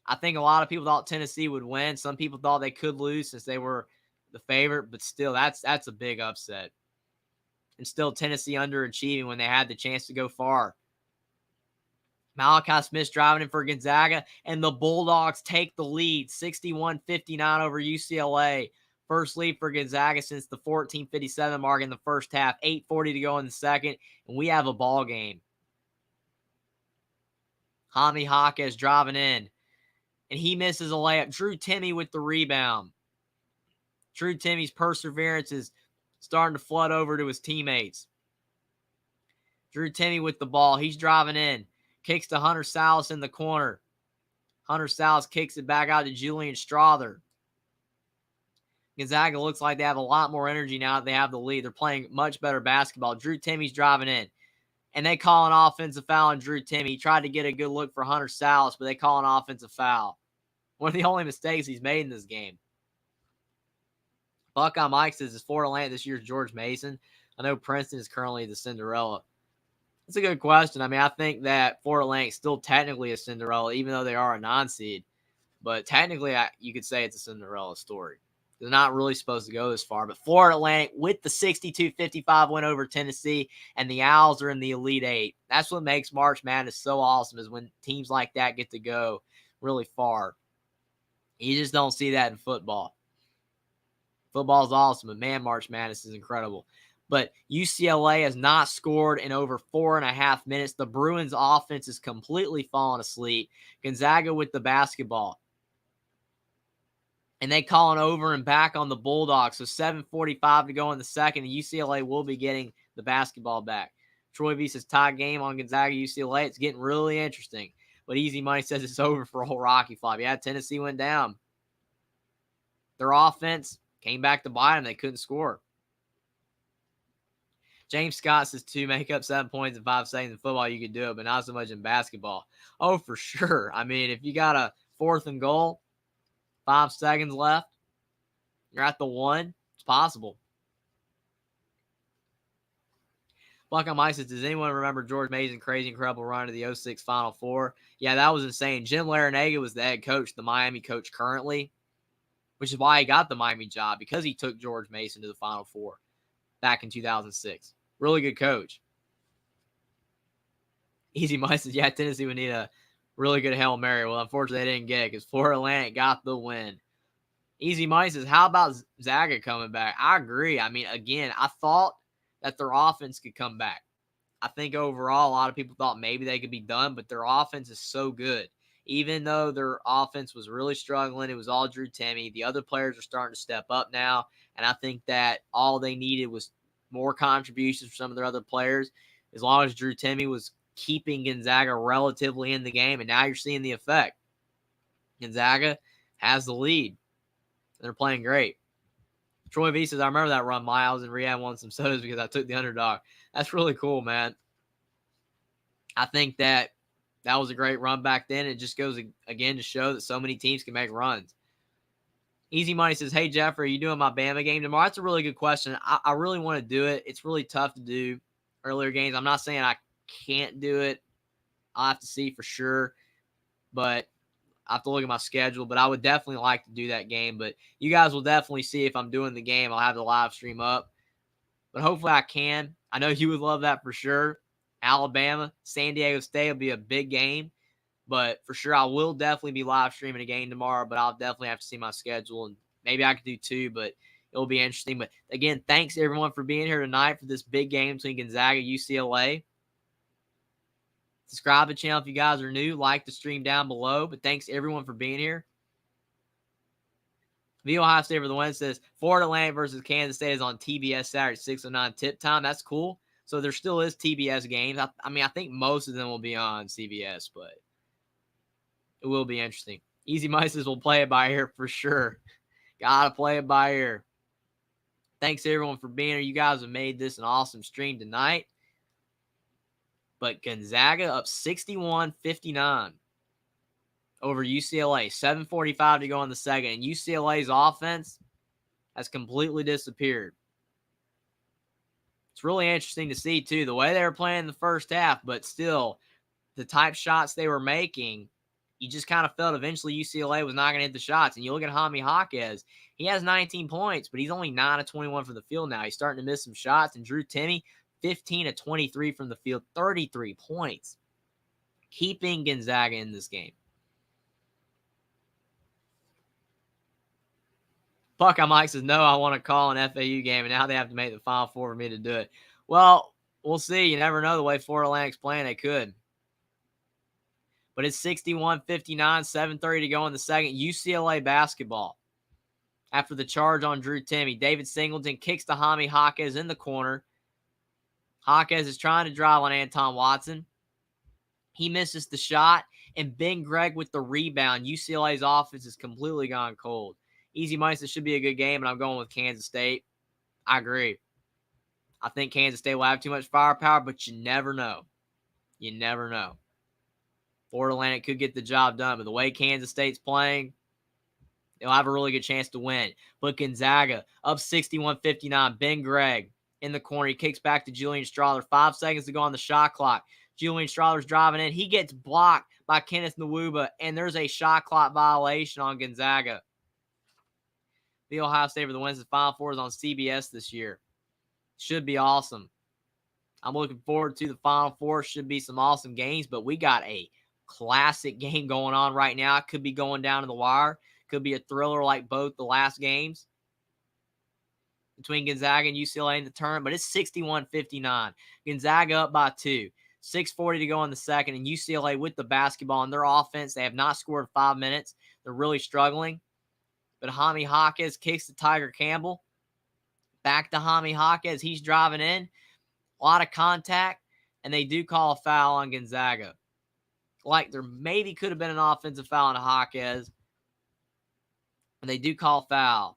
I think a lot of people thought Tennessee would win. Some people thought they could lose since they were the favorite, but still, that's a big upset. And still Tennessee underachieving when they had the chance to go far. Malachi Smith's driving in for Gonzaga, and the Bulldogs take the lead, 61-59 over UCLA. First lead for Gonzaga since the 14:57 mark in the first half. 8:40 to go in the second, and we have a ball game. Jaime Jaquez driving in, and he misses a layup. Drew Timme with the rebound. Drew Timme's perseverance is starting to flood over to his teammates. Drew Timme with the ball. He's driving in. Kicks to Hunter Salas in the corner. Hunter Salas kicks it back out to Julian Strother. Gonzaga looks like they have a lot more energy now that they have the lead. They're playing much better basketball. Drew Timme's driving in. And they call an offensive foul on Drew Timme. He tried to get a good look for Hunter Salas, but they call an offensive foul. One of the only mistakes he's made in this game. Buckeye Mike says, is Florida Atlantic this year's George Mason? I know Princeton is currently the Cinderella. That's a good question. I mean, I think that Florida Atlantic is still technically a Cinderella, even though they are a non-seed. But technically, you could say it's a Cinderella story. They're not really supposed to go this far. But Florida Atlantic with the 62-55 win over Tennessee, and the Owls are in the Elite Eight. That's what makes March Madness so awesome, is when teams like that get to go really far. You just don't see that in football. Football is awesome, but man, March Madness is incredible. But UCLA has not scored in over 4.5 minutes. The Bruins offense is completely fallen asleep. Gonzaga with the basketball. And they call an over and back on the Bulldogs. So 7:45 to go in the second, and UCLA will be getting the basketball back. Troy V says tie game on Gonzaga UCLA. It's getting really interesting. But Easy Money says it's over for old Rocky Flop. Yeah, Tennessee went down. Their offense came back to bite them. They couldn't score. James Scott says to make up 7 points in 5 seconds in football, you could do it, but not so much in basketball. Oh, for sure. I mean, if you got a 4th and goal, 5 seconds left, you're at the 1, it's possible. Buckeye Mike says, does anyone remember George Mason's crazy, incredible run to the 06 Final Four? Yeah, that was insane. Jim Larinaga was the head coach, the Miami coach currently, which is why he got the Miami job, because he took George Mason to the Final Four back in 2006. Really good coach. Easy Mike says, yeah, Tennessee would need a really good Hail Mary. Well, unfortunately, they didn't get it because Florida Atlantic got the win. Easy Mike says, how about Zaga coming back? I agree. I mean, again, I thought that their offense could come back. I think overall, a lot of people thought maybe they could be done, but their offense is so good. Even though their offense was really struggling, it was all Drew Timme. The other players are starting to step up now, and I think that all they needed was more contributions from some of their other players. As long as Drew Timme was keeping Gonzaga relatively in the game, and now you're seeing the effect. Gonzaga has the lead. They're playing great. Troy V says, I remember that run, Miles, and Riyadh won some sodas because I took the underdog. That's really cool, man. I think that That was a great run back then. It just goes again to show that so many teams can make runs. Easy Money says, hey, Jeff, are you doing my Bama game tomorrow? That's a really good question. I really want to do it. It's really tough to do earlier games. I'm not saying I can't do it. I'll have to see for sure. But I have to look at my schedule. But I would definitely like to do that game. But you guys will definitely see if I'm doing the game. I'll have the live stream up. But hopefully I can. I know you would love that for sure. Alabama, San Diego State will be a big game. But for sure, I will definitely be live streaming a game tomorrow, but I'll definitely have to see my schedule, and maybe I could do two, but it'll be interesting. But again, thanks everyone for being here tonight for this big game between Gonzaga and UCLA. Subscribe to the channel if you guys are new. Like the stream down below. But thanks everyone for being here. The Ohio State for the win says Florida Atlantic versus Kansas State is on TBS Saturday, 6:09 tip time. That's cool. So there still is TBS games. I mean, I think most of them will be on CBS, but it will be interesting. Easy Mices will play it by ear for sure. Gotta play it by ear. Thanks everyone for being here. You guys have made this an awesome stream tonight. But Gonzaga up 61-59 over UCLA. 7:45 to go in the second. And UCLA's offense has completely disappeared. It's really interesting to see, too, the way they were playing in the first half, but still, the type shots they were making, you just kind of felt eventually UCLA was not going to hit the shots. And you look at Jaime Jaquez, he has 19 points, but he's only 9 of 21 from the field now. He's starting to miss some shots. And Drew Timme, 15 of 23 from the field, 33 points, keeping Gonzaga in this game. Buckeye Mike says, no, I want to call an FAU game, and now they have to make the Final Four for me to do it. Well, we'll see. You never know the way Florida Atlantic's playing. They could. But it's 61-59, 7:30 to go in the second. UCLA basketball. After the charge on Drew Timme, David Singleton kicks to Jaime Jaquez in the corner. Jaquez is trying to drive on Anton Watson. He misses the shot, and Ben Gregg with the rebound. UCLA's offense has completely gone cold. Easy Money, this should be a good game, and I'm going with Kansas State. I agree. I think Kansas State will have too much firepower, but you never know. You never know. Florida Atlantic could get the job done, but the way Kansas State's playing, they'll have a really good chance to win. But Gonzaga up 61-59. Ben Gregg in the corner. He kicks back to Julian Strahler. 5 seconds to go on the shot clock. Julian Strahler's driving in. He gets blocked by Kenneth Nwuba, and there's a shot clock violation on Gonzaga. The Ohio State for the wins. The Final Four is on CBS this year. Should be awesome. I'm looking forward to the Final Four. Should be some awesome games, but we got a classic game going on right now. It could be going down to the wire. Could be a thriller like both the last games between Gonzaga and UCLA in the tournament, but it's 61-59. Gonzaga up by 2. 6:40 to go in the second, and UCLA with the basketball in their offense. They have not scored 5 minutes. They're really struggling. But Jaime Jaquez kicks to Tiger Campbell. Back to Jaime Jaquez. He's driving in. A lot of contact, and they do call a foul on Gonzaga. Like there maybe could have been an offensive foul on Jaquez. And they do call foul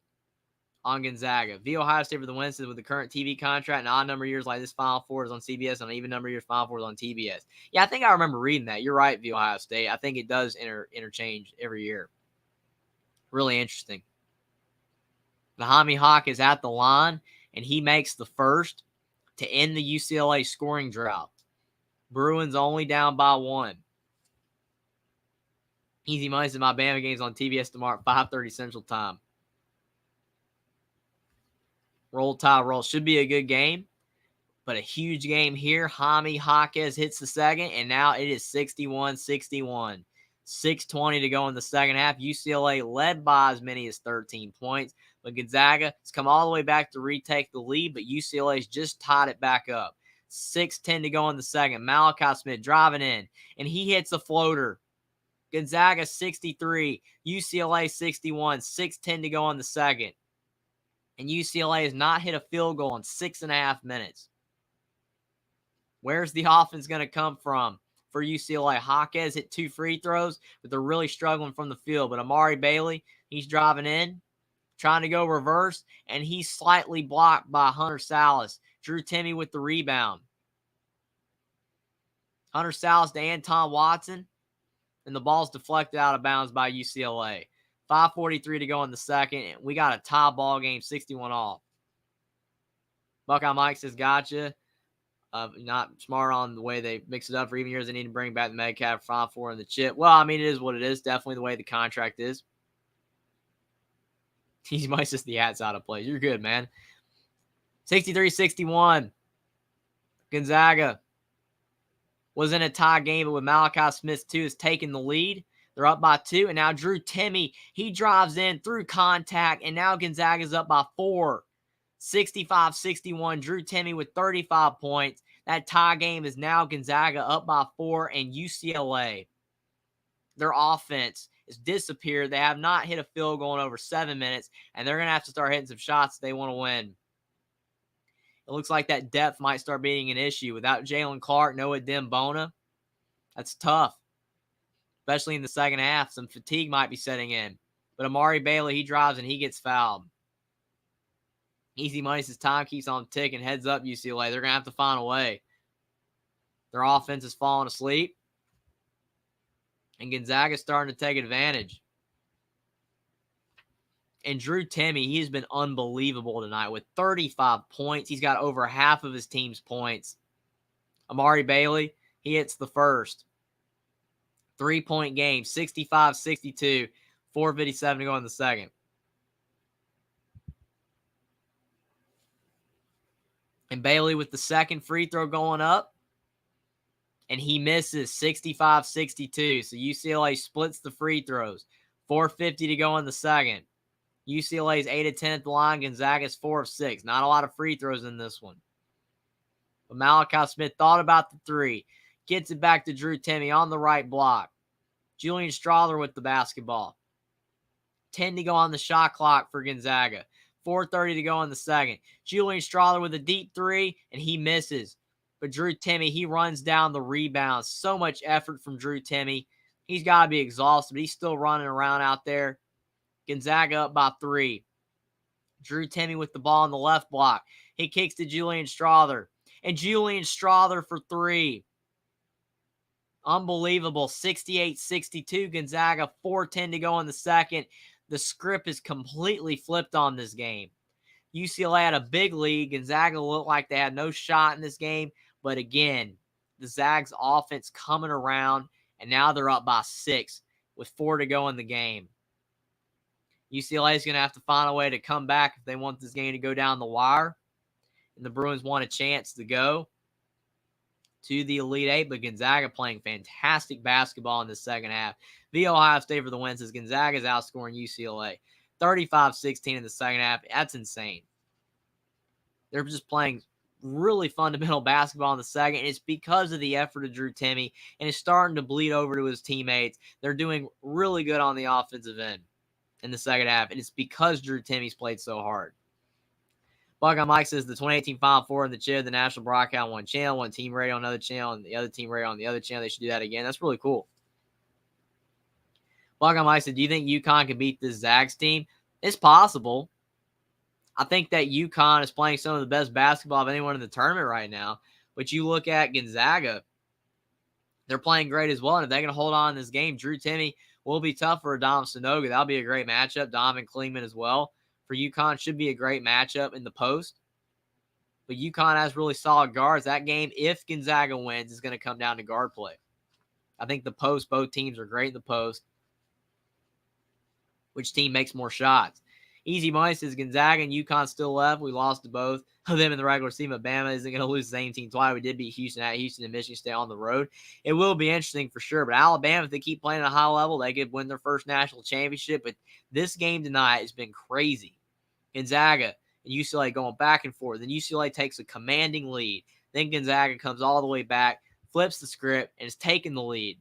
on Gonzaga. The Ohio State for the win says with the current TV contract and odd number of years like this, Final Four is on CBS, and an even number of years, Final Four is on TBS. Yeah, I think I remember reading that. You're right, The Ohio State. I think it does interchange every year. Really interesting. The Jaime Hawk is at the line, and he makes the first to end the UCLA scoring drought. Bruins only down by 1. Easy Money in my Bama games on TBS tomorrow at 5:30 Central Time. Roll Tide Roll. Should be a good game, but a huge game here. Jaime Jaquez hits the second, and now it is 61-61. 6:20 to go in the second half. UCLA led by as many as 13 points, but Gonzaga has come all the way back to retake the lead, but UCLA's just tied it back up. 6:10 to go in the second. Malachi Smith driving in, and he hits a floater. Gonzaga 63, UCLA 61, 6:10 to go in the second. And UCLA has not hit a field goal in 6.5 minutes. Where's the offense going to come from for UCLA? Jaquez hit 2 free throws, but they're really struggling from the field. But Amari Bailey, he's driving in, trying to go reverse, and he's slightly blocked by Hunter Salas. Drew Timme with the rebound. Hunter Sallis to Anton Watson, and the ball's deflected out of bounds by UCLA. 5:43 to go in the second. We got a tie ball game, 61 all. Buckeye Mike says, gotcha. Not smart on the way they mix it up for even years. They need to bring back the Metcalf, Front Four, and the chip. Well, I mean, it is what it is. Definitely the way the contract is. He might just the hats out of place. You're good, man. 63-61. Gonzaga was in a tie game, but with Malachi Smith, too, is taking the lead. They're up by 2, and now Drew Timme, he drives in through contact, and now Gonzaga's up by 4. 65-61. Drew Timme with 35 points. That tie game is now Gonzaga up by 4, and UCLA, their offense has disappeared. They have not hit a field goal in over 7 minutes, and they're going to have to start hitting some shots if they want to win. It looks like that depth might start being an issue. Without Jalen Clark, Noah Dembona, that's tough, especially in the second half. Some fatigue might be setting in. But Amari Bailey, he drives and he gets fouled. Easy money says time keeps on ticking. Heads up, UCLA. They're going to have to find a way. Their offense is falling asleep. And Gonzaga's starting to take advantage. And Drew Timme, he's been unbelievable tonight with 35 points. He's got over half of his team's points. Amari Bailey, he hits the first. 3-point game, 65-62, 4:57 to go in the second. And Bailey with the second free throw going up. And he misses 65-62. So UCLA splits the free throws. 4:50 to go in the second. UCLA's 8 of 10 at the line. Gonzaga's 4 of 6. Not a lot of free throws in this one. But Malachi Smith thought about the three. Gets it back to Drew Timme on the right block. Julian Strother with the basketball. 10 to go on the shot clock for Gonzaga. 4:30 to go in the second. Julian Strother with a deep three, and he misses. But Drew Timme, he runs down the rebound. So much effort from Drew Timme. He's got to be exhausted, but he's still running around out there. Gonzaga up by 3. Drew Timme with the ball on the left block. He kicks to Julian Strother. And Julian Strother for 3. Unbelievable. 68-62. Gonzaga, 4:10 to go in the second. The script is completely flipped on this game. UCLA had a big lead. Gonzaga looked like they had no shot in this game. But again, the Zags offense coming around, and now they're up by 6 with 4 to go in the game. UCLA is going to have to find a way to come back if they want this game to go down the wire. And the Bruins want a chance to go to the Elite Eight, but Gonzaga playing fantastic basketball in the second half. The Ohio State for the win says Gonzaga is outscoring UCLA 35-16 in the second half. That's insane. They're just playing really fundamental basketball in the second, and it's because of the effort of Drew Timme, and it's starting to bleed over to his teammates. They're doing really good on the offensive end in the second half, and it's because Drew Timme's played so hard. Buckeye Mike says the 2018 Final Four in the chair, the national broadcast on one channel, one team radio on another channel, and the other team radio on the other channel. They should do that again. That's really cool. Buckeye Mike said, do you think UConn can beat this Zags team? It's possible. I think that UConn is playing some of the best basketball of anyone in the tournament right now. But you look at Gonzaga, they're playing great as well. And if they can hold on in this game, Drew Timme will be tough for Dom Sanogo. That'll be a great matchup. Dom and Klingman as well. For UConn, should be a great matchup in the post. But UConn has really solid guards. That game, if Gonzaga wins, is going to come down to guard play. I think the post, both teams are great in the post. Which team makes more shots? Easy money says Gonzaga and UConn still left. We lost to both of them in the regular season, but Bama isn't going to lose the same team twice. We did beat Houston at Houston and Michigan State on the road. It will be interesting for sure. But Alabama, if they keep playing at a high level, they could win their first national championship. But this game tonight has been crazy. Gonzaga and UCLA going back and forth. Then UCLA takes a commanding lead. Then Gonzaga comes all the way back, flips the script, and is taking the lead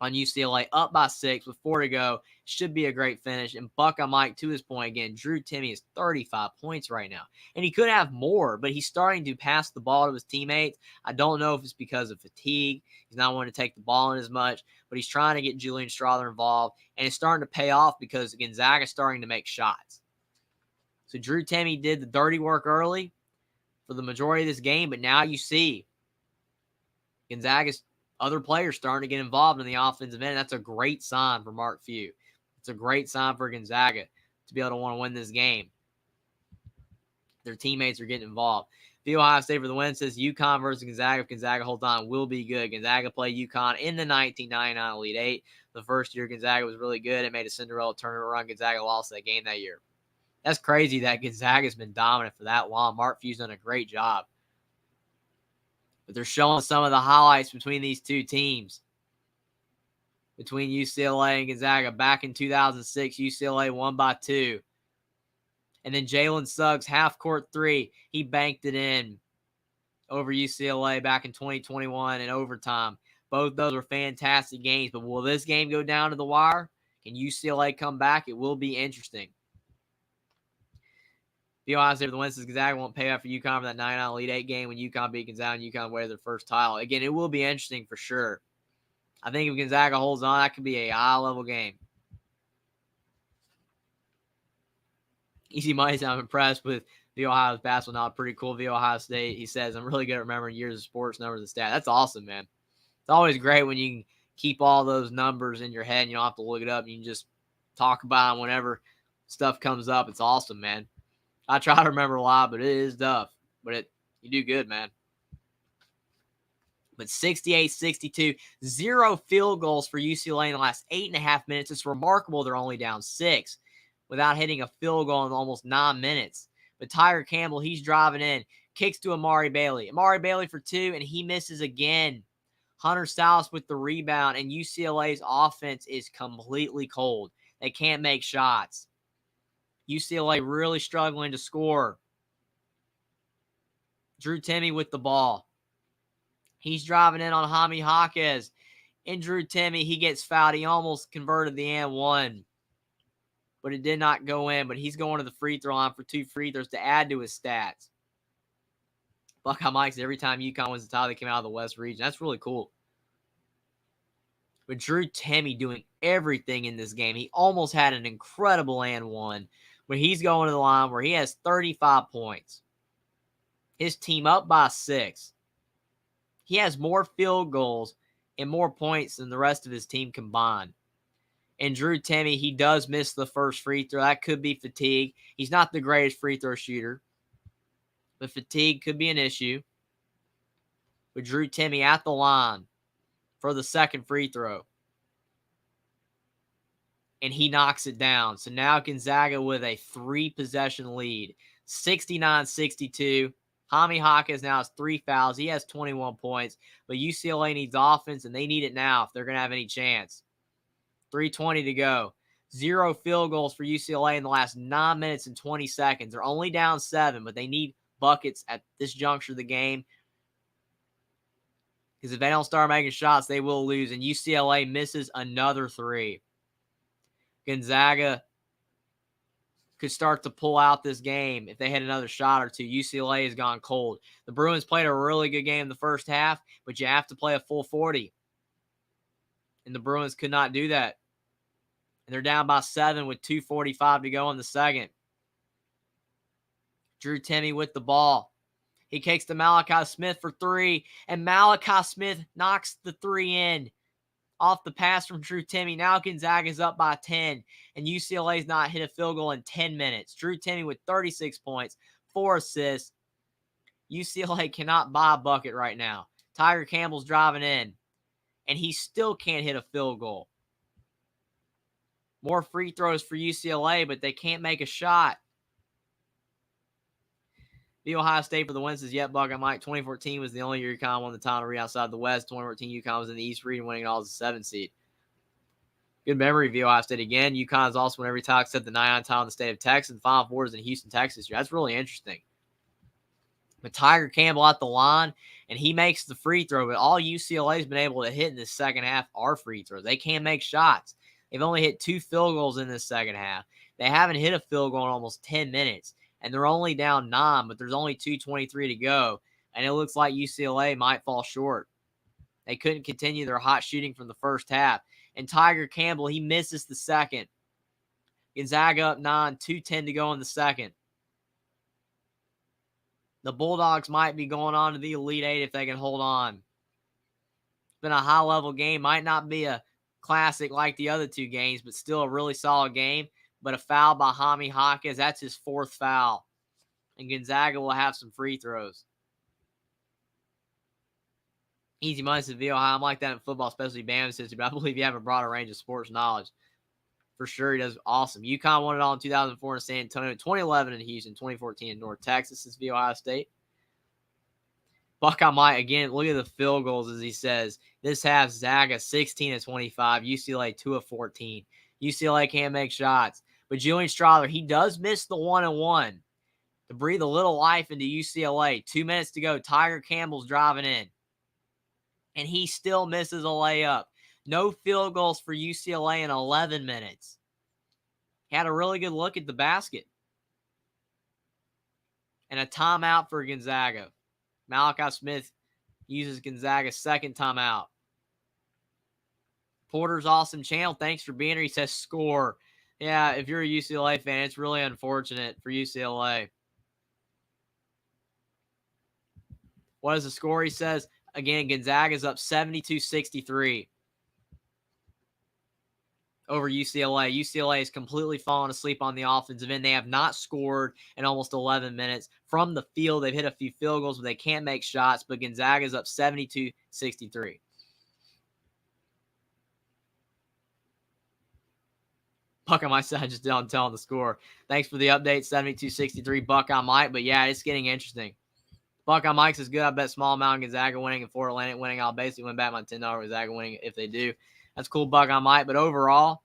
on UCLA, up by 6 with 4 to go. Should be a great finish. And Buckeye Mike, to his point again, Drew Timme is 35 points right now. And he could have more, but he's starting to pass the ball to his teammates. I don't know if it's because of fatigue. He's not wanting to take the ball in as much, but he's trying to get Julian Strother involved. And it's starting to pay off because Gonzaga is starting to make shots. So Drew Timme did the dirty work early for the majority of this game, but now you see Gonzaga's other players starting to get involved in the offensive end. That's a great sign for Mark Few. It's a great sign for Gonzaga to be able to want to win this game. Their teammates are getting involved. The Ohio State for the win says UConn versus Gonzaga. If Gonzaga holds on, will be good. Gonzaga played UConn in the 1999 Elite Eight. The first year Gonzaga was really good. It made a Cinderella tournament run. Gonzaga lost that game that year. That's crazy that Gonzaga's been dominant for that long. Mark Few's done a great job. But they're showing some of the highlights between these two teams. Between UCLA and Gonzaga. Back in 2006, UCLA won by 2. And then Jalen Suggs, half-court three. He banked it in over UCLA back in 2021 in overtime. Both those were fantastic games. But will this game go down to the wire? Can UCLA come back? It will be interesting. The Ohio State for the win says Gonzaga won't pay out for UConn for that 9-9 Elite 8 game when UConn beat Gonzaga and UConn won their first title. Again, it will be interesting for sure. I think if Gonzaga holds on, that could be a high-level game. Easy Money, I'm impressed with the Ohio's basketball. Not pretty cool. The Ohio State, he says, I'm really good at remembering years of sports, numbers, and stats. That's awesome, man. It's always great when you can keep all those numbers in your head and you don't have to look it up. You can just talk about them whenever stuff comes up. It's awesome, man. I try to remember a lot, but it is tough. But you do good, man. But 68-62, 0 field goals for UCLA in the last 8.5 minutes. It's remarkable they're only down 6 without hitting a field goal in almost 9 minutes. But Tiger Campbell, he's driving in, kicks to Amari Bailey. Amari Bailey for 2, and he misses again. Hunter Salas with the rebound, and UCLA's offense is completely cold. They can't make shots. UCLA really struggling to score. Drew Timme with the ball. He's driving in on Jaime Jaquez. And Drew Timme, he gets fouled. He almost converted the and one. But it did not go in. But he's going to the free throw line for 2 free throws to add to his stats. Buckeye Mike said every time UConn wins the title, they came out of the West region. That's really cool. But Drew Timme doing everything in this game. He almost had an incredible and one. But he's going to the line where he has 35 points. His team up by 6. He has more field goals and more points than the rest of his team combined. And Drew Timme, he does miss the first free throw. That could be fatigue. He's not the greatest free throw shooter. But fatigue could be an issue. But Drew Timme at the line for the second free throw. And he knocks it down. So now Gonzaga with a 3-possession lead. 69-62. Jaime Jaquez now has 3 fouls. He has 21 points. But UCLA needs offense, and they need it now if they're going to have any chance. 3:20 to go. 0 field goals for UCLA in the last 9 minutes and 20 seconds. They're only down 7, but they need buckets at this juncture of the game. Because if they don't start making shots, they will lose. And UCLA misses another 3. Gonzaga could start to pull out this game if they hit another shot or 2. UCLA has gone cold. The Bruins played a really good game in the first half, but you have to play a full 40. And the Bruins could not do that. And they're down by 7 with 2:45 to go in the second. Drew Timme with the ball. He kicks to Malachi Smith for 3, and Malachi Smith knocks the 3 in. Off the pass from Drew Timme. Now Gonzaga's up by 10, and UCLA's not hit a field goal in 10 minutes. Drew Timme with 36 points, 4 assists. UCLA cannot buy a bucket right now. Tiger Campbell's driving in, and he still can't hit a field goal. More free throws for UCLA, but they can't make a shot. The Ohio State for the win says, yep, Buckeye Mike. 2014 was the only year UConn won the title outside the West. 2014, UConn was in the East region, winning it all as a 7 seed. Good memory of the Ohio State again. UConn has also won every title except the 9 title in the state of Texas. Final Four is in Houston, Texas. That's really interesting. But Tiger Campbell at the line, and he makes the free throw. But all UCLA's been able to hit in the second half are free throws. They can't make shots. They've only hit 2 field goals in this second half. They haven't hit a field goal in almost 10 minutes. And they're only down 9, but there's only 2:23 to go. And it looks like UCLA might fall short. They couldn't continue their hot shooting from the first half. And Tiger Campbell, he misses the second. Gonzaga up 9, 2:10 to go in the second. The Bulldogs might be going on to the Elite Eight if they can hold on. been a high-level game. Might not be a classic like the other two games, but still a really solid game. But a foul by Jaime Hawkins, that's his 4th foul. And Gonzaga will have some free throws. Easy money says VO high. I'm like that in football, especially Bama's history, but I believe you have a broader range of sports knowledge. For sure, he does awesome. UConn won it all in 2004 in San Antonio, 2011 in Houston, 2014 in North Texas. This is VO Ohio State. Buckeye Mike, again, look at the field goals as he says. This half, Zaga 16 of 25, UCLA 2 of 14. UCLA can't make shots. But Julian Strawther, he does miss the 1-and-1 to breathe a little life into UCLA. 2 minutes to go. Tiger Campbell's driving in. And he still misses a layup. No field goals for UCLA in 11 minutes. Had a really good look at the basket. And a timeout for Gonzaga. Malachi Smith uses Gonzaga's 2nd timeout. Porter's awesome channel. Thanks for being here. He says score. Yeah, if you're a UCLA fan, it's really unfortunate for UCLA. What is the score? He says, again, Gonzaga's up 72-63 over UCLA. UCLA has completely fallen asleep on the offensive end. They have not scored in almost 11 minutes. From the field, they've hit a few field goals, but they can't make shots. But Gonzaga's up 72-63. Buck on my side just telling the score. Thanks for the update, 72-63 Buck on Mike. But yeah, it's getting interesting. Buck on Mike's is good. I bet small amount Gonzaga winning and Florida Atlantic winning. I'll basically win back my $10 Gonzaga winning if they do. That's cool, Buck on Mike. But overall,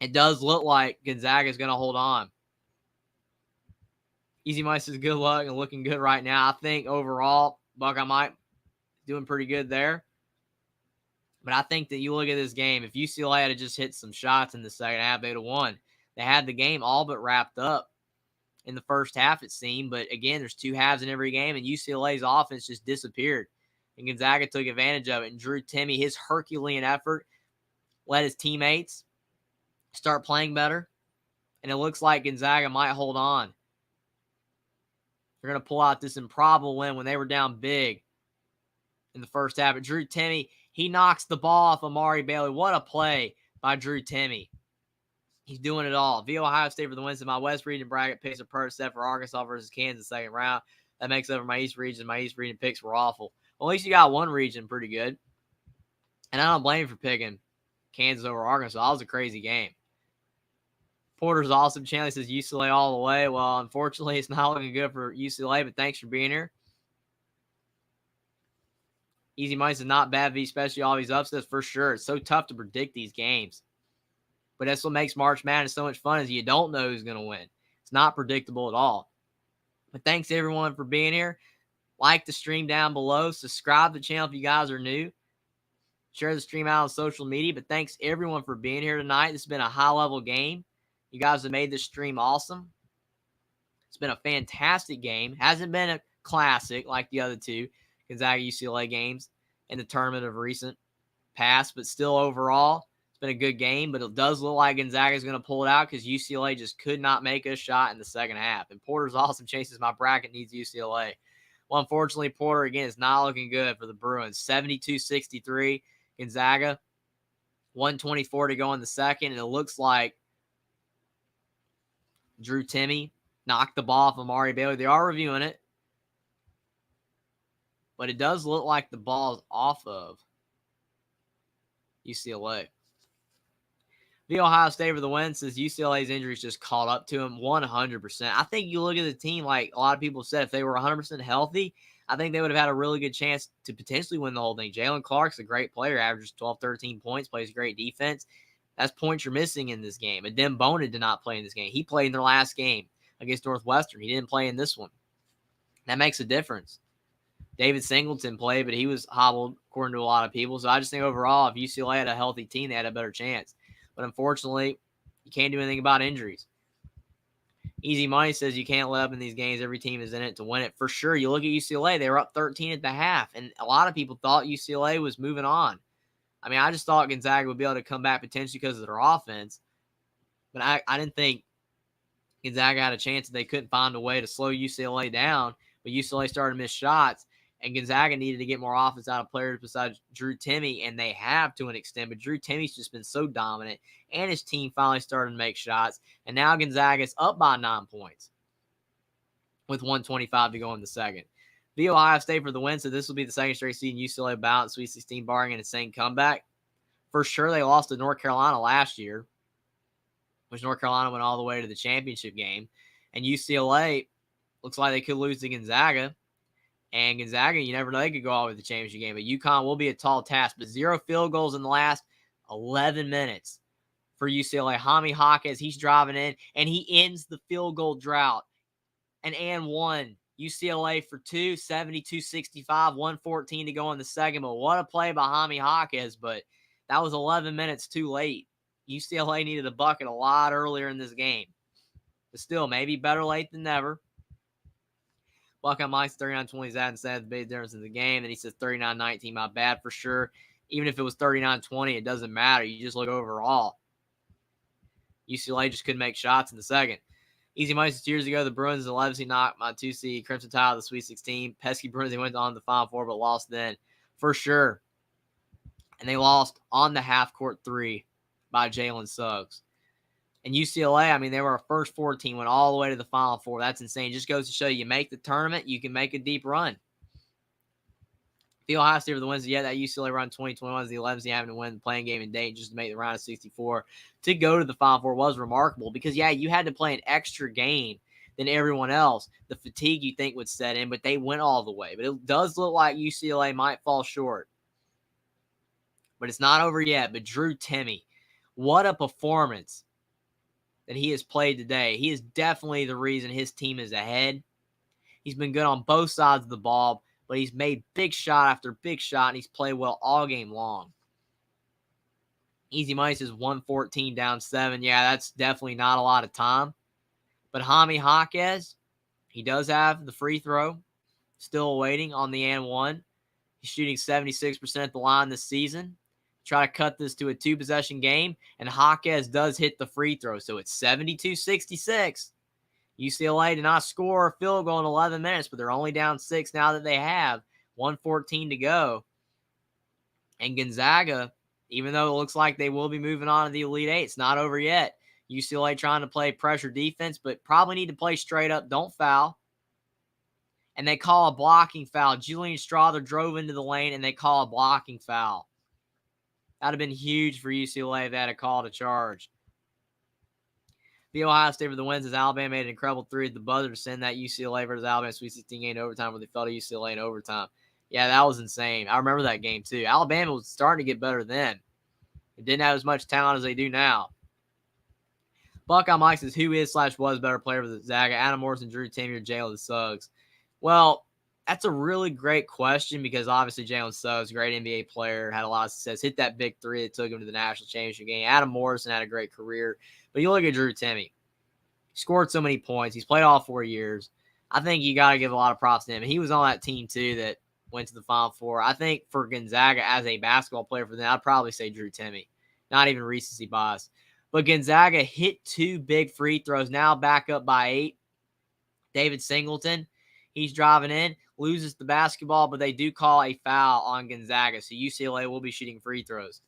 it does look like Gonzaga is going to hold on. Easy Mike says good luck and looking good right now. I think overall, Buck on Mike doing pretty good there. But I think that you look at this game, if UCLA had just hit some shots in the second half, they'd have won. They had the game all but wrapped up in the first half, it seemed. But again, there's 2 halves in every game, and UCLA's offense just disappeared. And Gonzaga took advantage of it. And Drew Timme, his Herculean effort, let his teammates start playing better. And it looks like Gonzaga might hold on. They're going to pull out this improbable win when they were down big in the first half. But Drew Timme, he knocks the ball off Amari Bailey. What a play by Drew Timme. He's doing it all. VO Ohio State for the wins in my West region bracket picks are per set for Arkansas versus Kansas second round. That makes up for my East region. My East region picks were awful. Well, at least you got one region pretty good. And I don't blame you for picking Kansas over Arkansas. That was a crazy game. Porter's awesome channel. He says UCLA all the way. Well, unfortunately, it's not looking good for UCLA, but thanks for being here. Easy money says not bad, especially all these upsets for sure. It's so tough to predict these games. But that's what makes March Madness so much fun is you don't know who's going to win. It's not predictable at all. But thanks, everyone, for being here. Like the stream down below. Subscribe to the channel if you guys are new. Share the stream out on social media. But thanks, everyone, for being here tonight. This has been a high-level game. You guys have made this stream awesome. It's been a fantastic game. Hasn't been a classic like the other two Gonzaga UCLA games in the tournament of recent past. But still, overall, it's been a good game. But it does look like Gonzaga is going to pull it out because UCLA just could not make a shot in the second half. And Porter's awesome chases my bracket needs UCLA. Well, unfortunately, Porter, again, is not looking good for the Bruins. 72-63. Gonzaga, 124 to go in the second. And it looks like Drew Timme knocked the ball off Amari Bailey. They are reviewing it. But it does look like the ball is off of UCLA. The Ohio State for the win says UCLA's injuries just caught up to him 100%. I think you look at the team, like a lot of people said, if they were 100% healthy, I think they would have had a really good chance to potentially win the whole thing. Jalen Clark's a great player, averages 12, 13 points, plays great defense. That's points you're missing in this game. And Dem Bona did not play in this game. He played in their last game against Northwestern. He didn't play in this one. That makes a difference. David Singleton played, but he was hobbled, according to a lot of people. So I just think overall, if UCLA had a healthy team, they had a better chance. But unfortunately, you can't do anything about injuries. Easy Money says you can't let up in these games. Every team is in it to win it. For sure, you look at UCLA, they were up 13 at the half, and a lot of people thought UCLA was moving on. I mean, I just thought Gonzaga would be able to come back potentially because of their offense. But I didn't think Gonzaga had a chance that they couldn't find a way to slow UCLA down. But UCLA started to miss shots. And Gonzaga needed to get more offense out of players besides Drew Timme, and they have to an extent. But Drew Timme's just been so dominant, and his team finally started to make shots. And now Gonzaga's up by 9 points with 1:25 to go in the second. The Ohio State for the win, so this will be the second straight season UCLA bout in Sweet 16 barring an insane comeback. For sure, they lost to North Carolina last year, which North Carolina went all the way to the championship game. And UCLA looks like they could lose to Gonzaga. And Gonzaga, you never know, they could go all the way to the championship game. But UConn will be a tall task. But 0 field goals in the last 11 minutes for UCLA. Jaime Jaquez, he's driving in, and he ends the field goal drought. And 1. UCLA for 2, 72-65, 1:14 to go in the second. But what a play by Jaime Jaquez. But that was 11 minutes too late. UCLA needed a bucket a lot earlier in this game. But still, maybe better late than never. Buckeye Mike's 39-20 is that instead of the big difference in the game. Then he says 39-19, my bad for sure. Even if it was 39-20, it doesn't matter. You just look overall. UCLA just couldn't make shots in the second. Easy money 2 years ago, the Bruins and Leipzig knocked my 2 seed Crimson Tide of the Sweet 16. Pesky Bruins, they went on to the Final Four, but lost then for sure. And they lost on the half-court 3 by Jalen Suggs. And UCLA, I mean, they were a first 4 team, went all the way to the Final Four. That's insane. Just goes to show you make the tournament, you can make a deep run. The Ohio State for the wins, yeah, that UCLA run 2021 is the 11th team having to win the playing game in date just to make the round of 64. To go to the Final Four was remarkable because, yeah, you had to play an extra game than everyone else. The fatigue you think would set in, but they went all the way. But it does look like UCLA might fall short. But it's not over yet. But Drew Timme, what a performance that he has played today. He is definitely the reason his team is ahead. He's been good on both sides of the ball, but he's made big shot after big shot, and he's played well all game long. Easy money says 1:14 down 7. Yeah, that's definitely not a lot of time. But Jaime Jaquez, he does have the free throw still waiting on the and 1. He's shooting 76% at the line this season. Try to cut this to a 2-possession game, and Jaquez does hit the free throw, so it's 72-66. UCLA did not score a field goal in 11 minutes, but they're only down 6 now that they have 1:14 to go. And Gonzaga, even though it looks like they will be moving on to the Elite Eight, it's not over yet. UCLA trying to play pressure defense, but probably need to play straight up, don't foul. And they call a blocking foul. Julian Strother drove into the lane, and they call a blocking foul. That would have been huge for UCLA if they had a call to charge. The Ohio State for the wins as Alabama made an incredible 3 at the buzzer to send that UCLA versus Alabama Sweet 16 game in overtime where they fell to UCLA in overtime. Yeah, that was insane. I remember that game too. Alabama was starting to get better then. It didn't have as much talent as they do now. Buckeye Mike says, who is / was better player for the Zaga? Adam Morrison, Drew Timme, or Jalen Suggs? Well, that's a really great question because obviously Jalen Suggs, great NBA player, had a lot of success, hit that big 3 that took him to the national championship game. Adam Morrison had a great career. But you look at Drew Timme. He scored so many points. He's played all 4 years. I think you got to give a lot of props to him. And he was on that team, too, that went to the Final Four. I think for Gonzaga as a basketball player for them, I'd probably say Drew Timme. Not even recency bias. But Gonzaga hit 2 big free throws, now back up by 8. David Singleton, he's driving in, loses the basketball, but they do call a foul on Gonzaga. So UCLA will be shooting free throws.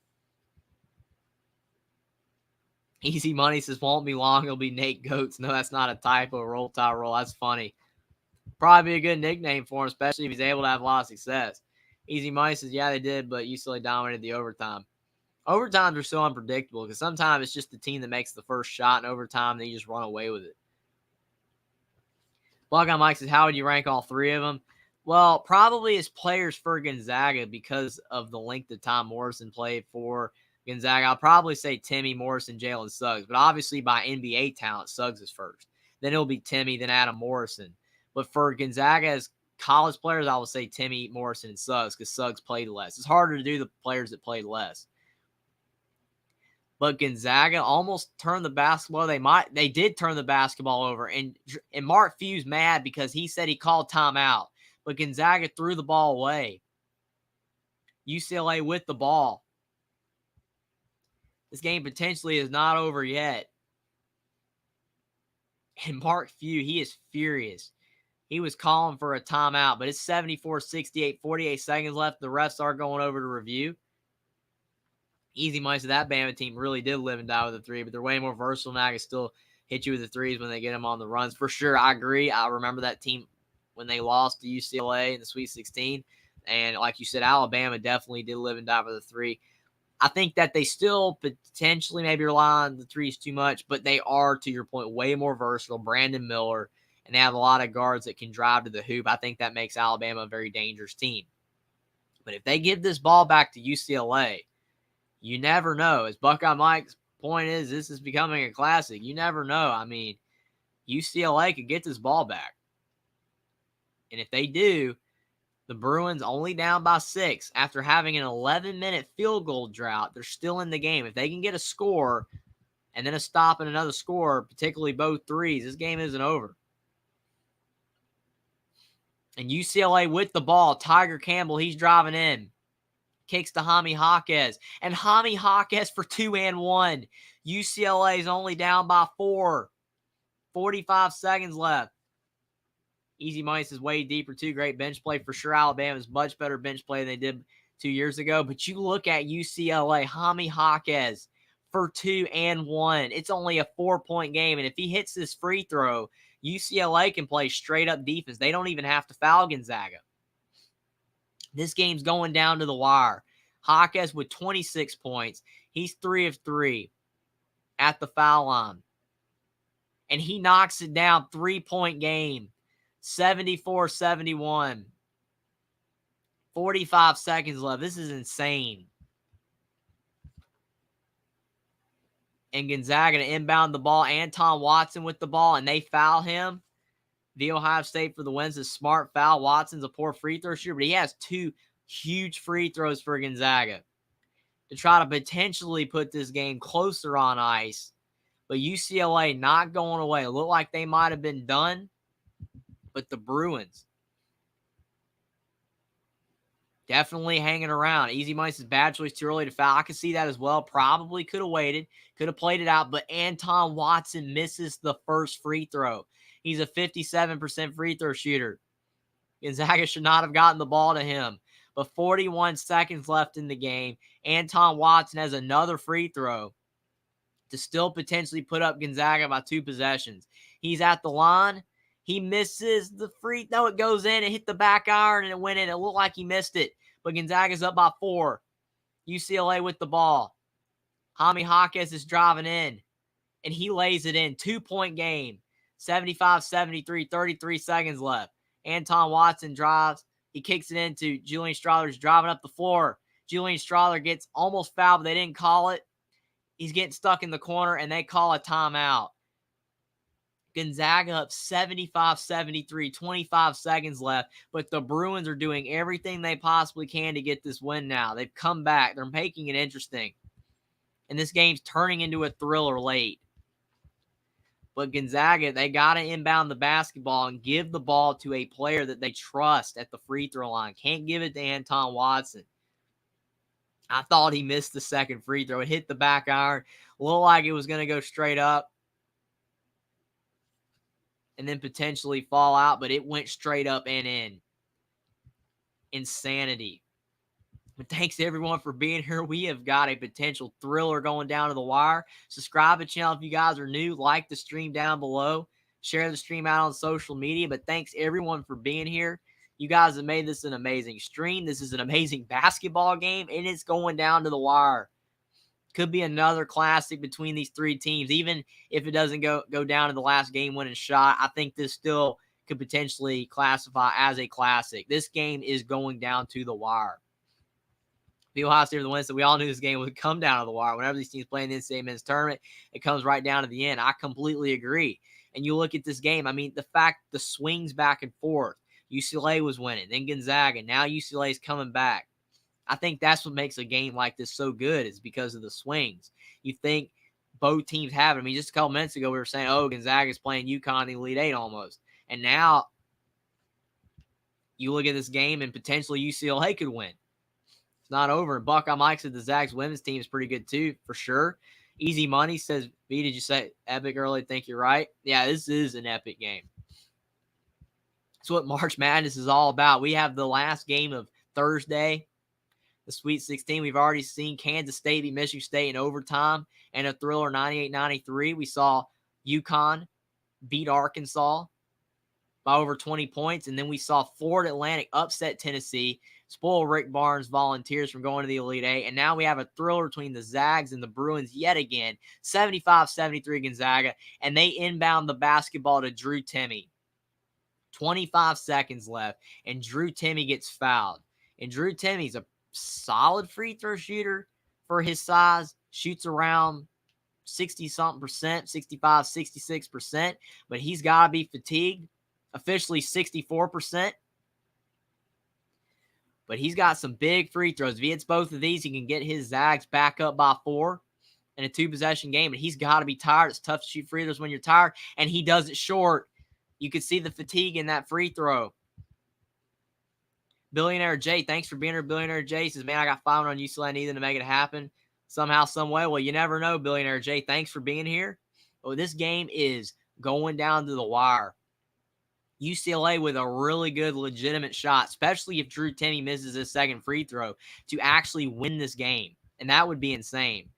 Easy Money says, won't be long. It'll be Nate Goats. No, that's not a typo. Roll Tide Roll. That's funny. Probably be a good nickname for him, especially if he's able to have a lot of success. Easy Money says, yeah, they did, but UCLA dominated the overtime. Overtimes are so unpredictable because sometimes it's just the team that makes the first shot in overtime and they just run away with it. Buckeye Mike says, how would you rank all 3 of them? Well, probably as players for Gonzaga because of the length of time Morrison played for Gonzaga. I'll probably say Timme, Morrison, Jalen Suggs. But obviously by NBA talent, Suggs is first. Then it'll be Timme, then Adam Morrison. But for Gonzaga as college players, I will say Timme, Morrison, and Suggs because Suggs played less. It's harder to do the players that played less. But Gonzaga almost turned the basketball. They did turn the basketball over. And Mark Few's mad because he said he called timeout. But Gonzaga threw the ball away. UCLA with the ball. This game potentially is not over yet. And Mark Few, he is furious. He was calling for a timeout, but it's 74-68, 48 seconds left. The refs are going over to review. Easy money, so that Bama team really did live and die with a three, but they're way more versatile now. They can still hit you with the threes when they get them on the runs. For sure, I agree. I remember that team when they lost to UCLA in the Sweet 16. And like you said, Alabama definitely did live and die with a three. I think that they still potentially maybe rely on the threes too much, but they are, to your point, way more versatile. Brandon Miller, and they have a lot of guards that can drive to the hoop. I think that makes Alabama a very dangerous team. But if they give this ball back to UCLA, you never know. As Buckeye Mike's point is, this is becoming a classic. You never know. I mean, UCLA could get this ball back. And if they do, the Bruins only down by 6 after having an 11-minute field goal drought. They're still in the game. If they can get a score and then a stop and another score, particularly both threes, this game isn't over. And UCLA with the ball, Tiger Campbell, he's driving in. Kicks to Jaime Jaquez. And Jaime Jaquez for 2 and 1. UCLA is only down by 4. 45 seconds left. Easy money says way deeper too. Great bench play for sure. Alabama's much better bench play than they did 2 years ago. But you look at UCLA, Jaime Jaquez for 2 and 1. It's only a 4-point game. And if he hits this free throw, UCLA can play straight up defense. They don't even have to foul Gonzaga. This game's going down to the wire. Jaquez with 26 points. He's 3 of 3 at the foul line. And he knocks it down. 3-point game. 74-71. 45 seconds left. This is insane. And Gonzaga to inbound the ball. Anton Watson with the ball, and they foul him. The Ohio State for the wins. A smart foul. Watson's a poor free throw shooter, but he has 2 huge free throws for Gonzaga to try to potentially put this game closer on ice. But UCLA not going away. It looked like they might have been done, but the Bruins definitely hanging around. Easy money says bad choice, too early to foul. I can see that as well. Probably could have waited, could have played it out, but Anton Watson misses the first free throw. He's a 57% free throw shooter. Gonzaga should not have gotten the ball to him. But 41 seconds left in the game. Anton Watson has another free throw to still potentially put up Gonzaga by 2 possessions. He's at the line. He misses the free. No, it goes in. It hit the back iron and it went in. It looked like he missed it. But Gonzaga's up by 4. UCLA with the ball. Jaime Jaquez is driving in. And he lays it in. 2-point game. 75-73. 33 seconds left. Anton Watson drives. He kicks it into Julian Strawther. He's driving up the floor. Julian Strawther gets almost fouled, but they didn't call it. He's getting stuck in the corner, and they call a timeout. Gonzaga up 75-73, 25 seconds left, but the Bruins are doing everything they possibly can to get this win now. They've come back. They're making it interesting. And this game's turning into a thriller late. But Gonzaga, they got to inbound the basketball and give the ball to a player that they trust at the free throw line. Can't give it to Anton Watson. I thought he missed the second free throw. It hit the back iron. Looked like it was going to go straight up and then potentially fall out, but it went straight up and in. Insanity. But thanks to everyone for being here. We have got a potential thriller going down to the wire. Subscribe to the channel if you guys are new. Like the stream down below. Share the stream out on social media. But thanks everyone for being here. You guys have made this an amazing stream. This is an amazing basketball game, and it's going down to the wire. Could be another classic between these 3 teams. Even if it doesn't go down to the last game-winning shot, I think this still could potentially classify as a classic. This game is going down to the wire. The Ohio State are the ones that we all knew this game would come down to the wire. Whenever these teams play in the NCAA men's tournament, it comes right down to the end. I completely agree. And you look at this game, I mean, the fact the swings back and forth. UCLA was winning, then Gonzaga. Now UCLA is coming back. I think that's what makes a game like this so good is because of the swings. You think both teams have it. I mean, just a couple minutes ago, we were saying, oh, Gonzaga's playing UConn in the Elite Eight almost. And now you look at this game and potentially UCLA could win. Not over. And Buckeye Mike said the Zags women's team is pretty good too, for sure. Easy Money says, B, did you say epic early? Think you're right. Yeah, this is an epic game. That's what March Madness is all about. We have the last game of Thursday, the Sweet 16. We've already seen Kansas State beat Michigan State in overtime and a thriller 98-93. We saw UConn beat Arkansas by over 20 points. And then we saw Florida Atlantic upset Tennessee, spoil Rick Barnes' Volunteers from going to the Elite Eight. And now we have a thriller between the Zags and the Bruins yet again, 75-73 Gonzaga. And they inbound the basketball to Drew Timme. 25 seconds left, and Drew Timme gets fouled. And Drew Timme's a solid free throw shooter for his size, shoots around 60-something%, 65, 66%, but he's got to be fatigued. Officially 64%. But he's got some big free throws. If he hits both of these, he can get his Zags back up by 4 in a 2-possession game. But he's got to be tired. It's tough to shoot free throws when you're tired, and he does it short. You could see the fatigue in that free throw. Billionaire Jay, thanks for being here. Billionaire Jay says, man, I got 5 on UCLA. I need them to make it happen somehow, some way. Well, you never know, Billionaire Jay. Thanks for being here. Oh, this game is going down to the wire. UCLA with a really good, legitimate shot, especially if Drew Timme misses his second free throw, to actually win this game. And that would be insane.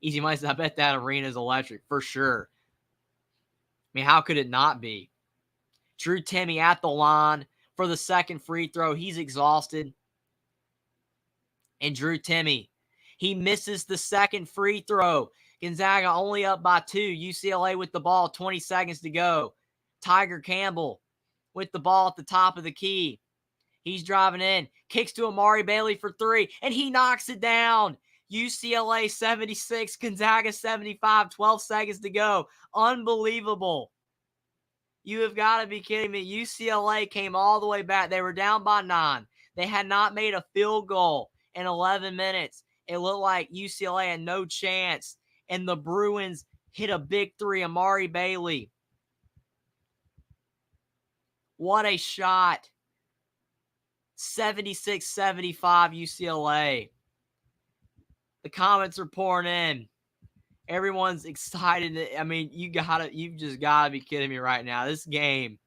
Easy Money says, I bet that arena is electric, for sure. I mean, how could it not be? Drew Timme at the line for the second free throw. He's exhausted. And Drew Timme, he misses the second free throw. Gonzaga only up by 2. UCLA with the ball, 20 seconds to go. Tiger Campbell with the ball at the top of the key. He's driving in, kicks to Amari Bailey for 3, and he knocks it down. UCLA 76, Gonzaga 75, 12 seconds to go. Unbelievable. You have got to be kidding me. UCLA came all the way back. They were down by 9. They had not made a field goal in 11 minutes. It looked like UCLA had no chance. And the Bruins hit a big 3. Amari Bailey. What a shot. 76-75 UCLA. The comments are pouring in. Everyone's excited. I mean, you've just gotta be kidding me right now. This game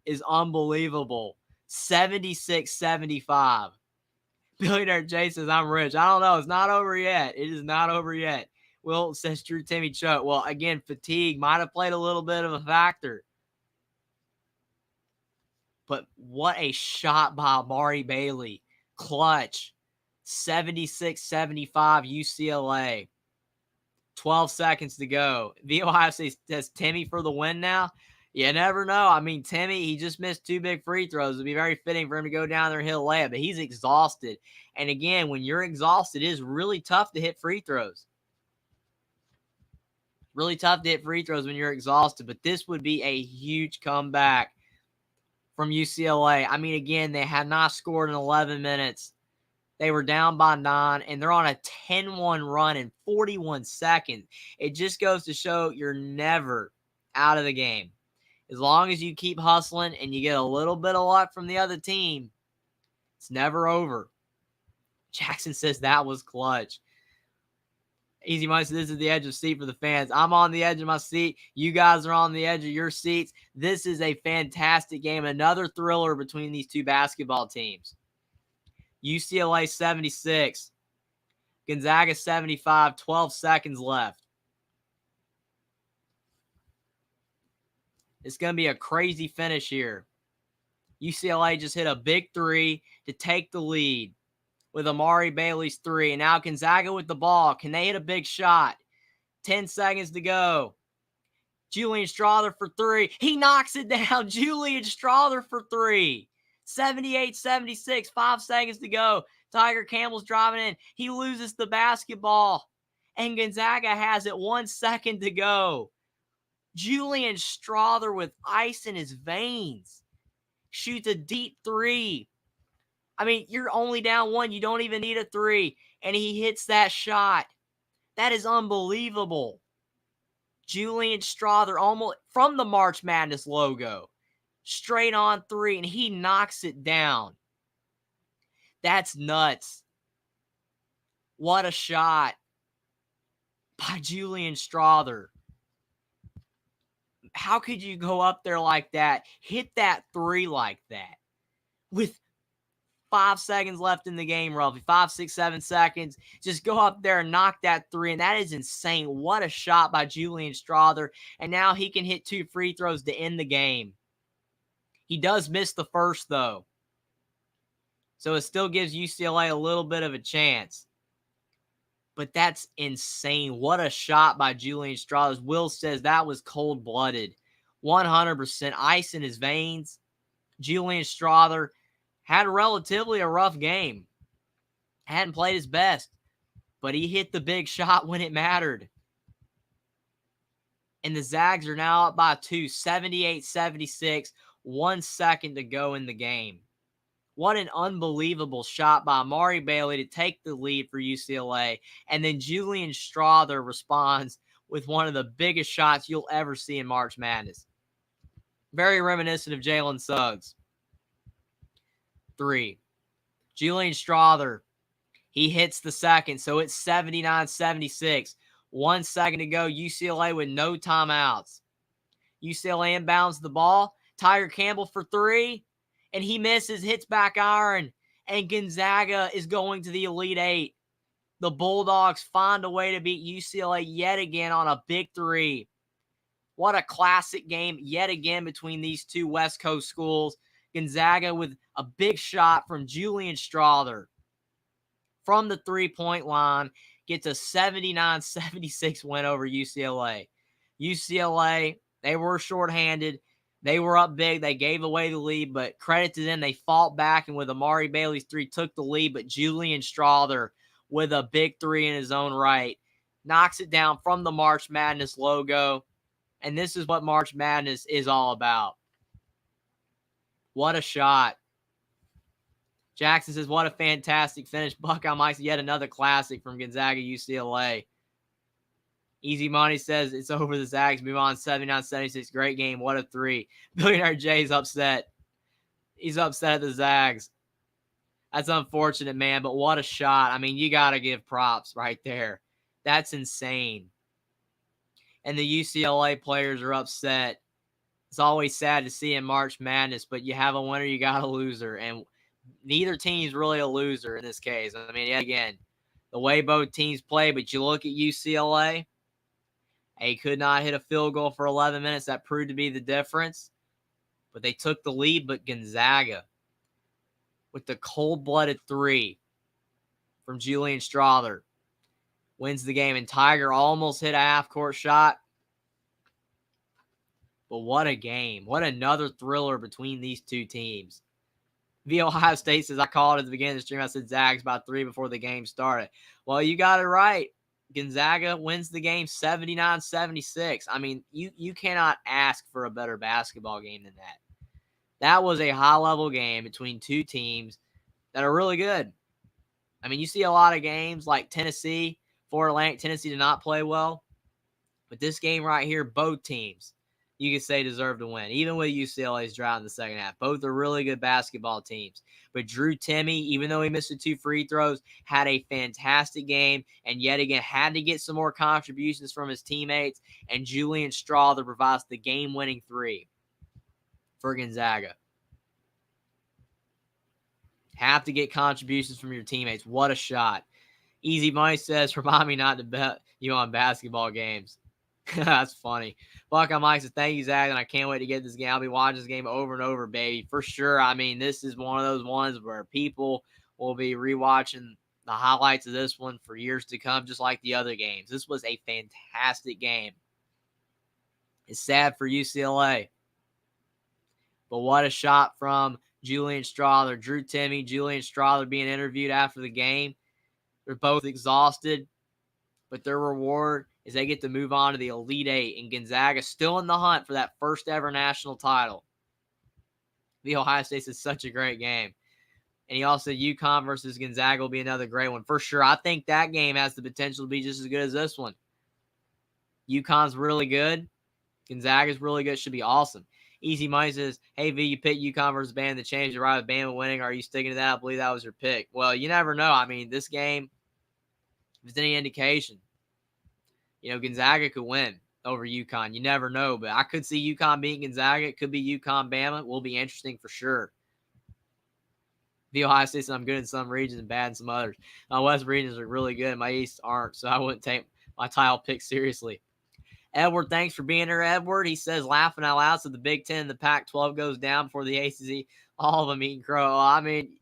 is unbelievable. 76-75. Billionaire Jay says, I'm rich. I don't know. It's not over yet. It is not over yet. Will says Drew Timme choke. Well, again, fatigue might have played a little bit of a factor. But what a shot by Amari Bailey. Clutch. 76-75 UCLA. 12 seconds to go. VOI says Timme for the win now. You never know. I mean, Timme, he just missed 2 big free throws. It would be very fitting for him to go down there and hit a layup, but he's exhausted. And again, when you're exhausted, it is really tough to hit free throws. Really tough to hit free throws when you're exhausted, but this would be a huge comeback from UCLA. I mean, again, they had not scored in 11 minutes. They were down by 9, and they're on a 10-1 run in 41 seconds. It just goes to show you're never out of the game. As long as you keep hustling and you get a little bit of luck from the other team, it's never over. Jackson says that was clutch. Easy Money says this is the edge of seat for the fans. I'm on the edge of my seat. You guys are on the edge of your seats. This is a fantastic game. Another thriller between these two basketball teams. UCLA 76. Gonzaga 75. 12 seconds left. It's going to be a crazy finish here. UCLA just hit a big 3 to take the lead with Amari Bailey's 3. And now Gonzaga with the ball. Can they hit a big shot? 10 seconds to go. Julian Strother for 3. He knocks it down. Julian Strother for 3. 78-76. 5 seconds to go. Tiger Campbell's driving in. He loses the basketball. And Gonzaga has it 1 second to go. Julian Strother with ice in his veins shoots a deep 3. I mean, you're only down 1. You don't even need a 3. And he hits that shot. That is unbelievable. Julian Strother almost from the March Madness logo. Straight on 3. And he knocks it down. That's nuts. What a shot by Julian Strother. How could you go up there like that, hit that three like that with 5 seconds left in the game, roughly 5, 6, 7 seconds? Just go up there and knock that three, and that is insane. What a shot by Julian Strother, and now he can hit 2 free throws to end the game. He does miss the first, though, so it still gives UCLA a little bit of a chance. But that's insane. What a shot by Julian Strother. Will says that was cold-blooded. 100% ice in his veins. Julian Strother had relatively a rough game. Hadn't played his best, but he hit the big shot when it mattered. And the Zags are now up by 2, 78-76, 1 second to go in the game. What an unbelievable shot by Amari Bailey to take the lead for UCLA. And then Julian Strother responds with one of the biggest shots you'll ever see in March Madness. Very reminiscent of Jalen Suggs. 3. Julian Strother, he hits the second, so it's 79-76. 1 second to go. UCLA with no timeouts. UCLA inbounds the ball. Tyger Campbell for 3. And he misses, hits back iron, and Gonzaga is going to the Elite Eight. The Bulldogs find a way to beat UCLA yet again on a big 3. What a classic game yet again between these two West Coast schools. Gonzaga with a big shot from Julian Strother from the three-point line gets a 79-76 win over UCLA. UCLA, they were shorthanded. They were up big. They gave away the lead, but credit to them. They fought back, and with Amari Bailey's 3, took the lead. But Julian Strother, with a big 3 in his own right, knocks it down from the March Madness logo. And this is what March Madness is all about. What a shot. Jackson says, what a fantastic finish. Buckeye Mike's yet another classic from Gonzaga UCLA. Easy Money says it's over the Zags. Move on 79-76. Great game. What a 3. Billionaire Jay's upset. He's upset at the Zags. That's unfortunate, man, but what a shot. I mean, you got to give props right there. That's insane. And the UCLA players are upset. It's always sad to see in March Madness, but you have a winner, you got a loser. And neither team's really a loser in this case. I mean, again, the way both teams play, but you look at UCLA, they could not hit a field goal for 11 minutes. That proved to be the difference. But they took the lead, but Gonzaga, with the cold-blooded 3 from Julian Strother, wins the game. And Tiger almost hit a half-court shot. But what a game. What another thriller between these two teams. The Ohio State says, I called it at the beginning of the stream. I said Zags by 3 before the game started. Well, you got it right. Gonzaga wins the game 79-76. I mean, you cannot ask for a better basketball game than that. That was a high-level game between two teams that are really good. I mean, you see a lot of games like Tennessee, Florida Atlantic. Tennessee did not play well. But this game right here, both teams, you could say, deserve to win. Even with UCLA's drought in the second half. Both are really good basketball teams. But Drew Timme, even though he missed the 2 free throws, had a fantastic game. And yet again, had to get some more contributions from his teammates. And Julian Strother provides the game-winning 3 for Gonzaga. Have to get contributions from your teammates. What a shot. Easy Money says, remind me not to bet you on basketball games. That's funny. Buckeye Mike says, thank you, Zach, and I can't wait to get this game. I'll be watching this game over and over, baby, for sure. I mean, this is one of those ones where people will be rewatching the highlights of this one for years to come, just like the other games. This was a fantastic game. It's sad for UCLA. But what a shot from Julian Strother. Drew Timme, Julian Strother being interviewed after the game. They're both exhausted, but their reward is they get to move on to the Elite Eight, and Gonzaga still in the hunt for that first ever national title. The Ohio State is such a great game. And he also said UConn versus Gonzaga will be another great one. For sure, I think that game has the potential to be just as good as this one. UConn's really good. Gonzaga's really good. Should be awesome. Easy Money says, hey, V, you picked UConn versus Bama to change the ride with Bama winning. Are you sticking to that? I believe that was your pick. Well, you never know. I mean, this game, if it's any indication, Gonzaga could win over UConn. You never know, but I could see UConn beating Gonzaga. It could be UConn Bama. Will be interesting for sure. The Ohio State says I'm good in some regions and bad in some others. My West regions are really good, and my East aren't, so I wouldn't take my title pick seriously. Edward, thanks for being here, Edward. He says, laughing out loud, so the Big Ten and the Pac-12 goes down before the ACC. All of them eating crow. Well, I mean,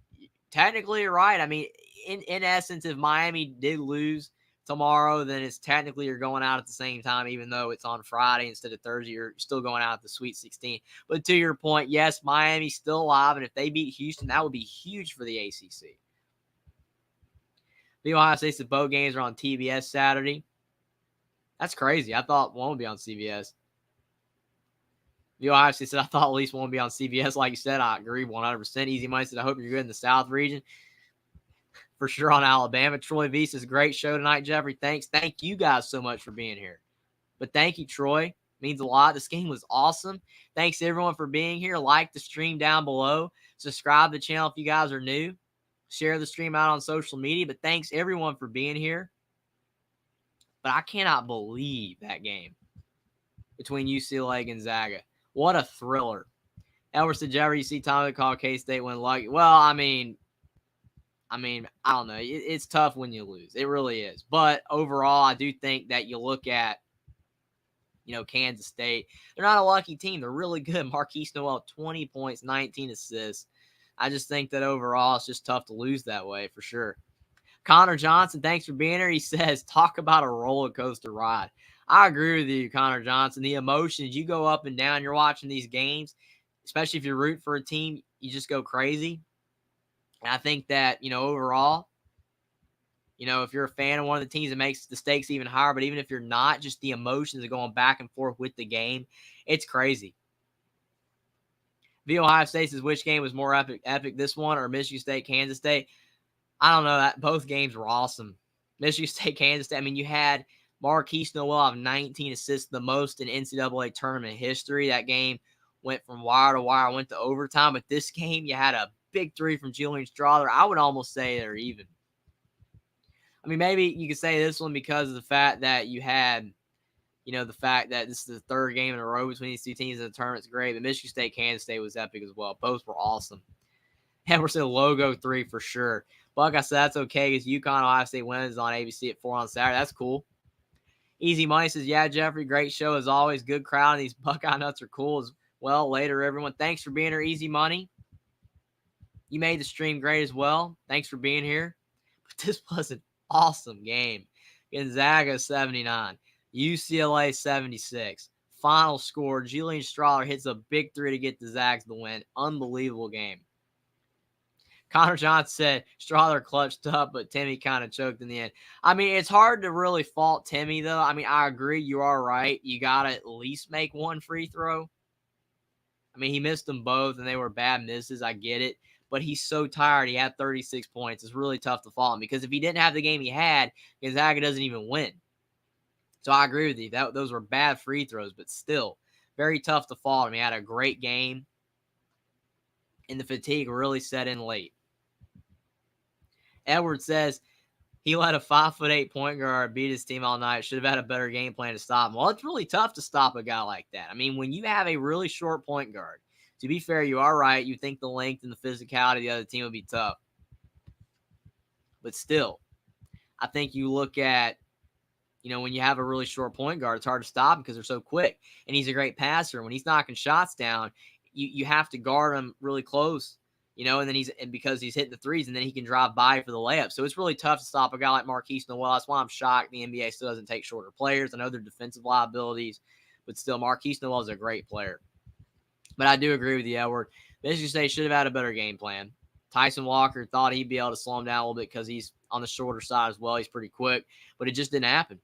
technically you're right. I mean, in essence, if Miami did lose tomorrow, then it's technically you're going out at the same time, even though it's on Friday instead of Thursday. You're still going out at the Sweet 16. But to your point, yes, Miami's still alive, and if they beat Houston, that would be huge for the ACC. The Ohio State's the boat games are on TBS Saturday. That's crazy. I thought one would be on CBS. The Ohio State said, I thought at least one would be on CBS. Like you said, I agree 100%. Easy Money said, I hope you're good in the South region. For sure on Alabama. Troy V says, great show tonight, Jeffrey. Thanks. Thank you guys so much for being here. But thank you, Troy. Means a lot. This game was awesome. Thanks everyone for being here. Like the stream down below. Subscribe to the channel if you guys are new. Share the stream out on social media. But thanks everyone for being here. But I cannot believe that game between UCLA and Gonzaga. What a thriller. Edward said, Jeffrey, you see Tommy call K-State when lucky. Well, I mean, I don't know. It's tough when you lose. It really is. But overall, I do think that you look at, Kansas State. They're not a lucky team. They're really good. Marquise Noel, 20 points, 19 assists. I just think that overall, it's just tough to lose that way for sure. Connor Johnson, thanks for being here. He says, talk about a roller coaster ride. I agree with you, Connor Johnson. The emotions, you go up and down. You're watching these games, especially if you're rooting for a team, you just go crazy. And I think that, overall, if you're a fan of one of the teams, it makes the stakes even higher. But even if you're not, just the emotions of going back and forth with the game, it's crazy. The Ohio State says, which game was more epic, this one or Michigan State, Kansas State? I don't know. Both games were awesome. Michigan State, Kansas State. I mean, you had Marquise Noel have 19 assists, the most in NCAA tournament history. That game went from wire to wire, went to overtime. But this game, you had a big three from Julian Strawther. I would almost say they're even. I mean, maybe you could say this one because of the fact that you had, the fact that this is the third game in a row between these two teams in the tournament's great. But Michigan State, Kansas State was epic as well. Both were awesome. And we're saying logo 3 for sure. But like I said, that's okay because UConn Ohio State wins on ABC at 4 on Saturday. That's cool. Easy Money says, yeah, Jeffrey, great show as always. Good crowd. And these Buckeye Nuts are cool as well. Later, everyone. Thanks for being here, Easy Money. You made the stream great as well. Thanks for being here. But this was an awesome game. Gonzaga 79. UCLA 76. Final score. Julian Strawther hits a big three to get the Zags the win. Unbelievable game. Connor Johnson said Strawther clutched up, but Timmy kind of choked in the end. I mean, it's hard to really fault Timmy, though. I mean, I agree. You are right. You got to at least make one free throw. I mean, he missed them both, and they were bad misses. I get it. But he's so tired. He had 36 points. It's really tough to fault him because if he didn't have the game he had, Gonzaga doesn't even win. So I agree with you. Those were bad free throws, but still very tough to fault him. He had a great game, and the fatigue really set in late. Edward says he let a 5'8" point guard beat his team all night. Should have had a better game plan to stop him. Well, it's really tough to stop a guy like that. I mean, when you have a really short point guard, to be fair, you are right. You think the length and the physicality of the other team would be tough. But still, I think you look at, when you have a really short point guard, it's hard to stop him because they're so quick. And he's a great passer. When he's knocking shots down, you have to guard him really close. And then because he's hitting the threes, and then he can drive by for the layup. So it's really tough to stop a guy like Marquise Noel. That's why I'm shocked the NBA still doesn't take shorter players. I know they're defensive liabilities, but still, Marquise Noel is a great player. But I do agree with you, Edward. Michigan State should have had a better game plan. Tyson Walker thought he'd be able to slow him down a little bit because he's on the shorter side as well. He's pretty quick, but it just didn't happen.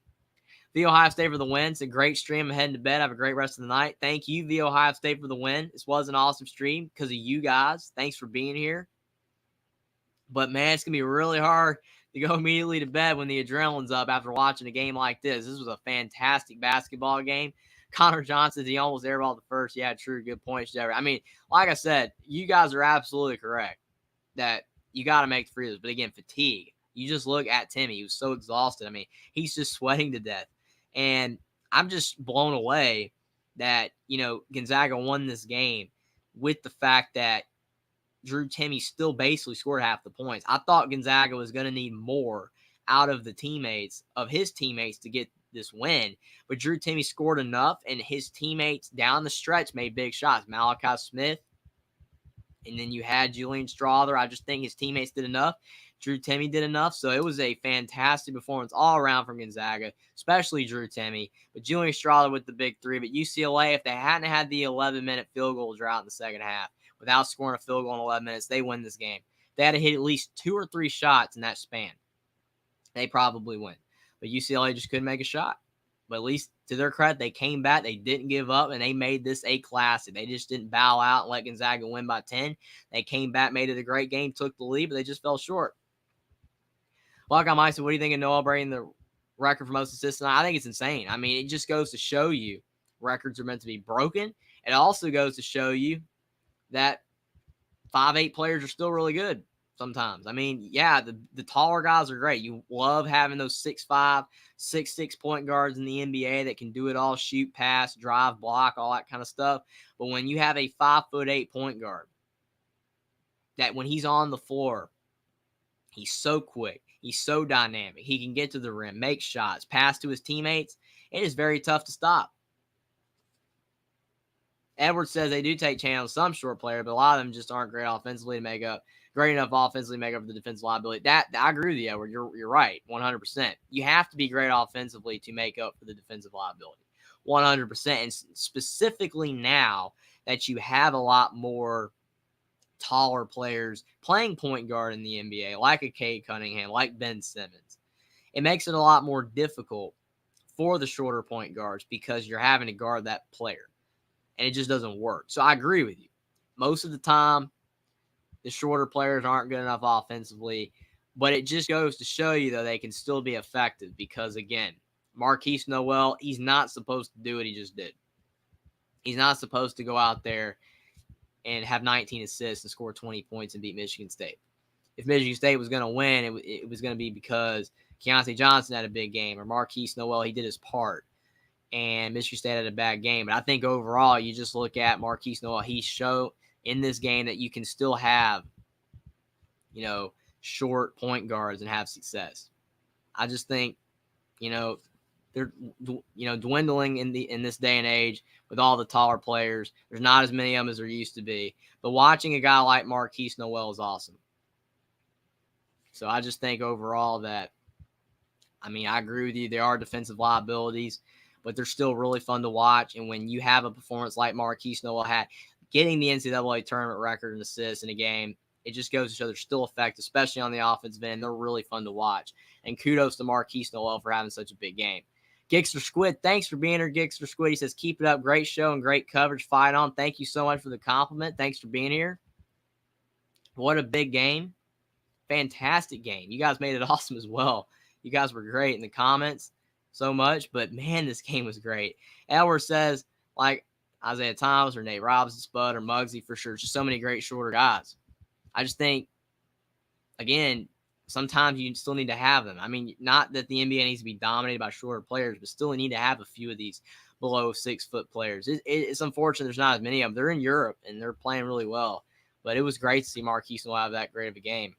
The Ohio State for the win. It's a great stream. I'm heading to bed. Have a great rest of the night. Thank you, the Ohio State, for the win. This was an awesome stream because of you guys. Thanks for being here. But, man, it's going to be really hard to go immediately to bed when the adrenaline's up after watching a game like this. This was a fantastic basketball game. Connor Johnson, he almost airballed the first. Yeah, true. Good points, Jeffrey. I mean, like I said, you guys are absolutely correct that you got to make the free throws. But, again, fatigue. You just look at Timmy. He was so exhausted. I mean, he's just sweating to death. And I'm just blown away that, Gonzaga won this game with the fact that Drew Timme still basically scored half the points. I thought Gonzaga was going to need more out of his teammates to get this win, but Drew Timme scored enough, and his teammates down the stretch made big shots. Malachi Smith, and then you had Julian Strawther. I just think his teammates did enough. Drew Timme did enough. So it was a fantastic performance all around from Gonzaga, especially Drew Timme. But Julian Strawther with the big three. But UCLA, if they hadn't had the 11-minute field goal drought in the second half, without scoring a field goal in 11 minutes, they win this game. They had to hit at least 2 or 3 shots in that span. They probably win. But UCLA just couldn't make a shot. But at least to their credit, they came back. They didn't give up, and they made this a classic. They just didn't bow out and let Gonzaga win by 10. They came back, made it a great game, took the lead, but they just fell short. Buckeye Mike said, what do you think of Noel breaking the record for most assists tonight? I think it's insane. I mean, it just goes to show you records are meant to be broken. It also goes to show you that 5'8" players are still really good sometimes. I mean, yeah, the taller guys are great. You love having those 6'5", 6'6" point guards in the NBA that can do it all, shoot, pass, drive, block, all that kind of stuff. But when you have a 5'8" point guard that when he's on the floor, he's so quick, he's so dynamic, he can get to the rim, make shots, pass to his teammates, it is very tough to stop. Edwards says they do take chance on some short player, but a lot of them just aren't great offensively to make up. Great enough offensively to make up for the defensive liability. That I agree with you, Edward. You're right, 100%. You have to be great offensively to make up for the defensive liability, 100%. And specifically now that you have a lot more taller players playing point guard in the NBA, like a Cade Cunningham, like Ben Simmons, it makes it a lot more difficult for the shorter point guards because you're having to guard that player, and it just doesn't work. So I agree with you. Most of the time, the shorter players aren't good enough offensively, but it just goes to show you, though, they can still be effective because, again, Marquise Noel, he's not supposed to do what he just did. He's not supposed to go out there and have 19 assists and score 20 points and beat Michigan State. If Michigan State was going to win, it was going to be because Keontae Johnson had a big game or Marquise Noel, he did his part, and Michigan State had a bad game. But I think overall, you just look at Marquise Noel, he showed in this game that you can still have, short point guards and have success. I just think, they're, dwindling in this day and age with all the taller players. There's not as many of them as there used to be. But watching a guy like Marquise Noel is awesome. So I just think overall that, I agree with you. There are defensive liabilities, but they're still really fun to watch. And when you have a performance like Marquise Noel had, getting the NCAA tournament record and assists in a game, it just goes to show they're still effective, especially on the offensive end. They're really fun to watch. And kudos to Marquise Noel for having such a big game. Gixter Squid, thanks for being here, Gixter Squid. He says, keep it up. Great show and great coverage. Fight on. Thank you so much for the compliment. Thanks for being here. What a big game. Fantastic game. You guys made it awesome as well. You guys were great in the comments so much. But, man, this game was great. Edward says, like Isaiah Thomas or Nate Robinson, Spud, or Muggsy for sure. Just so many great shorter guys. I just think, again, sometimes you still need to have them. Not that the NBA needs to be dominated by shorter players, but still you need to have a few of these below 6-foot players. It's unfortunate there's not as many of them. They're in Europe, and they're playing really well. But it was great to see Marquise Noel have that great of a game.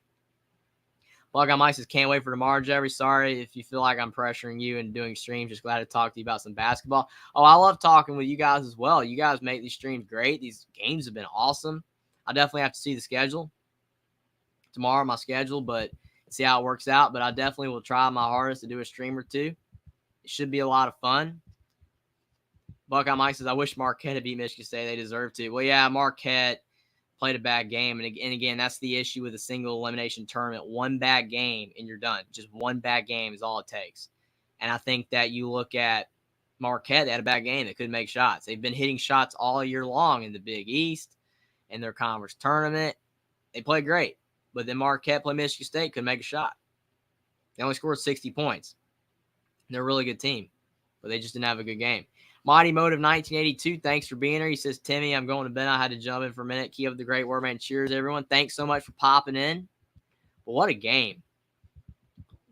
Buckeye Mike says, can't wait for tomorrow, Jerry. Sorry if you feel like I'm pressuring you and doing streams. Just glad to talk to you about some basketball. Oh, I love talking with you guys as well. You guys make these streams great. These games have been awesome. I definitely have to see the schedule tomorrow, my schedule, but see how it works out. But I definitely will try my hardest to do a stream or two. It should be a lot of fun. Buckeye Mike says, I wish Marquette had beat Michigan State. They deserve to. Well, yeah, Marquette played a bad game. And again, that's the issue with a single elimination tournament. One bad game and you're done. Just one bad game is all it takes. And I think that you look at Marquette, they had a bad game. They couldn't make shots. They've been hitting shots all year long in the Big East, in their conference tournament. They played great. But then Marquette played Michigan State, couldn't make a shot. They only scored 60 points. They're a really good team, but they just didn't have a good game. Mighty Motive 1982, thanks for being here. He says, Timmy, I'm going to bed. I had to jump in for a minute. Keep up the great work, man. Cheers, everyone. Thanks so much for popping in. But what a game.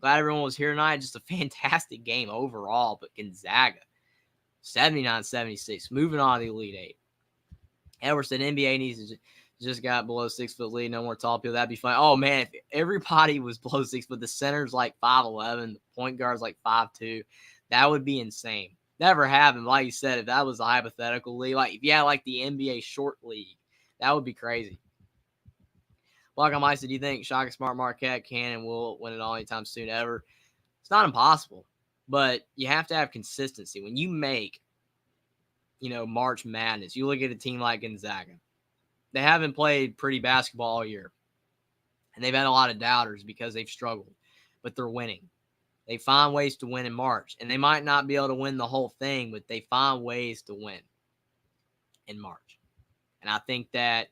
Glad everyone was here tonight. Just a fantastic game overall, but Gonzaga. 79-76. Moving on to the Elite Eight. Edwards said NBA needs to just got below 6 foot lead. No more tall people. That'd be fun. Oh, man, if everybody was below 6 foot, the center's like 5'11", the point guard's like 5'2", that would be insane. Never happened. Like you said, if that was a hypothetical league, like if you had like the NBA short league, that would be crazy. Block on Mike said, do you think Shaka Smart, Marquette can and will win it all anytime soon ever? It's not impossible, but you have to have consistency. When you make, March Madness, you look at a team like Gonzaga. They haven't played pretty basketball all year, and they've had a lot of doubters because they've struggled, but they're winning. They find ways to win in March, and they might not be able to win the whole thing, but they find ways to win in March. And I think that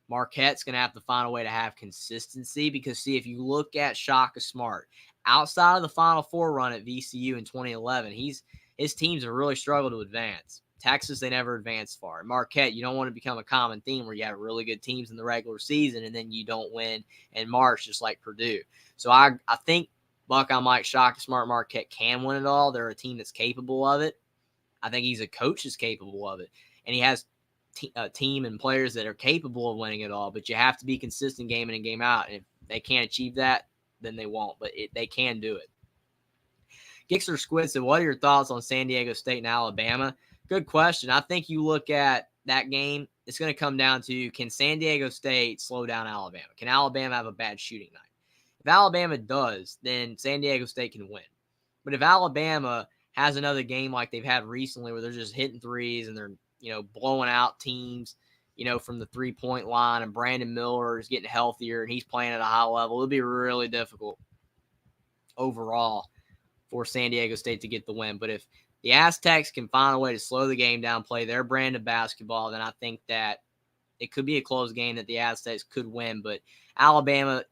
Marquette's going to have to find a way to have consistency because, see, if you look at Shaka Smart, outside of the Final Four run at VCU in 2011, his teams have really struggled to advance. Texas, they never advanced far. Marquette, you don't want to become a common theme where you have really good teams in the regular season and then you don't win in March, just like Purdue. So I think Buckeye Mike, Shaka Smart, Marquette can win it all. They're a team that's capable of it. I think he's a coach that's capable of it. And he has a team and players that are capable of winning it all, but you have to be consistent game in and game out. And if they can't achieve that, then they won't, but they can do it. Gixer Squid said, what are your thoughts on San Diego State and Alabama? Good question. I think you look at that game, it's going to come down to, can San Diego State slow down Alabama? Can Alabama have a bad shooting night? If Alabama does, then San Diego State can win. But if Alabama has another game like they've had recently where they're just hitting threes and they're blowing out teams, from the 3-point line, and Brandon Miller is getting healthier and he's playing at a high level, it'll be really difficult overall for San Diego State to get the win. But if the Aztecs can find a way to slow the game down, play their brand of basketball, then I think that it could be a close game that the Aztecs could win. But Alabama,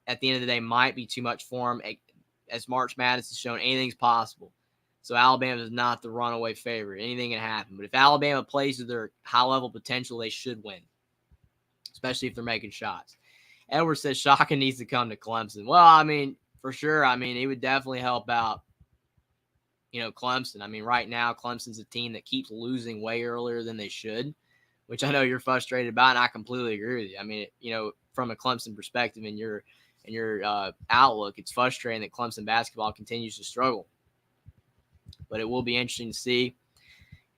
at the end of the day, might be too much for them. As March Madness has shown, anything's possible. So Alabama is not the runaway favorite. Anything can happen. But if Alabama plays to their high-level potential, they should win, especially if they're making shots. Edwards says Shaka needs to come to Clemson. Well, for sure. It would definitely help out, Clemson. Right now, Clemson's a team that keeps losing way earlier than they should, which I know you're frustrated about, and I completely agree with you. From a Clemson perspective and your outlook, it's frustrating that Clemson basketball continues to struggle. But it will be interesting to see,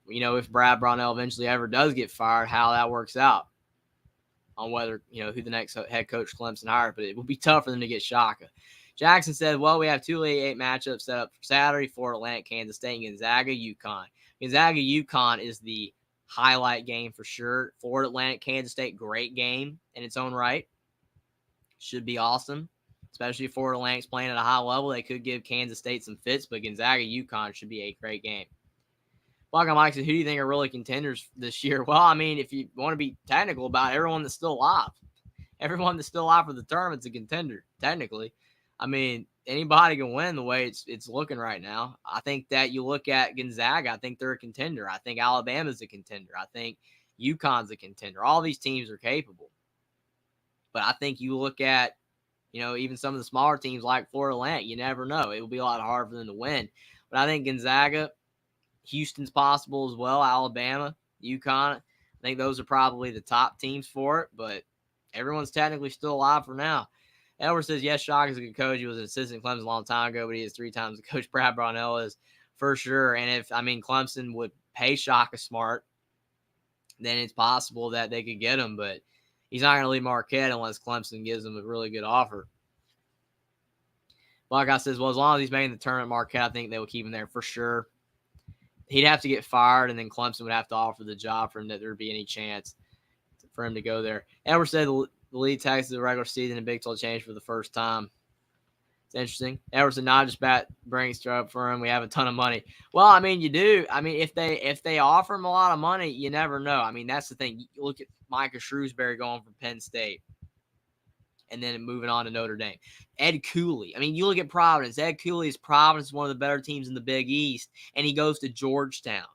if Brad Brownell eventually ever does get fired, how that works out on whether, who the next head coach Clemson hires. But it will be tough for them to get Shaka. Jackson said, well, we have 2 Elite Eight matchups set up for Saturday, Florida Atlantic, Kansas State, and Gonzaga, UConn. Gonzaga, UConn is the highlight game for sure. Florida Atlantic, Kansas State, great game in its own right. Should be awesome. Especially if Florida Atlantic's playing at a high level, they could give Kansas State some fits, but Gonzaga, UConn should be a great game. Buckeye Mike said, who do you think are really contenders this year? Well, if you want to be technical about it, everyone that's still alive. Everyone that's still alive for the tournament's a contender, technically. Anybody can win the way it's looking right now. I think that you look at Gonzaga, I think they're a contender. I think Alabama's a contender. I think UConn's a contender. All these teams are capable. But I think you look at, even some of the smaller teams like Florida Atlantic, you never know. It will be a lot harder for them to win. But I think Gonzaga, Houston's possible as well, Alabama, UConn. I think those are probably the top teams for it, but everyone's technically still alive for now. Edwards says, yes, Shock is a good coach. He was an assistant at Clemson a long time ago, but he is 3 times the coach Brad Brownell is for sure. And if, Clemson would pay Shaka Smart, then it's possible that they could get him, but he's not going to leave Marquette unless Clemson gives him a really good offer. Buckeye says, well, as long as he's making the tournament, Marquette, I think they will keep him there for sure. He'd have to get fired, and then Clemson would have to offer the job for him that there would be any chance for him to go there. Edwards said the league taxes the regular season and Big 12 changed for the first time. It's interesting. Edwards said, not just bat brings up for him. We have a ton of money. Well, you do. If they offer him a lot of money, you never know. That's the thing. You look at Micah Shrewsbury going from Penn State and then moving on to Notre Dame. Ed Cooley. You look at Providence. Ed Cooley's Providence is one of the better teams in the Big East, and he goes to Georgetown.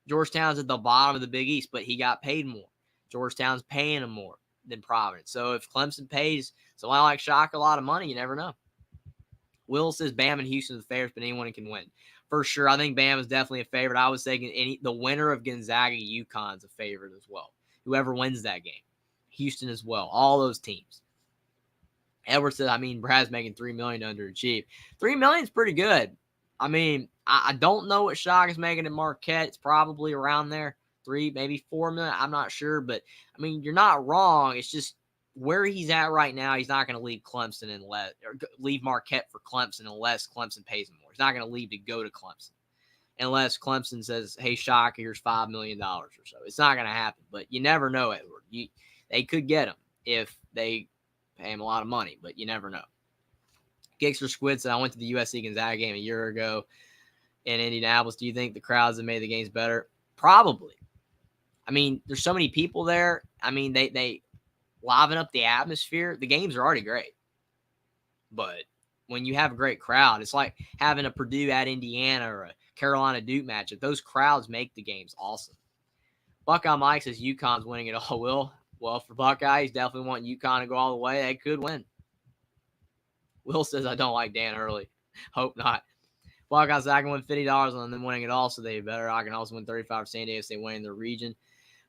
Georgetown's at the bottom of the Big East, but he got paid more. Georgetown's paying him more than Providence. So if Clemson pays somebody like Shock a lot of money, you never know. Will says Bam and Houston are the favorites, but anyone can win. for sure. I think Bama's definitely a favorite. I was thinking the winner of Gonzaga UConn's a favorite as well. Whoever wins that game. Houston as well. All those teams. Edwards said, I mean, Brad's making $3 million to underachieve. $3 million is pretty good. I mean, I don't know what Shock is making at Marquette. It's probably around there. 3, maybe 4 million. I'm not sure. But, I mean, you're not wrong. It's just where he's at right now, he's not going to leave Clemson or leave Marquette for Clemson unless Clemson pays him more. He's not going to leave to go to Clemson unless Clemson says, hey, Shock, here's $5 million or so. It's not going to happen. But you never know, Edward. They could get him if they pay him a lot of money, but you never know. Gixer Squid said, I went to the USC Gonzaga game a year ago in Indianapolis. Do you think the crowds have made the games better? Probably. I mean, there's so many people there. I mean, they liven up the atmosphere. The games are already great. But when you have a great crowd, it's like having a Purdue at Indiana or a Carolina Duke matchup. Those crowds make the games awesome. Buckeye Mike says UConn's winning it all. Well, for Buckeye, he's definitely wanting UConn to go all the way. They could win. Will says, I don't like Dan Hurley. Hope not. Buckeyes, I can win $50 on them winning it all, so they better. I can also win $35 for San Diego if they win in their region.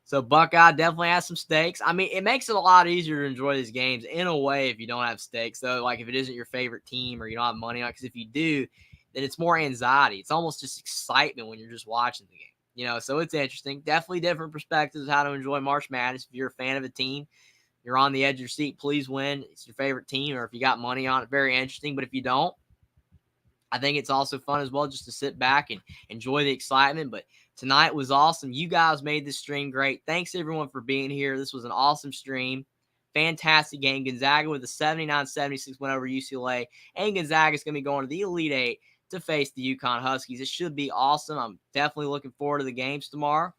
So Buckeye definitely has some stakes. I mean, it makes it a lot easier to enjoy these games in a way if you don't have stakes, though. Like if it isn't your favorite team or you don't have money on it, because if you do, then it's more anxiety. It's almost just excitement when you're just watching the game. You know, so it's interesting. Definitely different perspectives of how to enjoy March Madness. If you're a fan of a team, you're on the edge of your seat, please win. It's your favorite team, or if you got money on it, very interesting. But if you don't, I think it's also fun as well just to sit back and enjoy the excitement. But tonight was awesome. You guys made this stream great. Thanks, everyone, for being here. This was an awesome stream. Fantastic game. Gonzaga with a 79-76 win over UCLA. And Gonzaga is going to be going to the Elite Eight to face the UConn Huskies. It should be awesome. I'm definitely looking forward to the games tomorrow.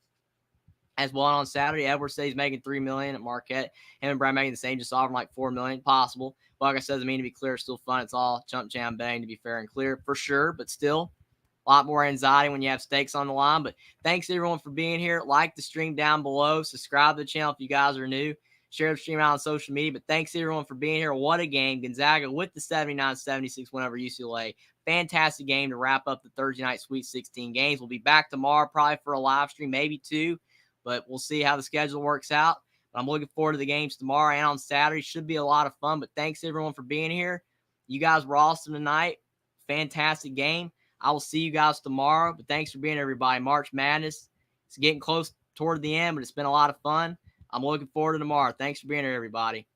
As well on Saturday, Edwards says he's making $3 million at Marquette. Him and Brad making the same, just offering like $4 million. Possible. Like I said, I mean, to be clear, it's still fun. It's all jump, jam, bang, to be fair and clear, for sure. But still, a lot more anxiety when you have stakes on the line. But thanks, everyone, for being here. Like the stream down below. Subscribe to the channel if you guys are new. Share the stream out on social media. But thanks, everyone, for being here. What a game. Gonzaga with the 79-76 win over UCLA. Fantastic game to wrap up the Thursday night Sweet 16 games. We'll be back tomorrow probably for a live stream, maybe 2. But we'll see how the schedule works out. But I'm looking forward to the games tomorrow and on Saturday. Should be a lot of fun. But thanks, everyone, for being here. You guys were awesome tonight. Fantastic game. I will see you guys tomorrow. But thanks for being here, everybody. March Madness. It's getting close toward the end, but it's been a lot of fun. I'm looking forward to tomorrow. Thanks for being here, everybody.